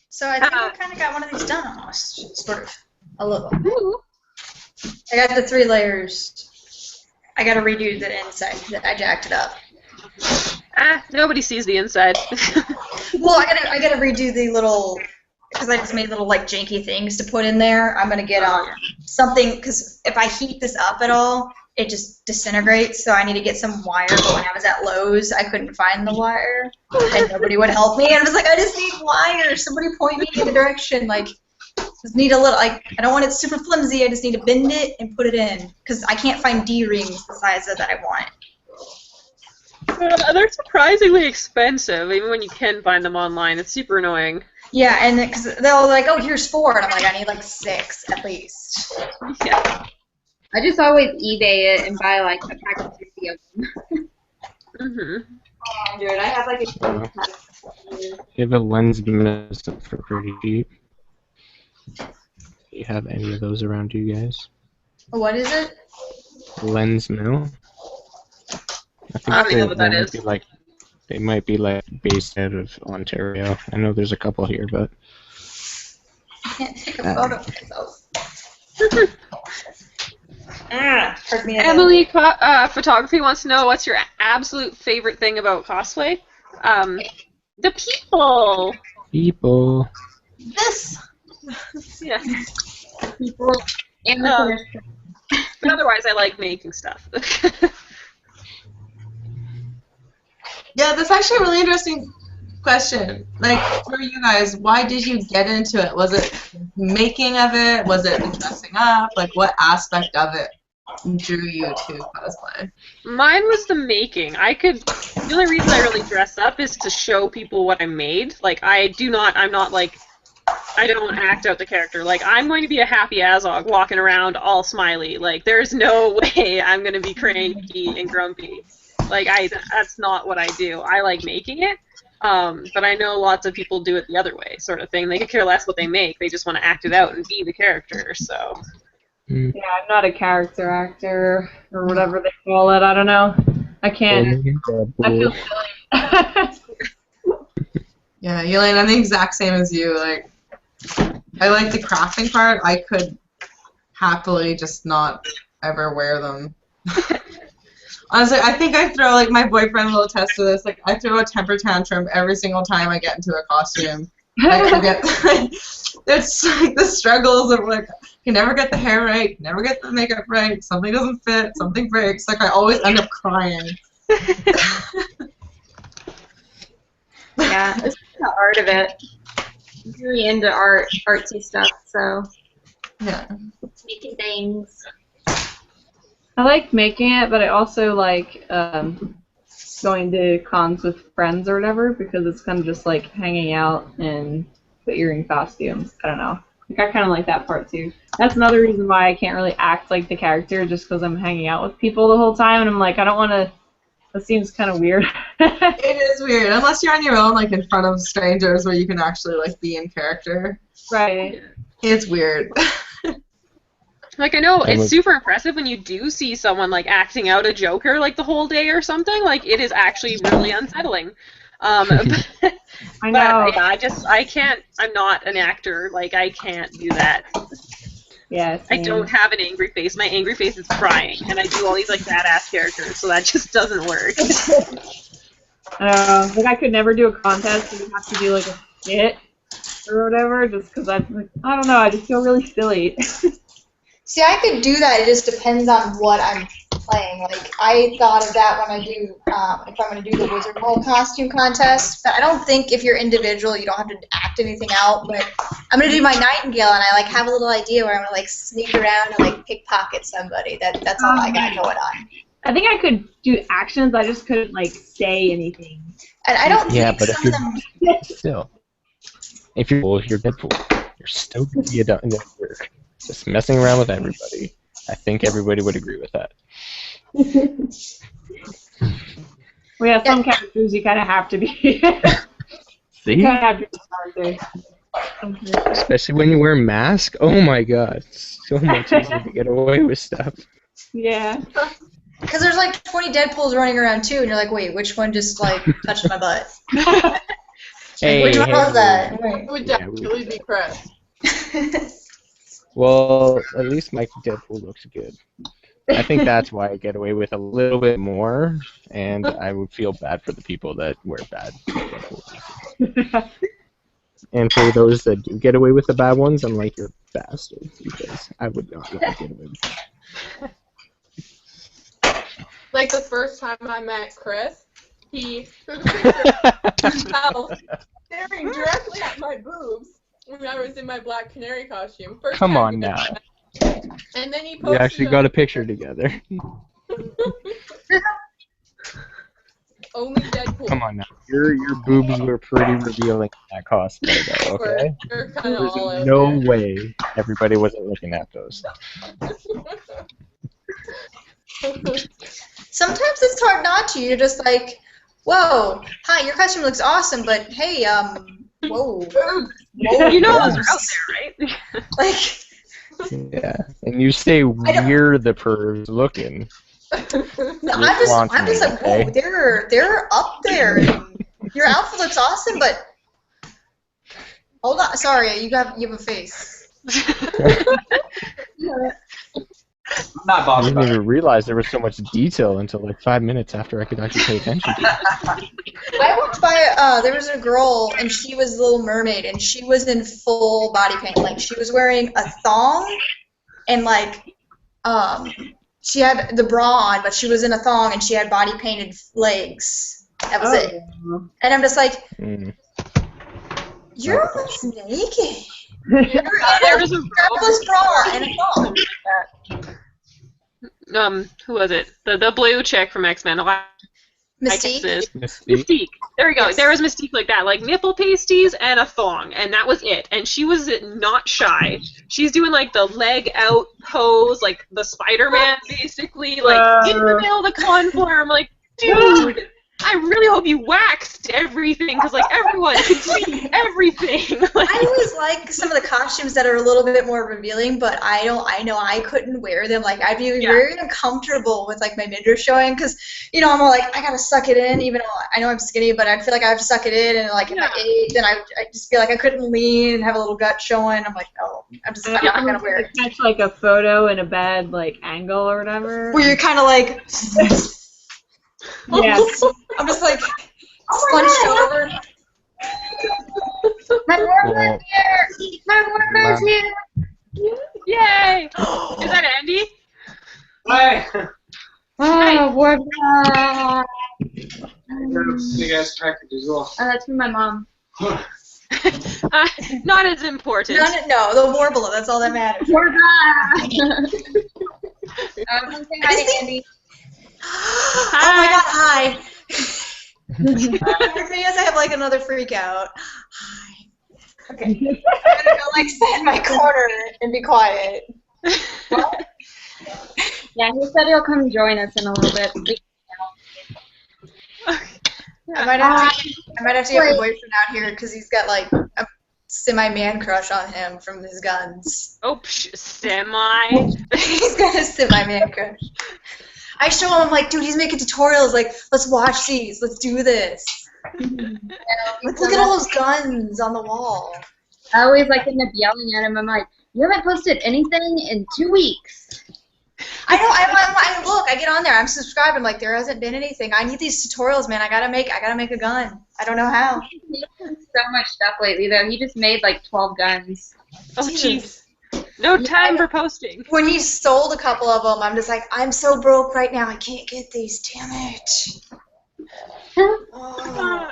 So I think I kind of got one of these done almost, sort of, a little. I got the 3 layers. I got to redo the inside. I jacked it up. Nobody sees the inside. Well, I gotta redo the little, because I just made little like janky things to put in there. I'm gonna get something, because if I heat this up at all, it just disintegrates. So I need to get some wire. But when I was at Lowe's, I couldn't find the wire, and nobody would help me. And I was like, I just need wire. Somebody point me in the direction. Like, just need a little. Like, I don't want it super flimsy. I just need to bend it and put it in, because I can't find D rings the size that I want. They're surprisingly expensive, even when you can find them online. It's super annoying. Yeah, and because they'll like, oh, here's 4, and I'm like, I need like 6 at least. Yeah. I just always eBay it and buy like a pack of 50 of them. Dude, I have like a. You have a lens miss for pretty cheap. Do you have any of those around you guys? What is it? Lens mill. I don't know what that is. They might be like based out of Ontario. I know there's a couple here, but I can't take a photo of myself. Emily Photography wants to know, what's your absolute favorite thing about cosplay? The people. People. This. Yeah. People. And the but otherwise, I like making stuff. Yeah, that's actually a really interesting question. Like, for you guys, why did you get into it? Was it making of it? Was it the dressing up? Like, what aspect of it drew you to cosplay? Mine was the making. The only reason I really dress up is to show people what I made. Like, I don't act out the character. Like, I'm going to be a happy Azog walking around all smiley. Like, there's no way I'm going to be cranky and grumpy. Like, that's not what I do. I like making it. But I know lots of people do it the other way, sort of thing. They could care less what they make. They just want to act it out and be the character. So. Yeah, I'm not a character actor or whatever they call it. I don't know. I can't. I feel silly. Yeah, Yelaina, I'm the exact same as you. Like, I like the crafting part. I could happily just not ever wear them. Honestly, I think I throw, like, my boyfriend will attest to this, like, I throw a temper tantrum every single time I get into a costume. Like, I get, it's like the struggles of, like, you never get the hair right, never get the makeup right, something doesn't fit, something breaks. Like, I always end up crying. Yeah, it's the art of it. I'm really into artsy stuff, so. Yeah. Making things. I like making it, but I also like going to cons with friends or whatever because it's kind of just like hanging out and wearing costumes. I don't know. Like, I kind of like that part too. That's another reason why I can't really act like the character, just because I'm hanging out with people the whole time, and I'm like, I don't want to. That seems kind of weird. It is weird, unless you're on your own, like in front of strangers, where you can actually like be in character. Right. It's weird. Like, I know it's super impressive when you do see someone, like, acting out a Joker, like, the whole day or something. Like, it is actually really unsettling. I know. But, yeah, I can't, I'm not an actor. Like, I can't do that. Yeah, I don't have an angry face. My angry face is crying, and I do all these, like, badass characters, so that just doesn't work. Like, I could never do a contest, and you have to do, like, a skit or whatever, just because I'm, like, I don't know, I just feel really silly. See, I could do that. It just depends on what I'm playing. Like, I thought of that when I do, if I'm going to do the Wizard World costume contest. But I don't think if you're individual, you don't have to act anything out. But I'm going to do my Nightingale, and I, like, have a little idea where I'm going to, like, sneak around and, like, pickpocket somebody. That's all I got going on. I think I could do actions, I just couldn't, like, say anything. And I don't Yeah, think but some of them... still, if you're Deadpool, you're still going to be a work. Just messing around with everybody. I think everybody would agree with that. We have some characters you kind of have to be. See? You kind of have to be character. Especially when you wear a mask. Oh my god. It's so much easier to get away with stuff. Yeah. Because there's like 20 Deadpools running around too, and you're like, wait, which one just like touched my butt? Hey, which one was that? It would definitely be Chris. Well, at least my Deadpool looks good. I think that's why I get away with a little bit more, and I would feel bad for the people that wear bad Deadpool. And for those that do get away with the bad ones, I'm like, you're bastards, because I would not want to get away with that. Like the first time I met Chris, he took a picture of himself staring directly at my boobs when I was in my Black Canary costume. First Come time on we did now. that. And then he We posted actually got a picture together. Only Deadpool. Come on now. Your boobs were pretty revealing in that cosplay, though, okay? We're kind of all There's out no there. way everybody wasn't looking at those. Sometimes it's hard not to. You're just like, whoa, hi, your costume looks awesome, but hey, whoa. You know those are out there, right? Like, Yeah, and you say we're the pervs looking. I'm just like, whoa, they're up there. And your outfit looks awesome, but hold on, sorry, you have a face. I'm not I bothered didn't by it. even realize there was so much detail until like 5 minutes after I could actually pay attention to it. I walked by, there was a girl, and she was Little Mermaid, and she was in full body paint. Like, she was wearing a thong, and, like, she had the bra on, but she was in a thong, and she had body painted legs. That was it. And I'm just like, you're almost naked. There was a strapless bra and a thong. Who was it? The blue chick from X-Men. Mystique. Mystique. There we go. There was Mystique like that, like nipple pasties and a thong, and that was it. And she was not shy. She's doing like the leg out pose, like the Spider-Man, basically, like in the middle of the con floor. I'm like, dude, I really hope you waxed everything, because, like, everyone can see everything. Like, I always like some of the costumes that are a little bit more revealing, but I know I couldn't wear them. Like, I'd be very uncomfortable with, like, my midriff showing, because, you know, I'm all like, I gotta suck it in, even though I know I'm skinny, but I feel like I have to suck it in, and, like, if I ate, then I just feel like I couldn't lean and have a little gut showing. I'm like, no, I'm not gonna wear it. Catch, like, a photo in a bad, like, angle or whatever. Where you're kind of like... Yes. I'm just like slunched over. My Warbla's here! My Warbla's here! Yay! Is that Andy? Hi! Oh, Warbla! Big ass package as well. Oh, that's from my mom. Not as important. No, the Warbla, that's all that matters. Warbla! Say hi to Andy. Oh my god, hi. Everybody has to have like another freak out. Hi. Okay. I'm gonna go like sit in my corner and be quiet. Yeah, he said he'll come join us in a little bit. I might have to get my boyfriend out here because he's got like a semi-man crush on him from his guns. Oh, semi? He's got a semi-man crush. I show him, I'm like, dude, he's making tutorials, like, let's watch these, let's do this. Like, look at all those guns on the wall. I always like end up yelling at him. I'm like, you haven't posted anything in 2 weeks. I know. I look. I get on there. I'm subscribed. I'm like, there hasn't been anything. I need these tutorials, man. I gotta make a gun. I don't know how. He's done so much stuff lately, though. He just made like 12 guns. Oh, jeez. No time for posting. When he sold a couple of them, I'm just like, I'm so broke right now. I can't get these. Damn it. Oh.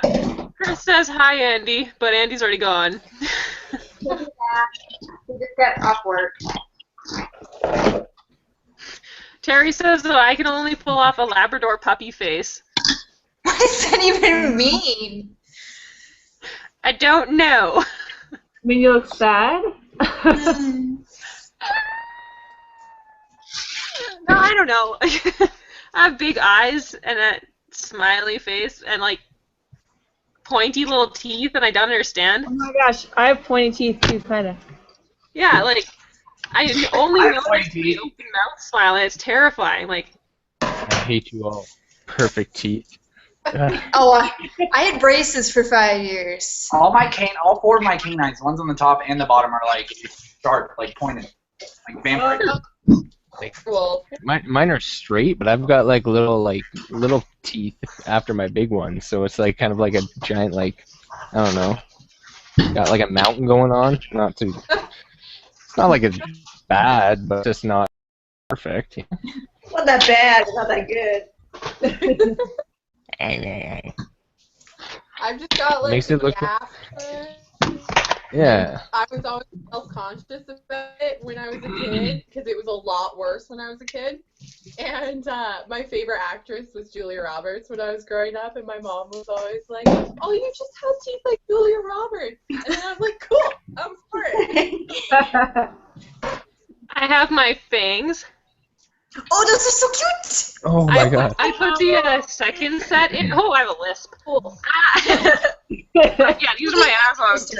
Chris says hi, Andy, but Andy's already gone. Yeah, he just got off work. Terry says that I can only pull off a Labrador puppy face. What does that even mean? I don't know. I mean, you look sad? No, I don't know. I have big eyes and a smiley face and like pointy little teeth, and I don't understand. Oh my gosh, I have pointy teeth too, kind of. Yeah, like I only notice the open mouth smile, and it's terrifying. Like I hate you all. Perfect teeth. Oh, I had braces for 5 years. All four of my canines, the ones on the top and the bottom, are like sharp, like pointed, like vampire. Like, Cool. mine are straight, but I've got like little teeth after my big ones, so it's like kind of like a giant, like, I don't know, got like a mountain going on. Not too. It's not like it's bad, but it's just not perfect. Not that bad. It's not that good. I've just got like Makes it look. after. Yeah. I was always self-conscious about it when I was a kid because it was a lot worse when I was a kid. And my favorite actress was Julia Roberts when I was growing up, and my mom was always like, "Oh, you just have teeth like Julia Roberts," and then I was like, "Cool, I'm for it." I have my fangs. Oh, those are so cute. Oh my god. I put the second set in. Oh, I have a lisp. Cool. Yeah, these are my assholes.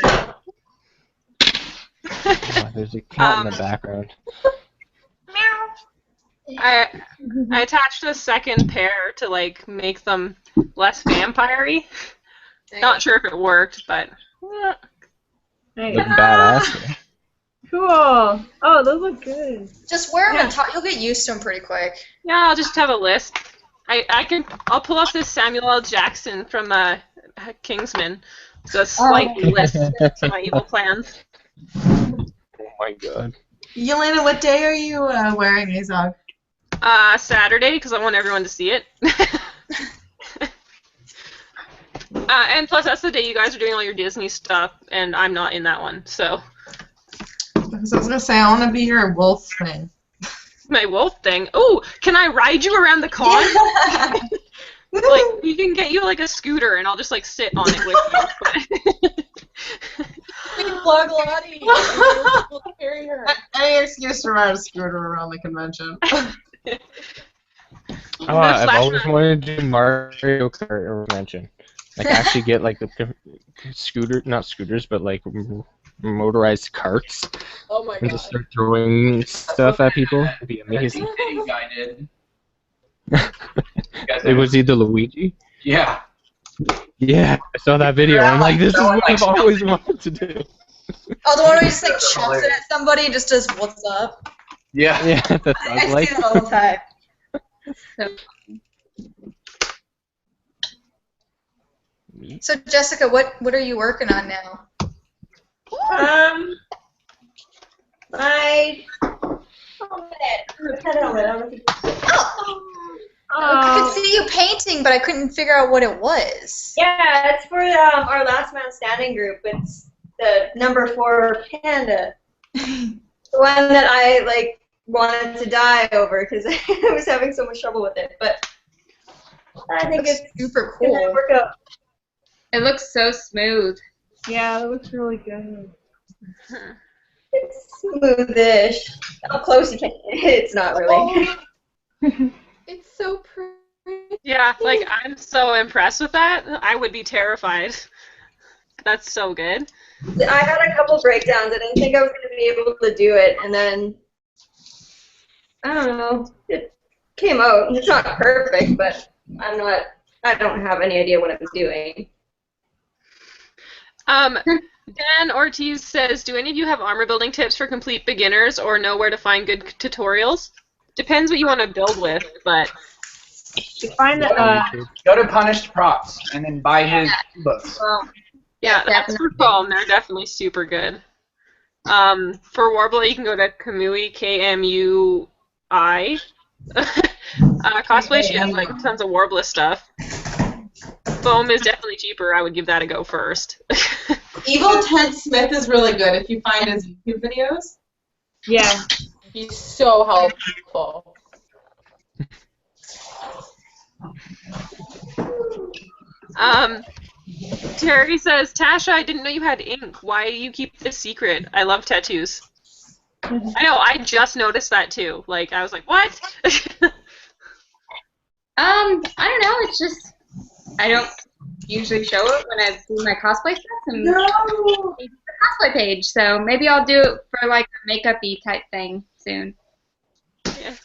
Oh, there's a cat in the background. I attached a second pair to like make them less vampire-y. Not sure if it worked, but Nice. Look badass. Cool. Oh, those look good. Just wear them and talk. You'll get used to them pretty quick. yeah, I'll just have a lisp. I'll pull up this Samuel L. Jackson from Kingsman. It's a slight lisp to my evil plans. Oh my god. Yelaina, what day are you wearing Azog? Saturday, because I want everyone to see it. And plus, that's the day you guys are doing all your Disney stuff, and I'm not in that one, so. Because I was going to say, I want to be your wolf thing. My wolf thing? Oh, can I ride you around the con? Yeah. Like, we can get you like a scooter, and I'll just like sit on it with you. Plug Lottie. We'll carry her. Any excuse to ride a scooter around the convention. Oh, I've always wanted to do Mario Kart or mention. Like actually get like the not scooters, but like motorized carts. Oh my and just start throwing stuff at people. It'd be amazing. The guy did. It was either Luigi. Yeah. Yeah, I saw that video. I'm like, this is what I've always wanted to do. Oh, the one where he just like chucks it at somebody and just does "What's up?" Yeah. Yeah, that's I like. see that all the time. So Jessica, what are you working on now? I could see you painting, but I couldn't figure out what it was. Yeah, it's for our Last Man Standing group. It's the number 4 panda. The one that I like wanted to die over because I was having so much trouble with it. But I think it's super cool. gonna work out. It looks so smooth. Yeah, it looks really good. It's smoothish. How close you can. It's not really. It's so pretty. Yeah, like I'm so impressed with that. I would be terrified. That's so good. I had a couple breakdowns. I didn't think I was going to be able to do it, and then I don't know. It came out. It's not perfect, but I don't have any idea what I was doing. Dan Ortiz says, do any of you have armor building tips for complete beginners or know where to find good tutorials? Depends what you want to build with, but... You find that, Go to Punished Props and then buy his books. Yeah, that's for Foam. They're definitely super good. For Warbla, you can go to Kamui, K-M-U-I. Cosplay, she has like tons of Warbla stuff. Foam is definitely cheaper. I would give that a go first. Evil Ted Smith is really good if you find his YouTube videos. Yeah. He's so helpful. Terry says, Tasha, I didn't know you had ink. Why do you keep this secret? I love tattoos. I know, I just noticed that too. Like, I was like, what? I don't know. It's just I don't usually show it when I do my cosplay stuff. And No. the cosplay page, so maybe I'll do it for like a makeup-y type thing soon. Yeah.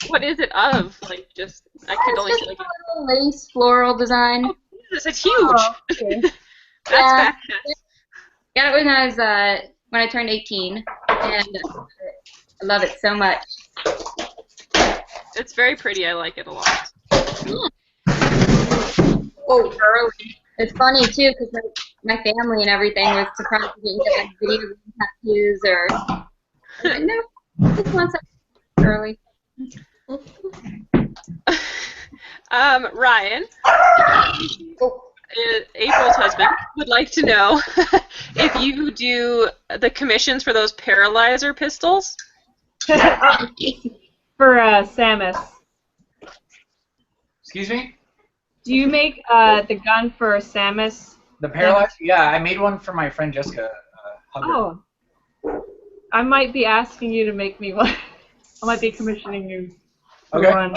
What is it of? Like, just I could only It's see just like a little lace floral design. Oh, Jesus, it's huge. Okay. That's Yeah. badass. Got it when I turned 18, and I love it so much. It's very pretty. I like it a lot. Oh, early. It's funny too because my family and everything was surprised to get like video tattoos or. I'm like, no, just want something early. Ryan, April's husband, would like to know if you do the commissions for those paralyzer pistols. For Samus. Excuse me? Do you make the gun for Samus? The paralyzed? Yeah, I made one for my friend Jessica. Oh. I might be asking you to make me one. I might be commissioning you for Okay. one.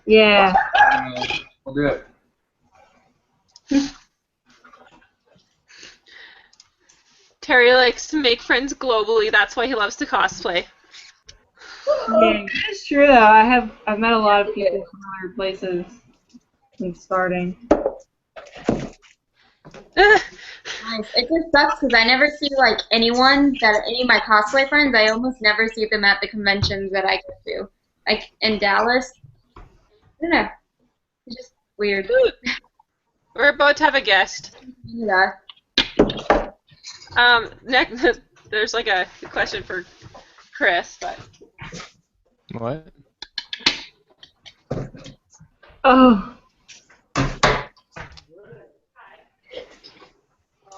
Yeah. We'll do it. Terry likes to make friends globally. That's why he loves to cosplay. Yeah, it's true though. I've met a lot of people from other places since starting. Nice. It just sucks because I never see like any of my cosplay friends. I almost never see them at the conventions that I go to. Like in Dallas. I don't know. It's just weird. We're about to have a guest. Yeah. Next, there's like a question for Chris, but. What? Oh.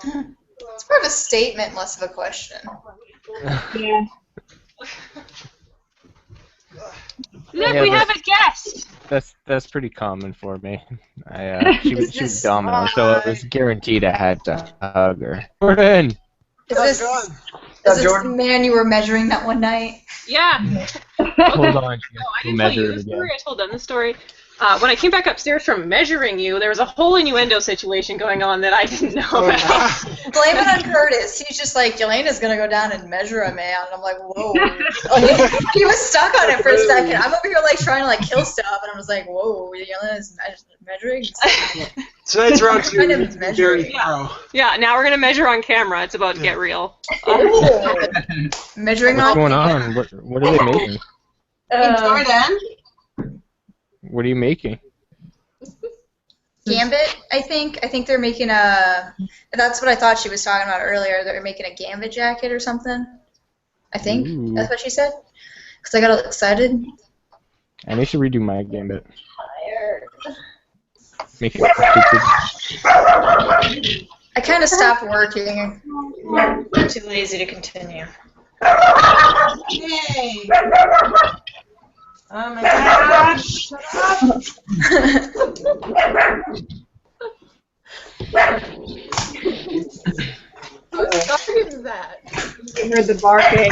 It's more of a statement, less of a question. Yeah. Nick, Yeah, we have a guest. That's pretty common for me. She was domino, so it was guaranteed I had to hug her. Jordan! Is this Is this the man you were measuring that one night? Yeah. Hold on. No, I didn't tell you the story. I told them the story. When I came back upstairs from measuring you, there was a whole innuendo situation going on that I didn't know about. Blame it on Curtis. He's just like, Yelena's gonna go down and measure a man. And I'm like, whoa. He was stuck on it for a second. I'm over here like trying to like kill stuff, and I was like, whoa, Yelena's measuring. Tonight's round two. Yeah, now we're gonna measure on camera. It's about to get real. Measuring What's on going camera. on? What are they making? Jordan? What are you making? Gambit, I think. I think they're making a. That's what I thought she was talking about earlier. They're making a Gambit jacket or something. I think that's what she said. Because I got all excited. I need to redo my gambit. Make it I kind of stopped working. I'm too lazy to continue. Yay! Oh my gosh! Shut up! Whose dog is that? I heard the barking.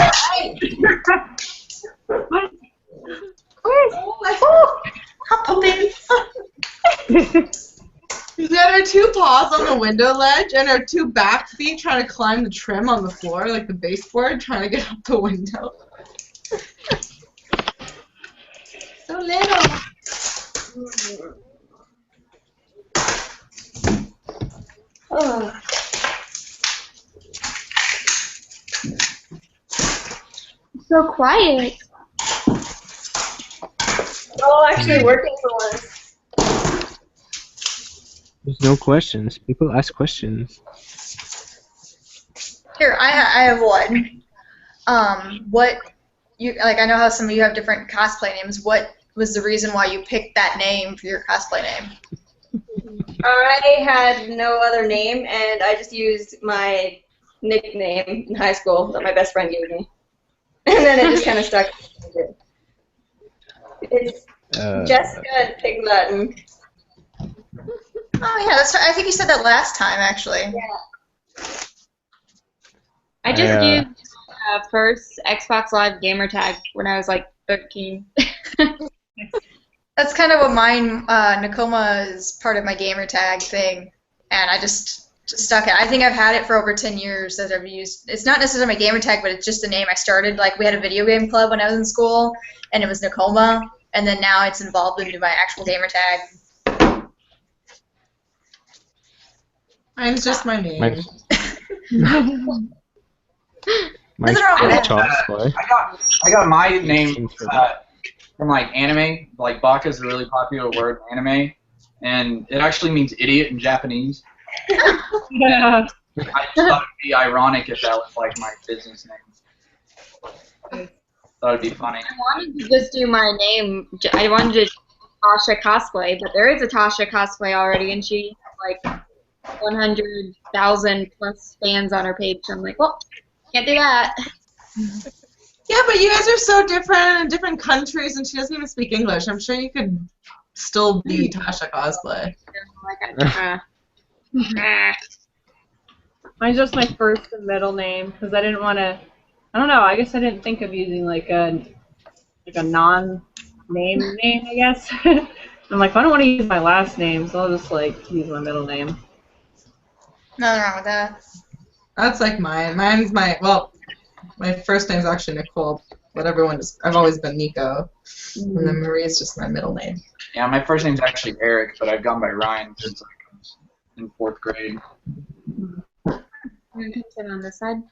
She's got her two paws on the window ledge and her two back feet trying to climb the trim on the floor, like the baseboard, trying to get up the window. So little. Oh. So quiet. Oh, actually working for once. There's no questions. People ask questions. Here, I have one. What you like? I know how some of you have different cosplay names. What was the reason why you picked that name for your cosplay name? I had no other name, and I just used my nickname in high school that my best friend gave me. And then it just kind of stuck. It's Jessica Pig Latin. Oh yeah, that's. I think you said that last time, actually. Yeah. I just used first Xbox Live gamer tag when I was like 13. That's kind of what mine. Nakoma is part of my gamer tag thing, and I just stuck it. I think I've had it for over 10 years that I've used. It's not necessarily my gamer tag, but it's just the name I started. Like we had a video game club when I was in school, and it was Nakoma, and then now it's involved into my actual gamer tag. Mine's just my name. Mine's Cosplay. I got my name from like anime. Like BAKA is a really popular word in anime, and it actually means idiot in Japanese. Yeah. I just thought it'd be ironic if that was like my business name. Thought it'd be funny. I wanted to just do my name. I wanted to Tasha Cosplay, but there is a Tasha Cosplay already, and she has like 100,000 plus fans on her page. So I'm like, well, can't do that. Yeah, but you guys are so different in different countries, and she doesn't even speak English. I'm sure you could still be Tasha Cosplay. Mine's just my first and middle name because I didn't want to. I don't know. I guess I didn't think of using like a non-name name. I guess I'm like, I don't want to use my last name, so I'll just like use my middle name. Nothing wrong with that. That's like mine. Mine's my first name's actually Nicole, but I've always been Nikko, and then Marie's just my middle name. Yeah, my first name's actually Eric, but I've gone by Ryan since I was in 4th grade. You can sit on this side.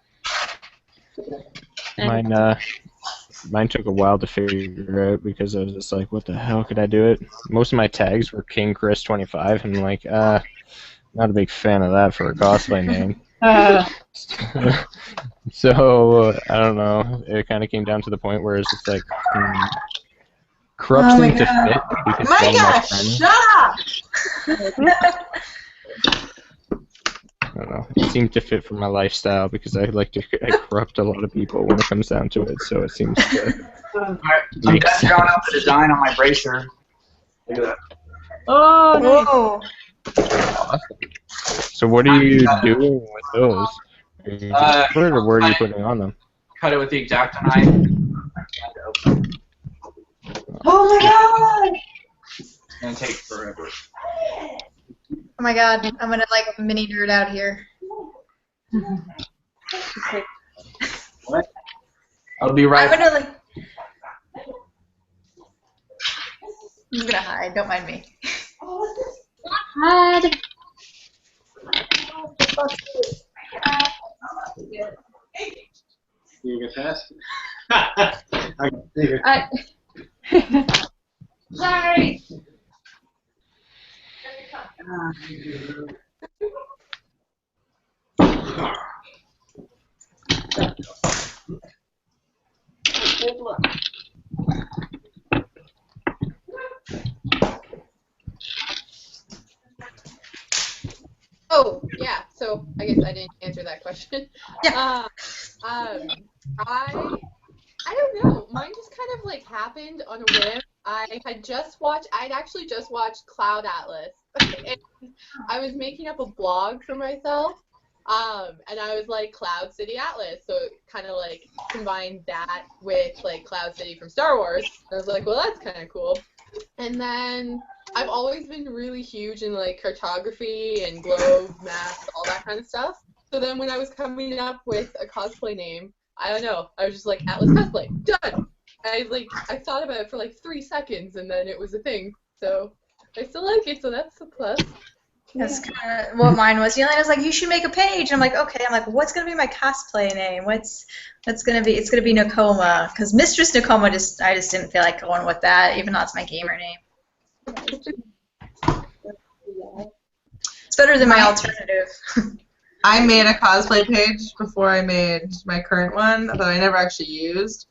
Mine took a while to figure out because I was just like, what the hell could I do it? Most of my tags were King Chris 25, and I'm like, not a big fan of that for a cosplay name. So I don't know. It kind of came down to the point where it's just like corrupt seemed to fit because Micah, shut up! I don't know. It seemed to fit for my lifestyle because I like to corrupt a lot of people when it comes down to it. So it seems to. Alright, I'm just drawing out the design on my bracer. Look at that. Oh, nice. Awesome. So what are you doing with those? Where are you putting on them? Cut it with the X-Acto knife. Oh my god! It's gonna take forever. Oh my god, I'm gonna like mini nerd out here. What? I'll be right. I'm gonna hide, don't mind me. Hide. You get past? I can figure. Sorry. Oh, yeah. So I guess I didn't answer that question. Yeah. I don't know. Mine just kind of like happened on a whim. I'd actually just watched Cloud Atlas. And I was making up a blog for myself. And I was like Cloud City Atlas. So it kind of like combined that with like Cloud City from Star Wars. And I was like, well, that's kind of cool. And then I've always been really huge in like cartography and globe maps, all that kind of stuff. So then when I was coming up with a cosplay name, I don't know, I was just like Atlas Cosplay, done. I thought about it for like 3 seconds and then it was a thing. So I still like it, so that's a plus. That's kind of what mine was. Yelena's like, you should make a page. I'm like, okay. I'm like, what's gonna be my cosplay name? What's gonna be? It's gonna be Nakoma, because Mistress Nakoma. I just didn't feel like going with that, even though it's my gamer name. It's better than my alternative. I made a cosplay page before I made my current one that I never actually used.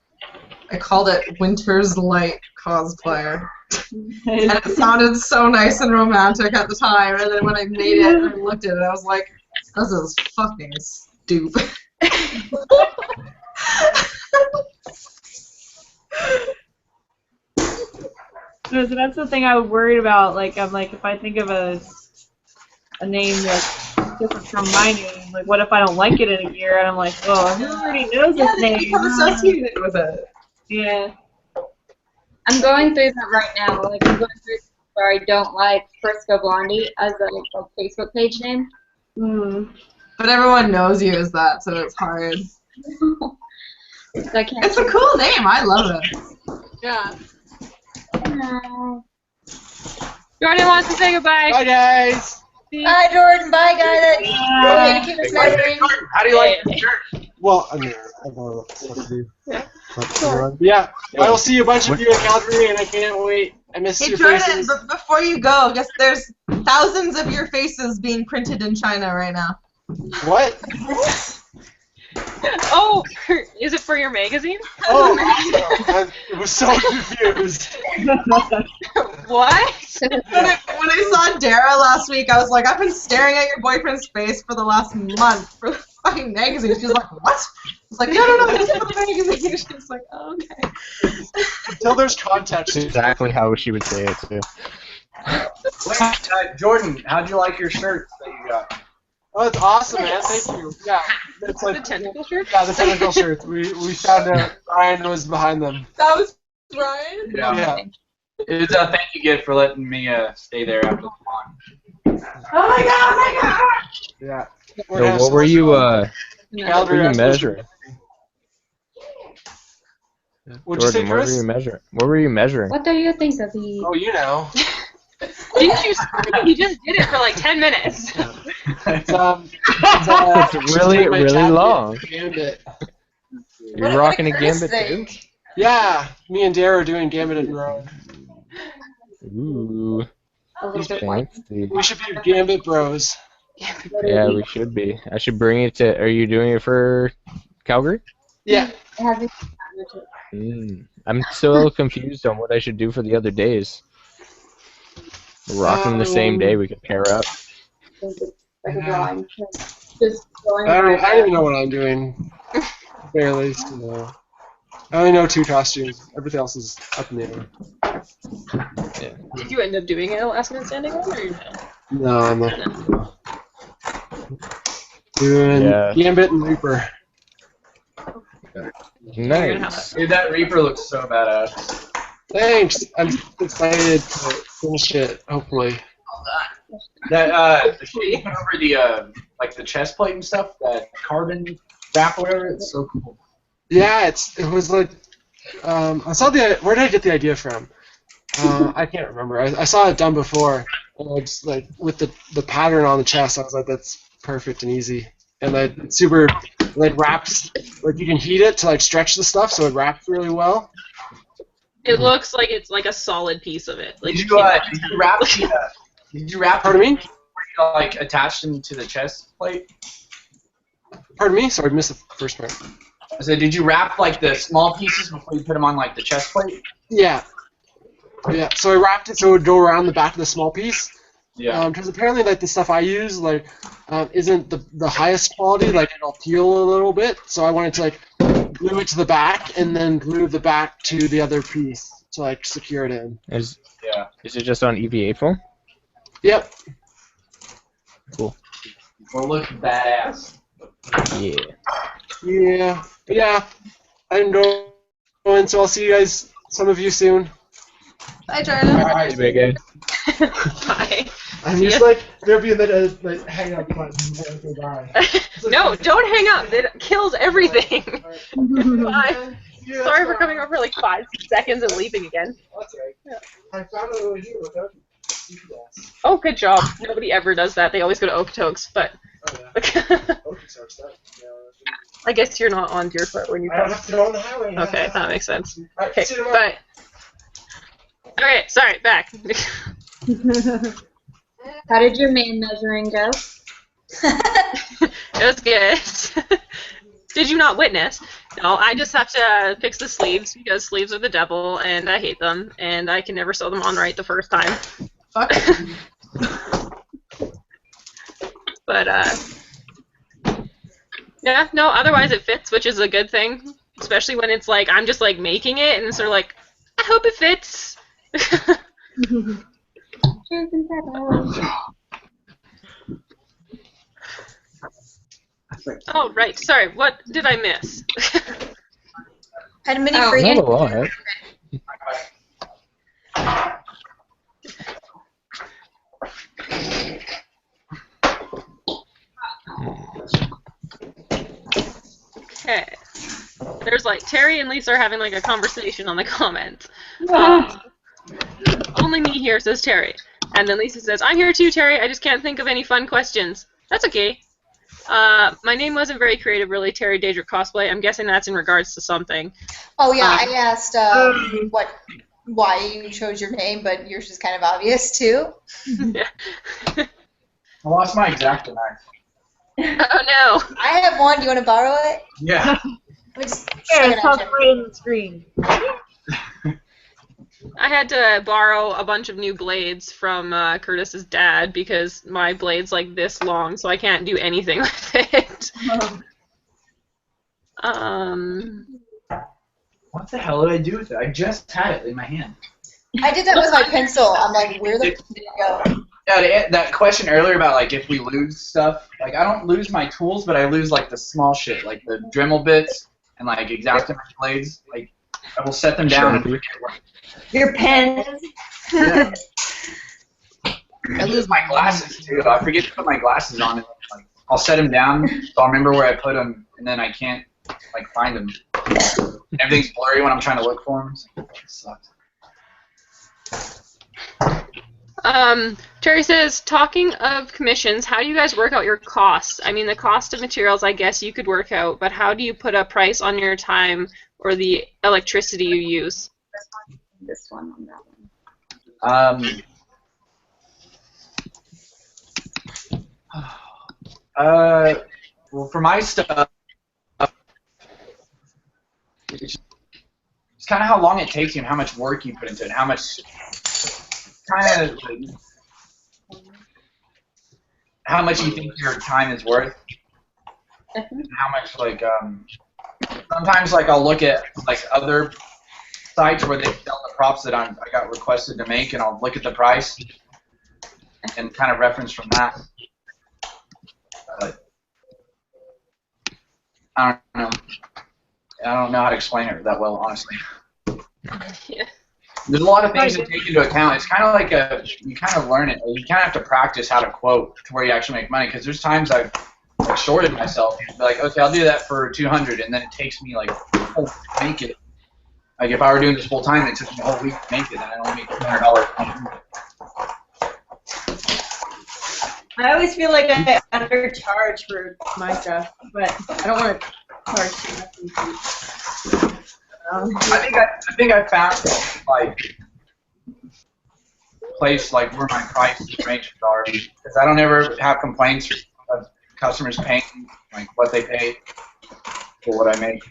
I called it Winter's Light Cosplayer. And it sounded so nice and romantic at the time, and then when I made it and I looked at it, I was like, this is fucking stupid. No, so that's the thing I was worried about. Like, I'm like, if I think of a name that's different from my name, like, what if I don't like it in a year? And I'm like, well, who already knows this name? Become associated with it. Yeah. I'm going through that right now. Like, I'm going through where I don't like Friscoblondie as a Facebook page name. But everyone knows you as that, so it's hard. So I can't It's a cool name. I love it. Yeah. Jordan wants to say goodbye. Bye, guys. Bye, Jordan. Bye, guys. Jordan, how do you like your shirt? Well, I mean, I don't know what to do. Yeah, I will see a bunch of you in Calgary, and I can't wait. I miss Hey, your Jordan, faces. before you go, guess there's thousands of your faces being printed in China right now. What? Oh, is it for your magazine? Oh, awesome. I was so confused. What? When I saw Dara last week, I was like, I've been staring at your boyfriend's face for the last month for the fucking magazine. She was like, what? I was like, no, this is for the magazine. She was like, oh, okay. Until there's context. That's exactly how she would say it, too. Wait, Jordan, how'd you like your shirt that you got? Oh, it's awesome, man. Thank you. Yeah, it's like The tentacle shirt? Yeah, the tentacle shirts. We found out Ryan was behind them. That was Ryan? Yeah. It's a thank you gift for letting me stay there after the launch. Oh my god, Yeah. So what were you measuring? What'd you say, Jordan, what Chris? were you measuring? What were you measuring? What do you think of the... Oh, you know. Didn't you say you just did it for like 10 minutes? It's really, really long. Gambit. You're rocking a gambit too? Yeah, me and Dara are doing Gambit in Row. Ooh. Fancy. We should be Gambit Bros. Yeah, we should be. I should bring it to. Are you doing it for Calgary? Yeah. I'm so confused on what I should do for the other days. We're rocking the same day. We could pair up. Like a drawing. Just going I don't even know what I'm doing. Barely. So. I only know 2 costumes. Everything else is up in the air. Yeah. Did you end up doing a last minute standing one or no? No, I'm not. Doing Yeah. Gambit and Reaper. Nice. Dude, that Reaper looks so badass. Thanks. I'm excited to finish it. Hopefully. That the shit you put over the like the chest plate and stuff, that carbon wrap or whatever, it's so cool. Yeah, it was like I saw where did I get the idea from? I can't remember. I saw it done before, and I just like with the pattern on the chest, I was like, that's perfect and easy, and like it's super like wraps, like you can heat it to like stretch the stuff, so it wraps really well. It looks like it's like a solid piece of it. Like Did you wrap? Did you wrap? Pardon me? Where you like attached them to the chest plate? Pardon me? Sorry, I missed the first part. I said, did you wrap like the small pieces before you put them on like the chest plate? Yeah. Yeah. So I wrapped it so it would go around the back of the small piece. Yeah. Because apparently, like the stuff I use, like, isn't the highest quality. Like it'll peel a little bit. So I wanted to like glue it to the back and then glue the back to the other piece to like secure it in. Is it just on EVA foam? Yep. Cool. Well, look badass. Yeah. Yeah. Yeah. I'm going, so I'll see you guys, some of you soon. Bye, Jordan. Bye, big guy. Bye. I'm just like, there'll be a like hang up button. Bye. No, don't hang up. It kills everything. Bye. Sorry for coming over for like 5 seconds and leaving again. That's right. Yeah. I found it over here without GPS. Oh, good job. Nobody ever does that. They always go to Okotoks, but I guess you're not on Deerfoot when you I don't have to go on the highway. Okay, that makes sense. Right, Okay, see you tomorrow. bye. Okay, sorry, back. How did your main measuring go? It was good. Did you not witness? No, I just have to fix the sleeves because sleeves are the devil and I hate them and I can never sew them on right the first time. Fuck. But yeah, no, otherwise it fits, which is a good thing. Especially when it's like I'm just like making it and it's sort of like, I hope it fits. Oh, right. Sorry, what did I miss? Had a mini Not free. a lot. Okay. There's like Terry and Lisa are having like a conversation on the comments. Only me here, says Terry. And then Lisa says, I'm here too, Terry. I just can't think of any fun questions. That's okay. My name wasn't very creative, really, Terry Daedric Cosplay. I'm guessing that's in regards to something. Oh yeah, I asked why you chose your name, but yours is kind of obvious too. Yeah. I lost my X-Acto knife. Oh no. I have one. Do you want to borrow it? Yeah. Let me just Here, check it's it out, up Jim. right in the screen. I had to borrow a bunch of new blades from Curtis's dad because my blade's like this long, so I can't do anything with it. What the hell did I do with it? I just had it in my hand. I did that with my pencil. I'm like, where the f did it go? Yeah, that question earlier about like if we lose stuff, like I don't lose my tools, but I lose like the small shit, like the Dremel bits and like X-Acto blades. Like I will set them down and forget what. Your pens. Yeah. I lose my glasses too. I forget to put my glasses on, and like I'll set them down, so I'll remember where I put them, and then I can't like find them. Everything's blurry when I'm trying to look for them. So it sucks. Terry says, talking of commissions, how do you guys work out your costs? I mean, the cost of materials, I guess you could work out, but how do you put a price on your time or the electricity you use? This one on that one. Well, for my stuff, it's kind of how long it takes you and how much work you put into it, how much kind of how much you think your time is worth, and how much like sometimes like I'll look at like other sites where they sell the props that I got requested to make, and I'll look at the price and kind of reference from that. But I don't know. I don't know how to explain it that well, honestly. Yeah. There's a lot of things to take into account. It's kind of like you kind of learn it. You kind of have to practice how to quote to where you actually make money. Because there's times I've like, shorted myself. Be like, okay, I'll do that for 200, and then it takes me like a whole week to make it. Like if I were doing this full time, it took me a whole week to make it, and I only make $200. I always feel like I undercharge for my stuff, but I don't want to charge too much. I think I found like place like where my price ranges are, because I don't ever have complaints of customers paying like what they pay for what I make.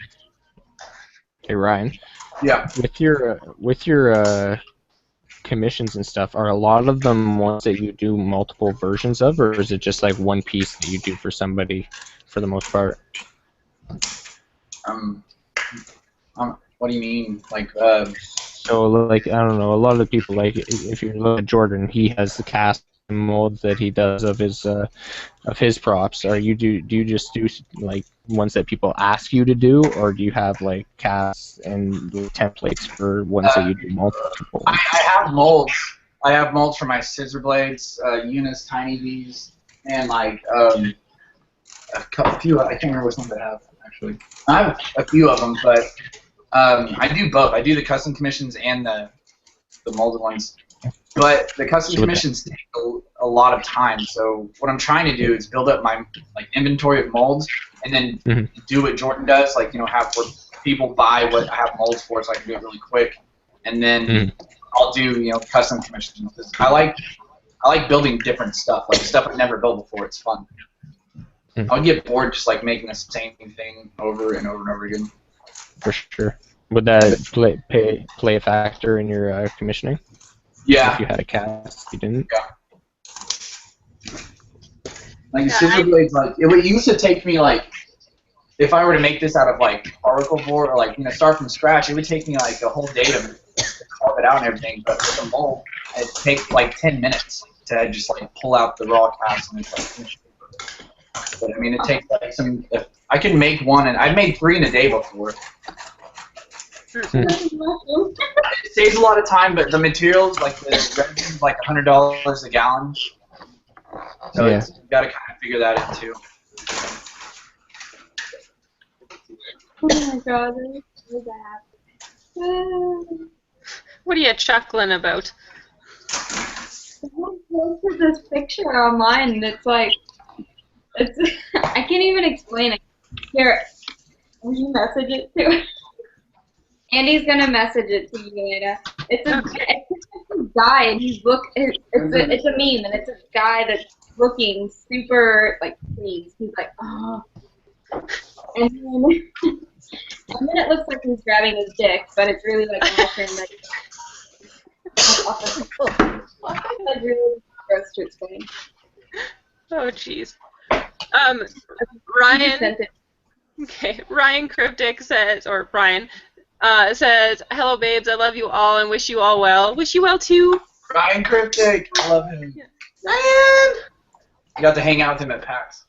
Hey Ryan. Yeah. With your commissions and stuff, are a lot of them ones that you do multiple versions of, or is it just like one piece that you do for somebody for the most part? What do you mean? Like, So, like, I don't know, a lot of the people, like, if you look at Jordan, he has the cast and molds that he does of his props. Do you just do, like, ones that people ask you to do, or do you have, like, casts and templates for ones that you do multiple? I have molds. I have molds for my scissor blades, Yuna's Tiny V's, and, like, a few, I can't remember which ones I have, actually. I have a few of them, but I do both. I do the custom commissions and the molded ones. But the custom commissions take a lot of time. So what I'm trying to do is build up my inventory of molds, and then do what Jordan does, like have where people buy what I have molds for, so I can do it really quick, and then I'll do custom commissions. Because I like building different stuff, like stuff I've never built before. It's fun. I'll get bored just like making the same thing over and over and over again. For sure. Would that play a factor in your commissioning? Yeah. If you had a cast, you didn't? Yeah. Like scissor blades, like it used to take me like, if I were to make this out of like particle board or like start from scratch, it would take me like a whole day to carve it out and everything. But with a mold, it takes like 10 minutes to just like pull out the raw cast and it's like. But I mean, it takes like some. If I can make one, and I've made 3 in a day before. It saves a lot of time, but the materials, like the resin, is like $100 a gallon. So you got to kind of figure that in too. Oh my god, that was so bad. What are you chuckling about? Someone posted this picture online, and it's like, I can't even explain it. Here, will you message it to? Andy's gonna message it to you later. It's a guy, and he's it's a meme, and it's a guy that's looking super like pleased. He's like, oh, and then it looks like he's grabbing his dick, but it's really like awesome. That's really gross to explain. Oh jeez. Ryan. Okay, Ryan Cryptic says, or Brian says, "Hello, babes. I love you all and wish you all well. Wish you well too." Ryan Cryptic, I love him. Ryan. You got to hang out with him at PAX.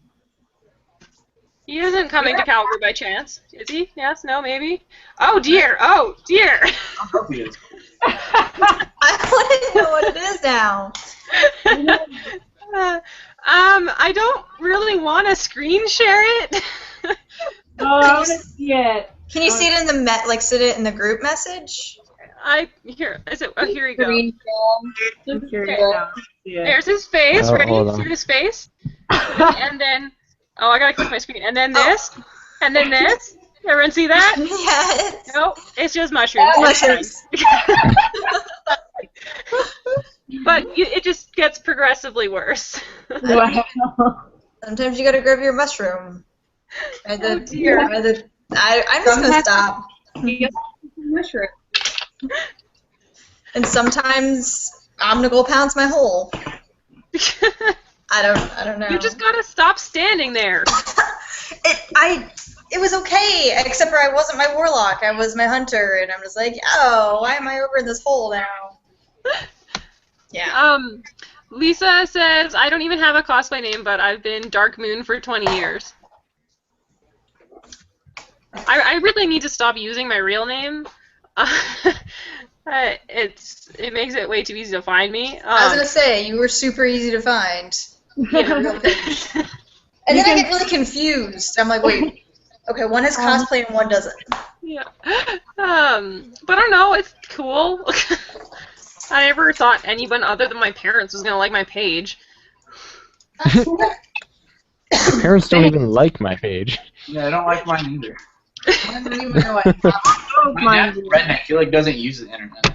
He isn't coming to Calgary by chance, is he? Yes, no, maybe. Oh dear. Oh dear. I hope he is. I want to know what it is now. I don't really want to screen share it. Oh, I want to see it. Can you see it in the sit it in the group message? Here you go. Okay. There's his face. Oh, Ready? See his face? And then, I gotta click my screen. And then this. And then this. Everyone see that? Yes. Nope. It's just mushrooms. Mushrooms. But it just gets progressively worse. Wow. Sometimes you gotta grab your mushroom. Oh dear. I'm just gonna stop. Mushroom. And sometimes Omnigul pounds my hole. I don't know. You just gotta stop standing there. It was okay, except for I wasn't my warlock. I was my hunter, and I'm just like, oh, why am I over in this hole now? Yeah. Lisa says, I don't even have a cosplay name, but I've been Dark Moon for 20 years. I really need to stop using my real name. It makes it way too easy to find me. I was gonna say you were super easy to find. Yeah. Real page. And then I get really confused. I'm like, wait, okay, one is cosplay and one doesn't. Yeah. But I don't know. It's cool. I never thought anyone other than my parents was gonna like my page. My parents don't even like my page. Yeah, I don't like mine either. I don't even know what. My dad's a redneck. He like doesn't use the internet.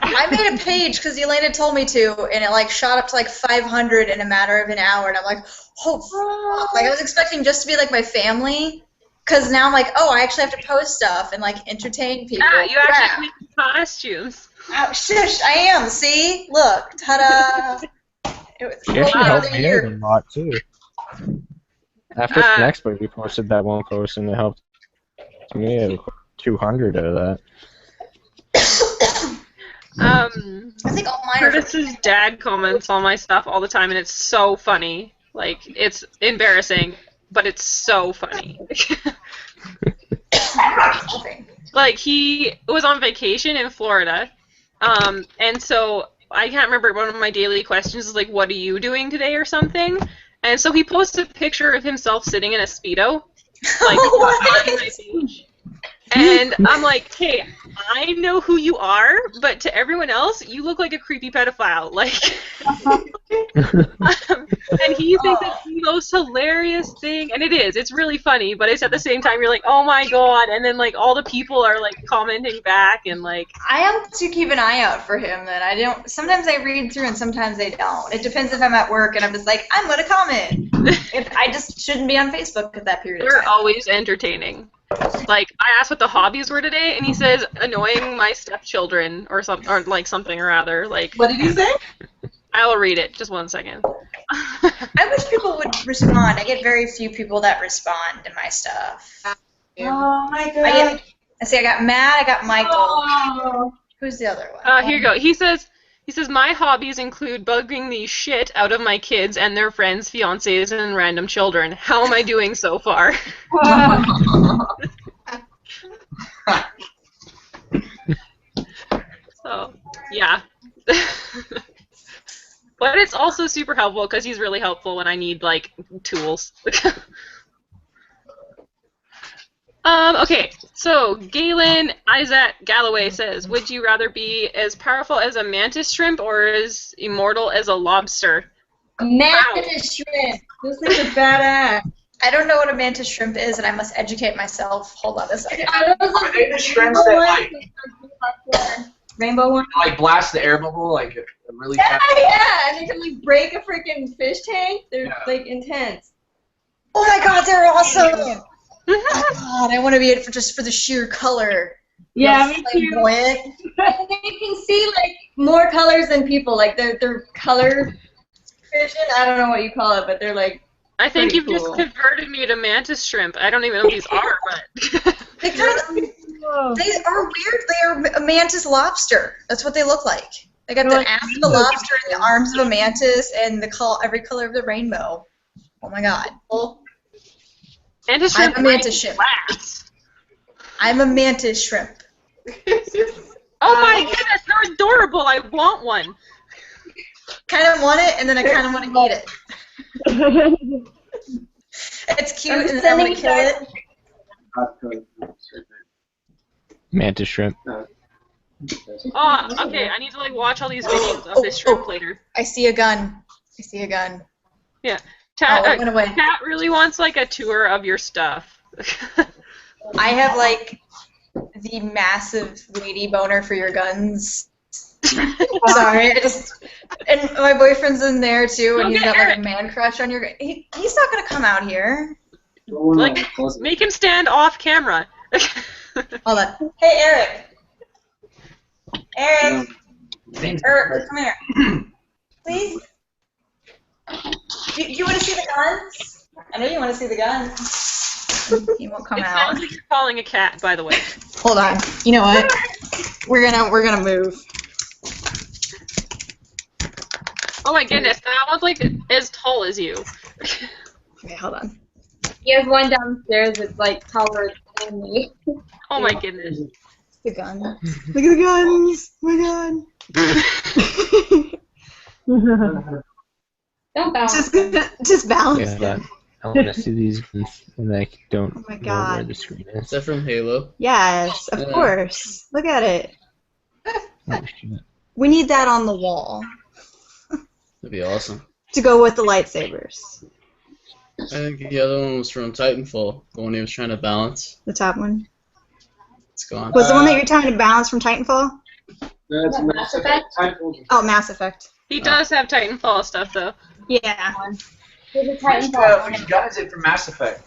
I made a page because Yelaina told me to, and it like shot up to like 500 in a matter of an hour, and I'm like, oh, fuck. Like I was expecting just to be like my family, because now I'm like, oh, I actually have to post stuff and like entertain people. Yeah, you actually make costumes. Oh, shush, I am. See, look, ta-da. It was She actually helped me out a lot too. After Expo, we posted that one post, and it helped me out 200 out of that. I think all mine are. Curtis's dad comments on my stuff all the time, and it's so funny. Like, it's embarrassing, but it's so funny. Like, he was on vacation in Florida, and so I can't remember, one of my daily questions is like, what are you doing today or something? And so he posted a picture of himself sitting in a Speedo, like, on my page. And I'm like, hey, I know who you are, but to everyone else, you look like a creepy pedophile. Like, and he thinks it's the most hilarious thing, and it is. It's really funny, but it's at the same time, you're like, oh my god, and then, like, all the people are, like, commenting back, and, like... I have to keep an eye out for him, then. I don't... Sometimes I read through, and sometimes I don't. It depends if I'm at work, and I'm just like, I'm gonna comment. I just shouldn't be on Facebook at that period of time. They're always entertaining. Like, I asked what the hobbies were today, and he says annoying my stepchildren or something or other. Like, what did he say? I'll read it. Just 1 second. I wish people would respond. I get very few people that respond to my stuff. Oh my god. I got Matt, I got Michael. Oh. Who's the other one? Here you go. He says, my hobbies include bugging the shit out of my kids and their friends, fiancés, and random children. How am I doing so far? So, yeah. But it's also super helpful because he's really helpful when I need, like, tools. Okay, so Galen Isaac Galloway says, would you rather be as powerful as a mantis shrimp or as immortal as a lobster? Mantis shrimp! Those things are badass. I don't know what a mantis shrimp is, and I must educate myself. Hold on a second. Are they the shrimps that, like, rainbow one? Like, blast the air bubble, like, really fast? Yeah, and they can, like, break a freaking fish tank. They're, like, intense. Oh my god, they're awesome! God, I want to be it just for the sheer color. Yeah, me too. Flamboyant. And you can see, like, more colors than people. Like, they're color vision. I don't know what you call it, but they're, like, I think you've cool. just converted me to mantis shrimp. I don't even know what these are, but... They are weird. They are a mantis lobster. That's what they look like. They got the ass of a lobster and the arms of a mantis and every color of the rainbow. Oh my god. Mantis shrimp. I'm a mantis shrimp. I'm a mantis shrimp. Oh my goodness, they're adorable. I want one. Kind of want it, and then I kind of want to eat it. It's cute, and then I'm going to kill it. Mantis shrimp. Oh, okay, I need to, like, watch all these videos of this shrimp later. I see a gun. I see a gun. Yeah. It went away. Kat really wants, like, a tour of your stuff. I have, like, the massive weighty boner for your guns. Sorry, and my boyfriend's in there too, and he's got like a man crush on your. He's not gonna come out here. Like, make him stand off camera. Hold on. Hey, Eric. Eric. Eric, come here. Please. Do you want to see the guns? I know you want to see the guns. He won't come out. It sounds like you're calling a cat, by the way. Hold on. You know what? We're gonna move. Oh my goodness, that one's like as tall as you. Okay, hold on. He has one downstairs that's like taller me. Oh my goodness. The gun. Look at the guns. Oh my god. Don't balance. Just balance Yeah, them. I want to see these guns, and I don't Oh my know God. where the screen is. Is that from Halo? Yes, of course. Look at it. Oh, shit. We need that on the wall That'd be awesome. to go with the lightsabers. I think the other one was from Titanfall, the one he was trying to balance. The top one. It's gone. Was the one that you're trying to balance from Titanfall? That's Mass Effect? Oh, Mass Effect. He does have Titanfall stuff though. Yeah. There's a Titanfall. Which gun is it from Mass Effect?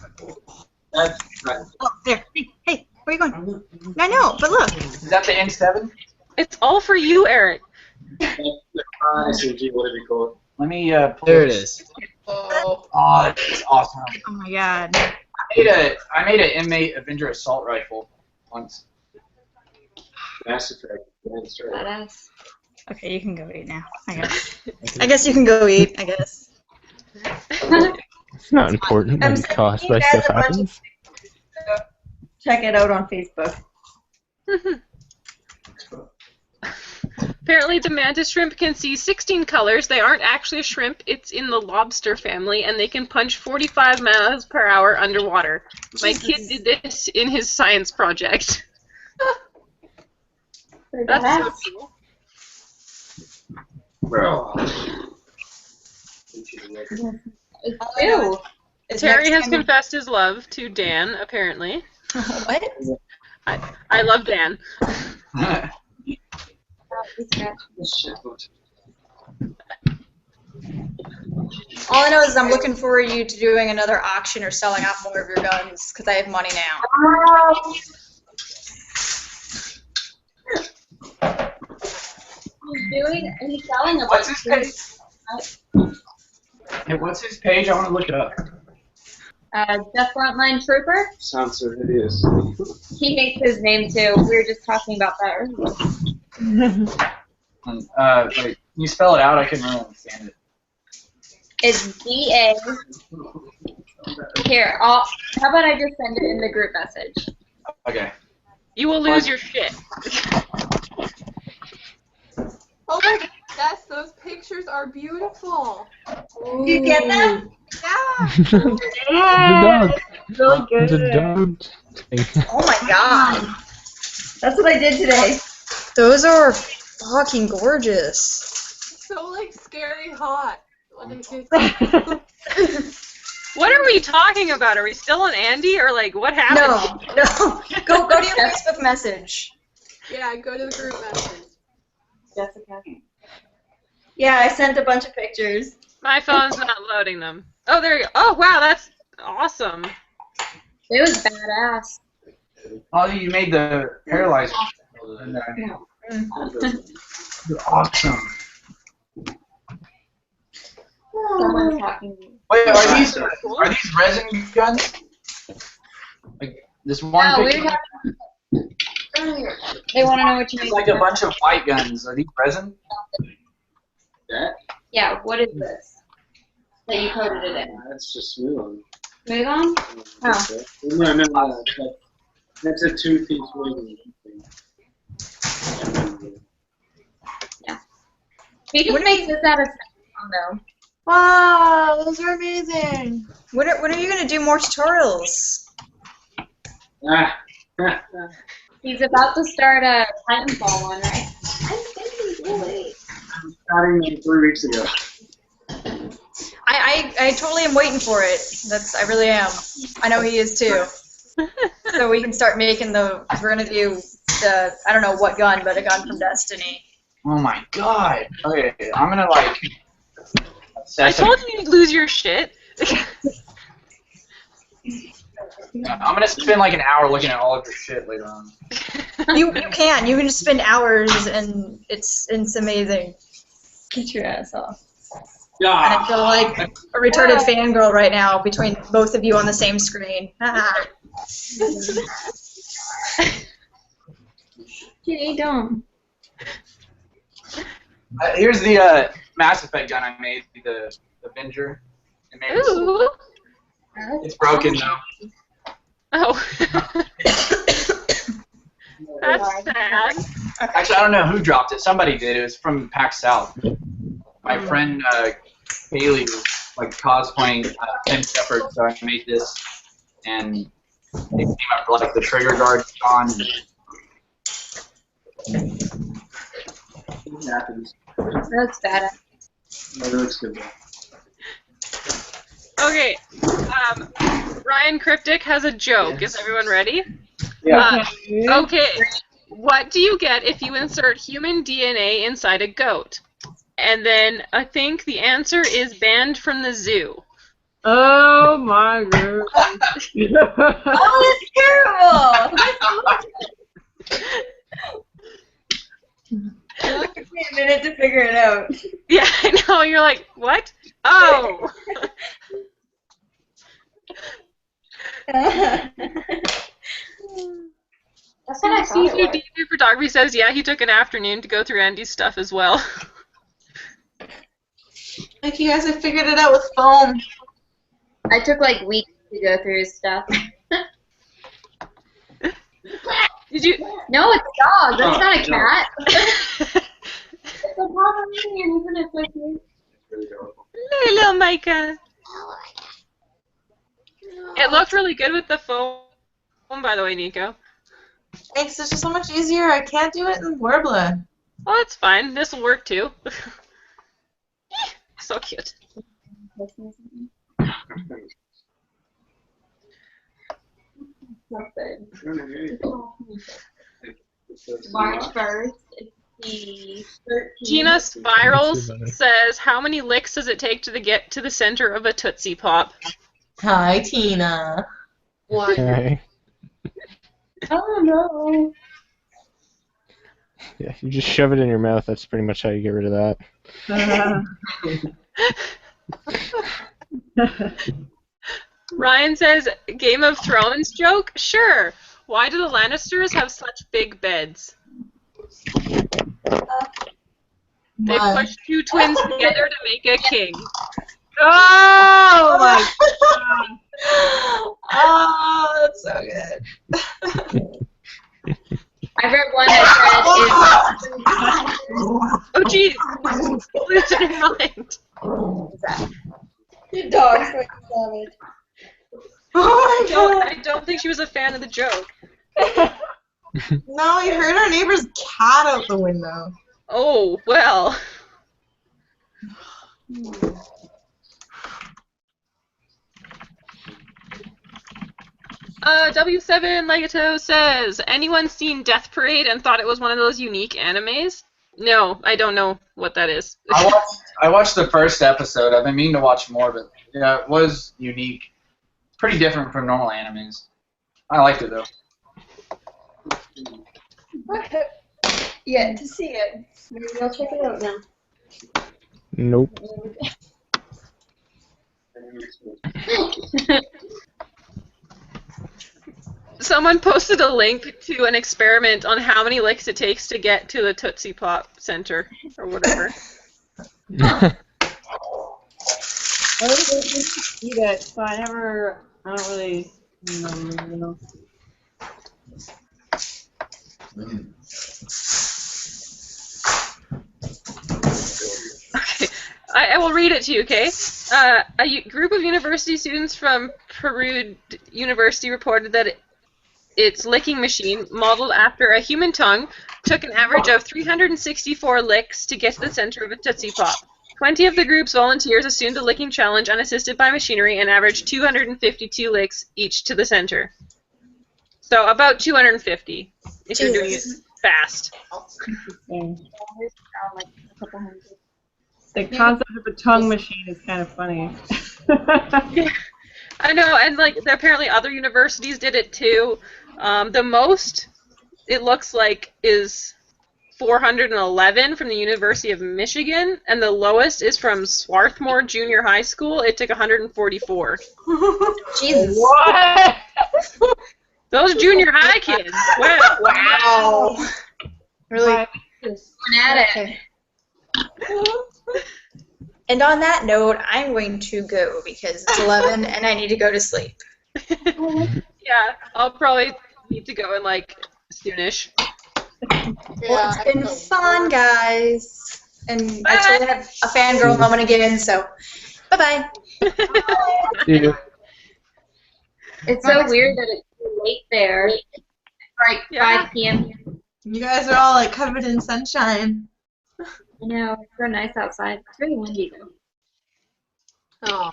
That's right. Oh, there. Hey, where are you going? I know, but look. Is that the N7? It's all for you, Eric. SMG, whatever you call it. Let me pull There it is. Oh. Oh, that's awesome. Oh my god. I made an inmate Avenger assault rifle once. Mass Effect. That's right. Badass. Okay, you can go eat now, I guess. I guess you can go eat, I guess. It's not important when cosplay stuff happens. Check it out on Facebook. Apparently the mantis shrimp can see 16 colors. They aren't actually a shrimp. It's in the lobster family, and they can punch 45 miles per hour underwater. My kid did this in his science project. That's so cool. Ew. Terry has confessed his love to Dan, apparently. What? I love Dan. All I know is I'm looking forward to you to doing another auction or selling off more of your guns, because I have money now. He's selling a What's bunch. his page? Hey, what's his page? I want to look it up. The Frontline Trooper. Sounds so hideous. He hates his name too. We were just talking about that earlier. Wait, can you spell it out? I couldn't really understand it. It's DA. Here, how about I just send it in the group message? Okay. You will lose your shit. Oh my god, yes, those pictures are beautiful. Do you get them? Yeah. Yeah, it's really good. The dog. Oh my god. That's what I did today. Those are fucking gorgeous. So like scary hot. Like, What are we talking about? Are we still on Andy, or like what happened? No. Go to your Facebook message. yeah, go to the group message. Jessica. Yeah, I sent a bunch of pictures. My phone's not loading them. Oh, there you go. Oh, wow, that's awesome. It was badass. Oh, you made the paralyzer. You're awesome. Someone's talking to me. Wait, are these resin guns? Like this one No, we picture? were talking earlier. They want to know what you It's made. like a bunch of white guns. Are these resin? That? Yeah, what is this? That you coated it in. That's just smooth on. Move on? Oh. No. That's a 2-piece wing. Yeah. We can make this out of though. Wow, those are amazing. When are you gonna do more tutorials? He's about to start a Titanfall one, right? I think he's really. I'm starting them 3 weeks ago. I totally am waiting for it. I really am. I know he is too. So we can start making we're gonna do I don't know what gun, but a gun from Destiny. Oh my god. Okay, I'm gonna like. I told you you'd lose your shit. I'm gonna spend like an hour looking at all of your shit later on. You can just spend hours and it's amazing. Get your ass off. Yeah. And I feel like a retarded fangirl right now between both of you on the same screen. Kitty, don't. Here's the Mass Effect gun I made, the Avenger. Ooh. It's broken though. Oh. That's sad. Actually, I don't know who dropped it. Somebody did. It was from PAX South. My friend Kaylee was like cosplaying Tim Shepard, so I made this, and it came up like the trigger guard on. That's bad. It looks good. Okay, Ryan Cryptic has a joke. Is everyone ready? Yeah. Okay, what do you get if you insert human DNA inside a goat? And then I think the answer is banned from the zoo. Oh my god. Oh, it's terrible! It took me a minute to figure it out. Yeah, I know. You're like, what? Oh! That's what I thought it was. CCD Photography says, yeah, he took an afternoon to go through Andy's stuff as well. Like you guys have figured it out with foam. I took like weeks to go through his stuff. Did you? No, it's a dog. That's not a cat. It's a Pomeranian, isn't it? So cute. Little Micah. It looked really good with the foam, by the way, Nikko. Thanks, it's just so much easier. I can't do it in Warbla. Oh, it's fine. This will work too. So cute. March 1st. It's the 13th. Tina Spirals says, how many licks does it take to get to the center of a Tootsie Pop? Hi, Tina. One. Okay. Oh no. Yeah, you just shove it in your mouth. That's pretty much how you get rid of that. Ryan says, Game of Thrones joke? Sure. Why do the Lannisters have such big beds? They push two twins together to make a king. Oh my god. Oh, that's so good. I read one that said Oh jeez. Lose your mind. Your dog's going savage. Oh my god. I don't think she was a fan of the joke. No, you heard our neighbor's cat out the window. Oh, well. W7 Legato says, anyone seen Death Parade and thought it was one of those unique animes? No, I don't know what that is. I watched the first episode. I've been meaning to watch more, but yeah, it was unique. Pretty different from normal animes. I liked it though. Yeah, to see it. Maybe I'll check it out now. Nope. Someone posted a link to an experiment on how many licks it takes to get to the Tootsie Pop Center, or whatever. I really didn't eat it, so I don't really know. Okay, I will read it to you, okay? A group of university students from Peru University reported that its licking machine, modeled after a human tongue, took an average of 364 licks to get to the center of a Tootsie Pop. 20 of the group's volunteers assumed the licking challenge unassisted by machinery and averaged 252 licks each to the center. So about 250 if you're doing it fast. The concept of a tongue machine is kind of funny. Yeah, I know, and like apparently other universities did it too. The most it looks like is 411 from the University of Michigan, and the lowest is from Swarthmore Junior High School. It took 144. Jesus. What? Those junior high kids. Wow. Wow. Really? at it. And on that note, I'm going to go because it's 11 and I need to go to sleep. Yeah, I'll probably need to go in like soonish. Well, it's been fun, guys. And I totally have a fangirl moment again, so bye-bye. Yeah. It's so weird that it's too late there. It's like 5 p.m. You guys are all like covered in sunshine. I know, it's so nice outside. It's really windy though.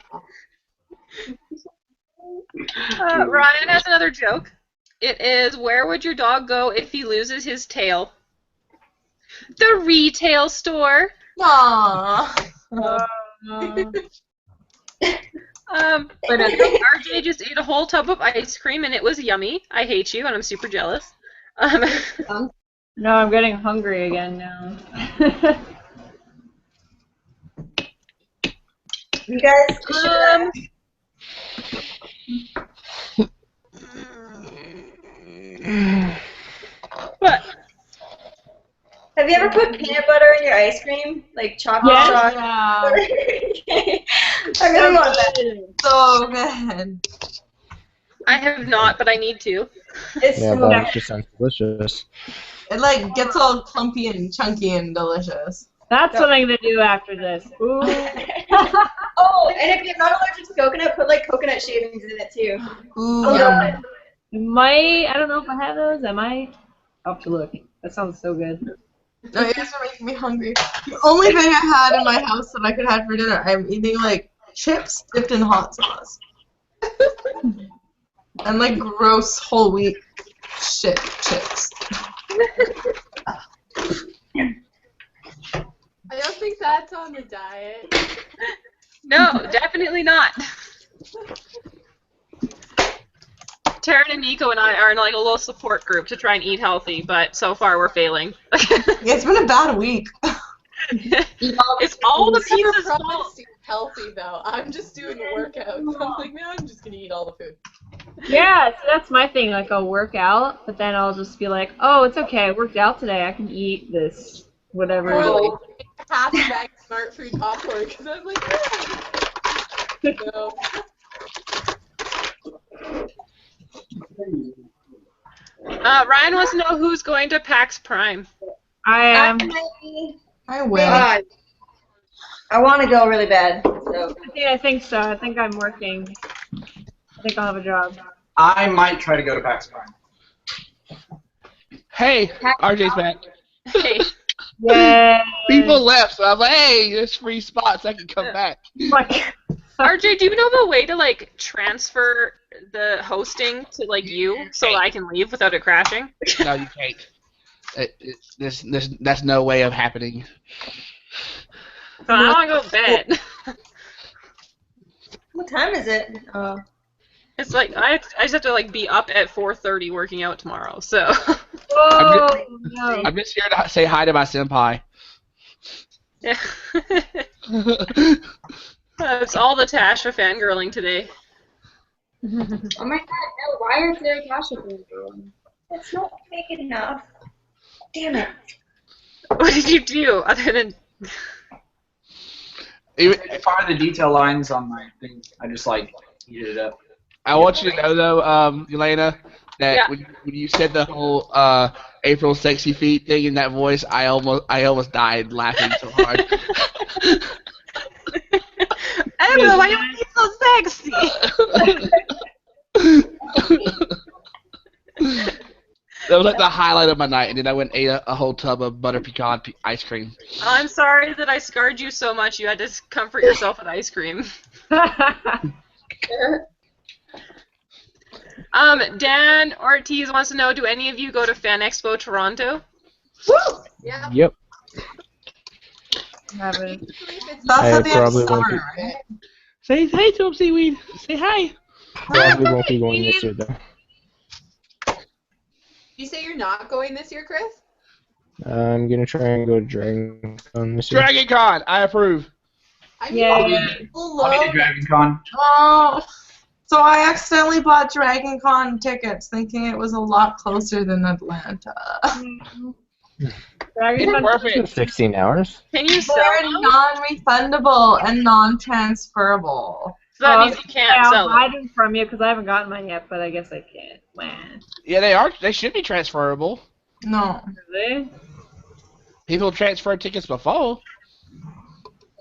Ryan has another joke. It is, where would your dog go if he loses his tail? The retail store. Aww. But RJ just ate a whole tub of ice cream and it was yummy. I hate you and I'm super jealous. No, I'm getting hungry again now. You guys What? Have you ever put peanut butter in your ice cream? Like chocolate chocolate? I really want that. So good. I have not, but I need to. It's Yeah, so but good. it just sounds delicious. It like gets all clumpy and chunky and delicious. That's what I'm gonna do after this. Ooh. Oh, and if you're not allergic to coconut, put like coconut shavings in it too. Ooh, Oh, yum. I don't know if I have those. I might. I'll have to look. That sounds so good. No, you guys are making me hungry. The only thing I had in my house that I could have for dinner, I'm eating like chips dipped in hot sauce. And like gross whole wheat shit chips. I don't think that's on the diet. No, definitely not. Taryn and Nikko and I are in like a little support group to try and eat healthy, but so far we're failing. Yeah, it's been a bad week. It's all the pieces fault. Healthy though. I'm just doing the workout. So I'm like, no, I'm just gonna eat all the food. Yeah, so that's my thing. Like, I'll work out, but then I'll just be like, oh, it's okay. I worked out today. I can eat this, whatever. Or like half a bag of smart food popcorn because I'm like, yeah. No. Ryan wants to know who's going to PAX Prime. I am. I will. I want to go really bad. So. Yeah, I think so. I think I'm working. I think I'll have a job. I might try to go to PAX Prime. Hey, RJ's back. Hey. Yay. People left, so I was like, hey, there's free spots. I can come back. RJ, do you know of a way to like transfer the hosting to like you so that I can leave without it crashing? No, you can't. That's no way of happening. So I want to go to bed. What time is it? It's like I just have to like be up at 4:30 working out tomorrow. So. I'm just here to say hi to my senpai. Yeah. That's all the Tasha fangirling today. Oh my god, no, why is there a Tasha fangirling? It's not big enough. Damn it. What did you do other than... If I had the detail lines on my thing, I just like heated it up. I want you to know though, Yelaina, that when you said the whole April sexy feet thing in that voice, I almost died laughing so hard. April, why are you so sexy? That was like the highlight of my night, and then I went and ate a whole tub of butter pecan ice cream. I'm sorry that I scarred you so much. You had to comfort yourself with ice cream. Dan Ortiz wants to know, do any of you go to Fan Expo Toronto? Woo! Yeah. Yep. That's I at the end of probably won't summer, be, right? Say hey to him, Seaweed. Say hi. probably won't be going this year though. You say you're not going this year, Chris? I'm gonna try and go to Dragon Con this year. Dragon Con, I approve. I mean, Yeah. people I'll be love at Dragon Con. Oh, so I accidentally bought Dragon Con tickets thinking it was a lot closer than Atlanta. Dragon perfect. 16 hours. Can you sell They're them? non-refundable and non-transferable. So that means you can't I'll sell buy them. them from you because I haven't gotten mine yet, but I guess I can't. Man. Yeah, they are. They should be transferable. No. Really? People transferred tickets before.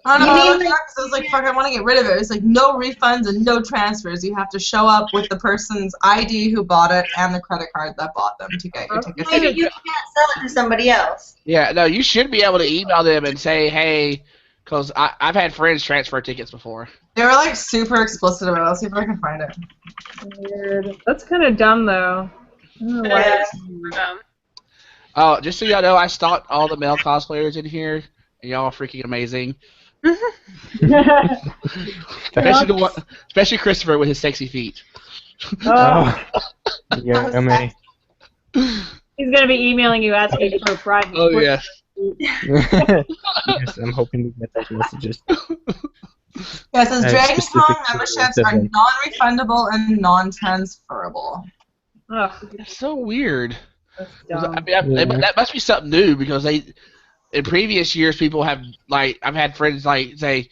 I don't know. I was like, fuck, I want to get rid of it. It's like no refunds and no transfers. You have to show up with the person's ID who bought it and the credit card that bought them to get your ticket. Maybe you can't sell it to somebody else. Yeah, no, you should be able to email them and say, hey, because I've had friends transfer tickets before. They were like super explicit about it. I'll see if I can find it. Weird. That's kind of dumb, though. I don't know why. Oh, just so y'all know, I stalked all the male cosplayers in here, and y'all are freaking amazing. Especially Christopher with his sexy feet. Oh. Yeah, I mean. He's gonna be emailing you asking for a private. Oh yes. Yes, I'm hoping to get those messages. Yeah, it says Dragon specific Con to memberships the are event. non-refundable and non-transferable. That's so weird. dumb. I mean, that must be something new because in previous years people have I've had friends say,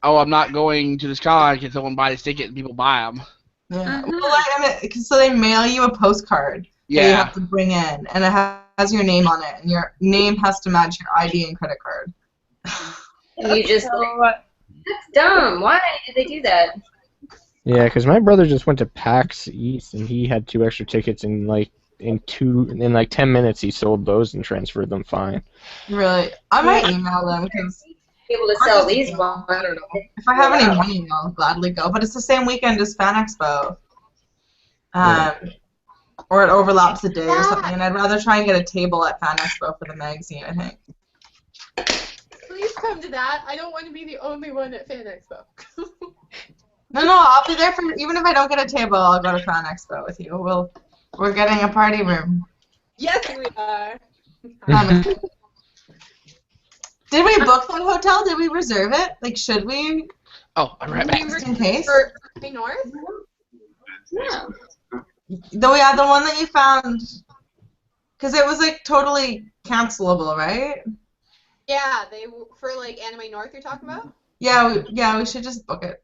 "Oh, I'm not going to this con. Can someone buy this ticket?" And people buy them. Yeah. Well, so they mail you a postcard that you Yeah. have to bring in, and it has your name on it, and your name has to match your ID and credit card. And you just that's dumb. Why did they do that? Yeah, because my brother just went to PAX East and he had 2 extra tickets in like 10 minutes he sold those and transferred them fine. Really, I might email them because Able to sell these ones. I don't know. If I have any money, I'll gladly go. But it's the same weekend as Fan Expo, or it overlaps a day or something. And I'd rather try and get a table at Fan Expo for the magazine. I think. Please come to that. I don't want to be the only one at Fan Expo. No, I'll be there for even if I don't get a table. I'll go to Fan Expo with you. We're getting a party room. Yes, we are. Did we book that hotel? Did we reserve it? Like, should we? Oh, I'm right back. Just in case. For North? Yeah. The one that you found, because it was like totally cancelable, right? Yeah, for like Anime North you're talking about? Yeah, we should just book it.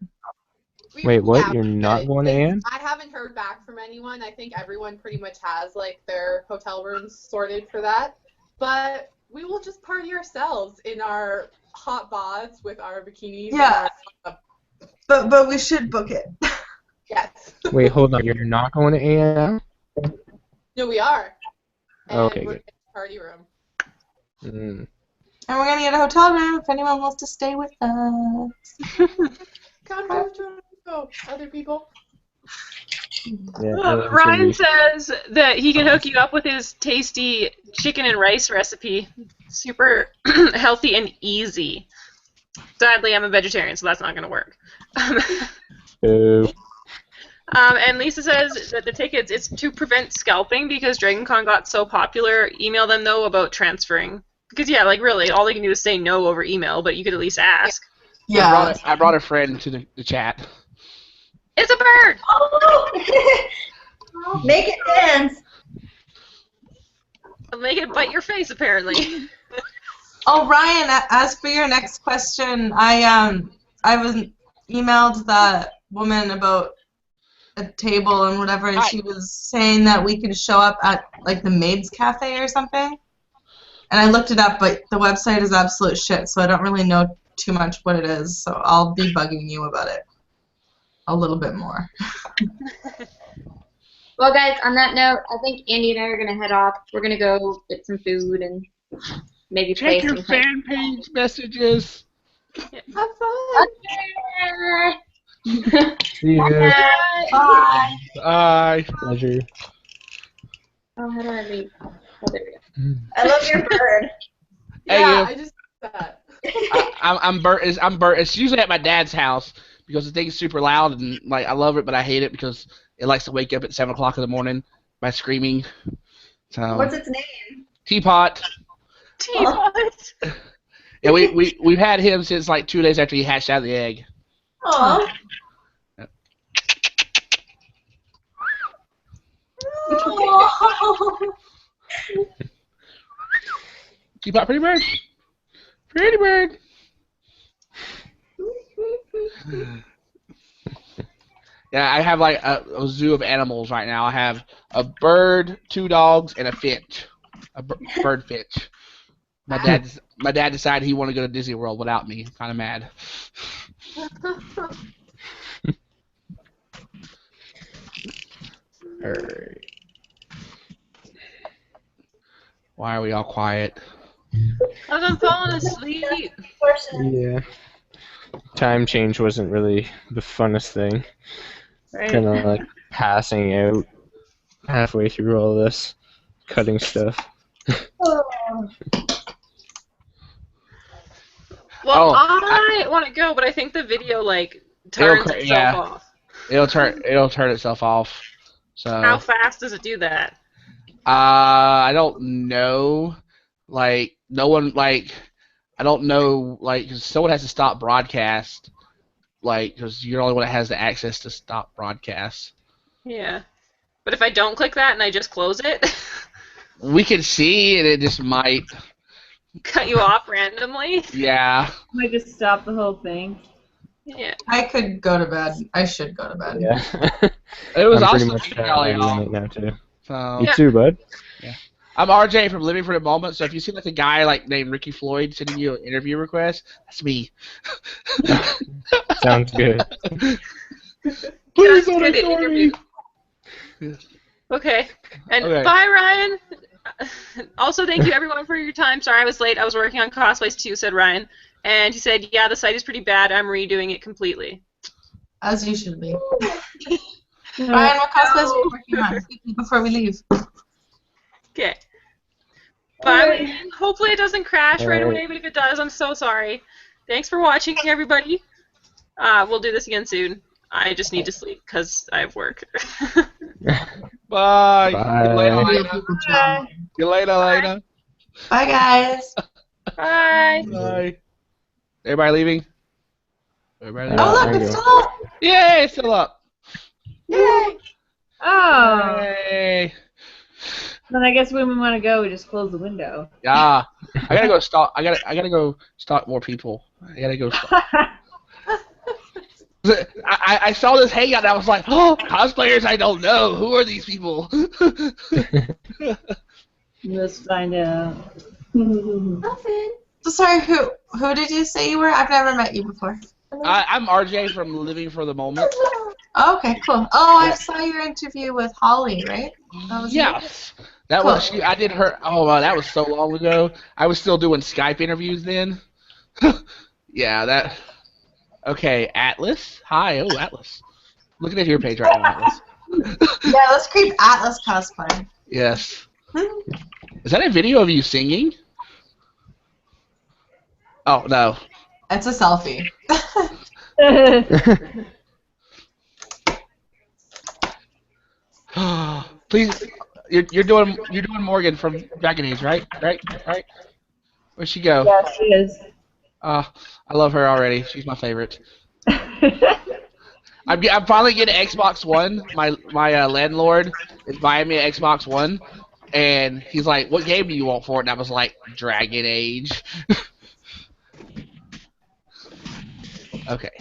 Wait, what? You're not going to Anne? I haven't heard back from anyone. I think everyone pretty much has like their hotel rooms sorted for that. But we will just party ourselves in our hot baths with our bikinis. Yeah. But we should book it. Yes. Wait, hold on. You're not going to Anne? No, we are. And Okay, we're good. in the party room. Mm. And we're gonna get a hotel room if anyone wants to stay with us. Come to other people. Yeah, Ryan says that he can hook you up with his tasty chicken and rice recipe. Super healthy and easy. Sadly, I'm a vegetarian, so that's not going to work. And Lisa says that the tickets, it's to prevent scalping because DragonCon got so popular. Email them, though, about transferring. Because, yeah, like, really, all they can do is say no over email, but you could at least ask. Yeah. I brought a friend to the chat. It's a bird! Oh! Make it dance! Make it bite your face, apparently. Oh, Ryan, as for your next question, I was emailed that woman about a table and whatever, and she was saying that we could show up at like the Maids Cafe or something. And I looked it up, but the website is absolute shit, so I don't really know too much what it is. So I'll be bugging you about it a little bit more. Well, guys, on that note, I think Andy and I are going to head off. We're going to go get some food and maybe play Check your some fan page messages. Have fun! See you. Bye. Bye. Pleasure. Oh, how do I leave? Oh, there we go. I love your bird. Hey, Yeah, you. I just did that. I'm burnt. I'm burnt. It's usually at my dad's house because the thing's super loud and like I love it, but I hate it because it likes to wake up at 7 o'clock in the morning by screaming. So. What's its name? Teapot. Teapot. Yeah, we've had him since like 2 days after he hatched out of the egg. Aww. Keep up, pretty bird. Pretty bird. Yeah, I have like a zoo of animals right now. I have a bird, 2 dogs, and a finch. A bird finch. My dad decided he wanted to go to Disney World without me. I'm kind of mad. Alright. Why are we all quiet? I'm falling asleep. Yeah. Time change wasn't really the funnest thing. Right. Kind of like passing out halfway through all this, cutting stuff. Well, I want to go, but I think the video like turns itself off. It'll turn itself off. So how fast does it do that? I don't know. Like no one like I don't know. Like 'cause someone has to stop broadcast. Like because you're the only one that has the access to stop broadcast. Yeah, but if I don't click that and I just close it, we can see, and it just might cut you off randomly. Yeah. Might just stop the whole thing. Yeah. I could go to bed. I should go to bed. Yeah. It was I'm also pretty much right now too. So, You too, bud. Yeah. I'm RJ from Living for the Moment, so if you see like a guy like named Ricky Floyd sending you an interview request, that's me. Sounds good. Please don't ignore me. Okay. And Okay. bye, Ryan. Also, thank you everyone for your time. Sorry I was late. I was working on cosplays too, said Ryan. And he said, yeah, the site is pretty bad. I'm redoing it completely. As you should be. Ryan, what cosplays are you working on before we leave? Okay. Bye, Ryan. Hopefully it doesn't crash right Alright. away, but if it does, I'm so sorry. Thanks for watching, everybody. We'll do this again soon. I just need to sleep because I have work. Bye. Bye. You later, Yelaina. Bye, guys. Bye. Bye. Everybody leaving? Everybody leaving? Oh, look, it's still up. Yay, it's still up. Yay. Oh. Yay. Then I guess when we want to go, we just close the window. Yeah. I gotta go stalk. I gotta go stalk more people. I gotta go stalk. I saw this hangout and I was like, oh, cosplayers I don't know. Who are these people? Let's find out. Nothing. So sorry, who did you say you were? I've never met you before. I'm RJ from Living for the Moment. Oh, okay, cool. Oh, I saw your interview with Holly, right? That was Yes. That Cool. was I did her. Oh, wow, that was so long ago. I was still doing Skype interviews then. Yeah, that. Okay, Atlas. Hi, oh Atlas. Looking at your page right now, Atlas. Yeah, let's creep Atlas cosplay. Yes. Is that a video of you singing? Oh no. It's a selfie. Please, you're doing Morgan from Dragon Age, right? Right? Where'd she go? Yeah, she is. I love her already. She's my favorite. I'm finally getting Xbox One. My landlord is buying me an Xbox One, and he's like, "What game do you want for it?" And I was like, "Dragon Age." Okay.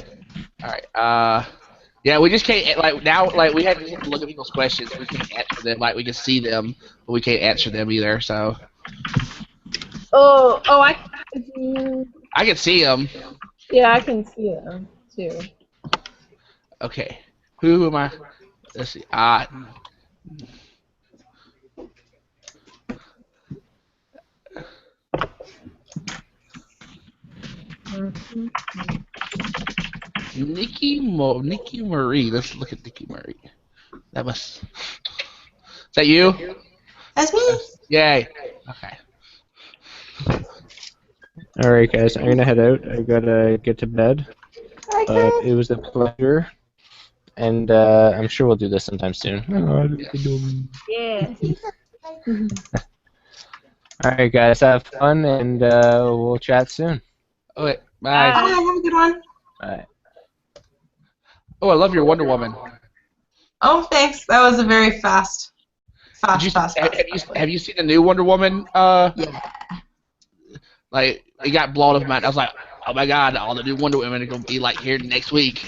All right. Yeah, we just can't we have to look at people's questions. We can't answer them. Like we can see them, but we can't answer them either. So I I can see them. yeah, I can see them too. Okay. Who am I? Let's see. Nikki Marie. Let's look at Nikki Marie. Is that you? That's me. Yay. Okay. Alright, guys, I'm gonna head out. I gotta get to bed. It was a pleasure. And I'm sure we'll do this sometime soon. Yeah. Alright, guys, have fun, and we'll chat soon. Okay, bye. Bye, have a good one. Bye. Oh, I love your Wonder Woman. Oh, thanks. That was a very fast. Have you seen the new Wonder Woman? Yeah. Like it got blown off my. I was like, oh my god, all the new Wonder Women are gonna be like here next week.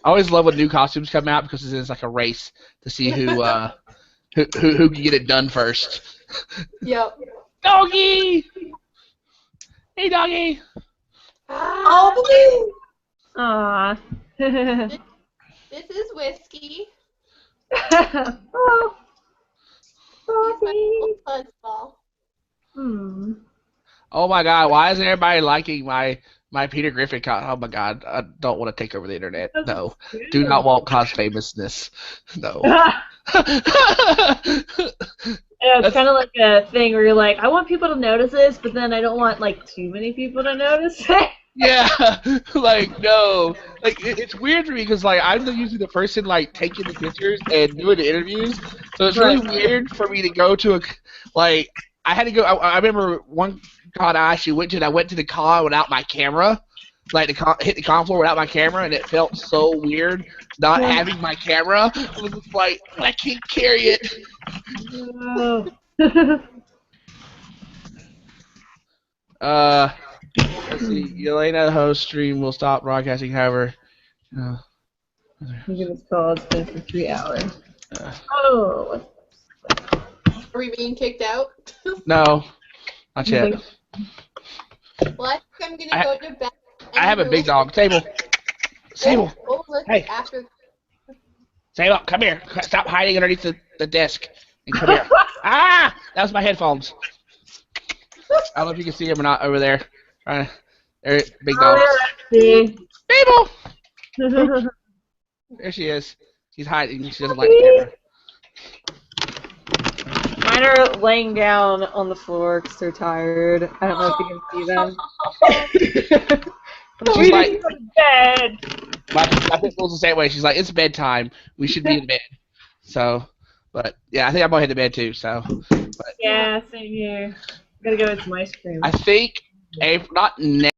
I always love when new costumes come out because it's like a race to see who can get it done first. Yep. Doggy! Hey, doggy! Oh, Aww. this is Whiskey. Oh. He's my little fuzzball. Oh my god, why isn't everybody liking my Peter Griffin Oh my god, I don't want to take over the internet. No. Do not want cause famousness. No. Yeah, it's kind of like a thing where you're like, I want people to notice this, but then I don't want like too many people to notice it. Yeah, like no, like it's weird for me because like I'm usually the person like taking the pictures and doing the interviews, so it's really weird for me to go to I had to go. I remember one con I actually went to. I went to the con without my camera, like hit the con floor without my camera, and it felt so weird not having my camera. It was just like I can't carry it. Let's see. Yelaina host stream will stop broadcasting. However, You give us call. It's been for 3 hours. Oh. Are we being kicked out? no, not yet. Well, I think I'm gonna go to bed. I have a big dog. Sable. Sable. Look, Hey. after. Sable, come here. Stop hiding underneath the desk. And come here. Ah! That was my headphones. I don't know if you can see him or not over there. There, big dog. Sable! There she is. She's hiding. She doesn't like the camera. Mine are laying down on the floor because they're tired. I don't know if you can see them. She's like, go to bed. my pit bull's the same way. She's like, it's bedtime. We should be in bed. So, but yeah, I think I'm gonna head to bed too. So, but Yeah, same here. Gotta go get some ice cream. I think not next.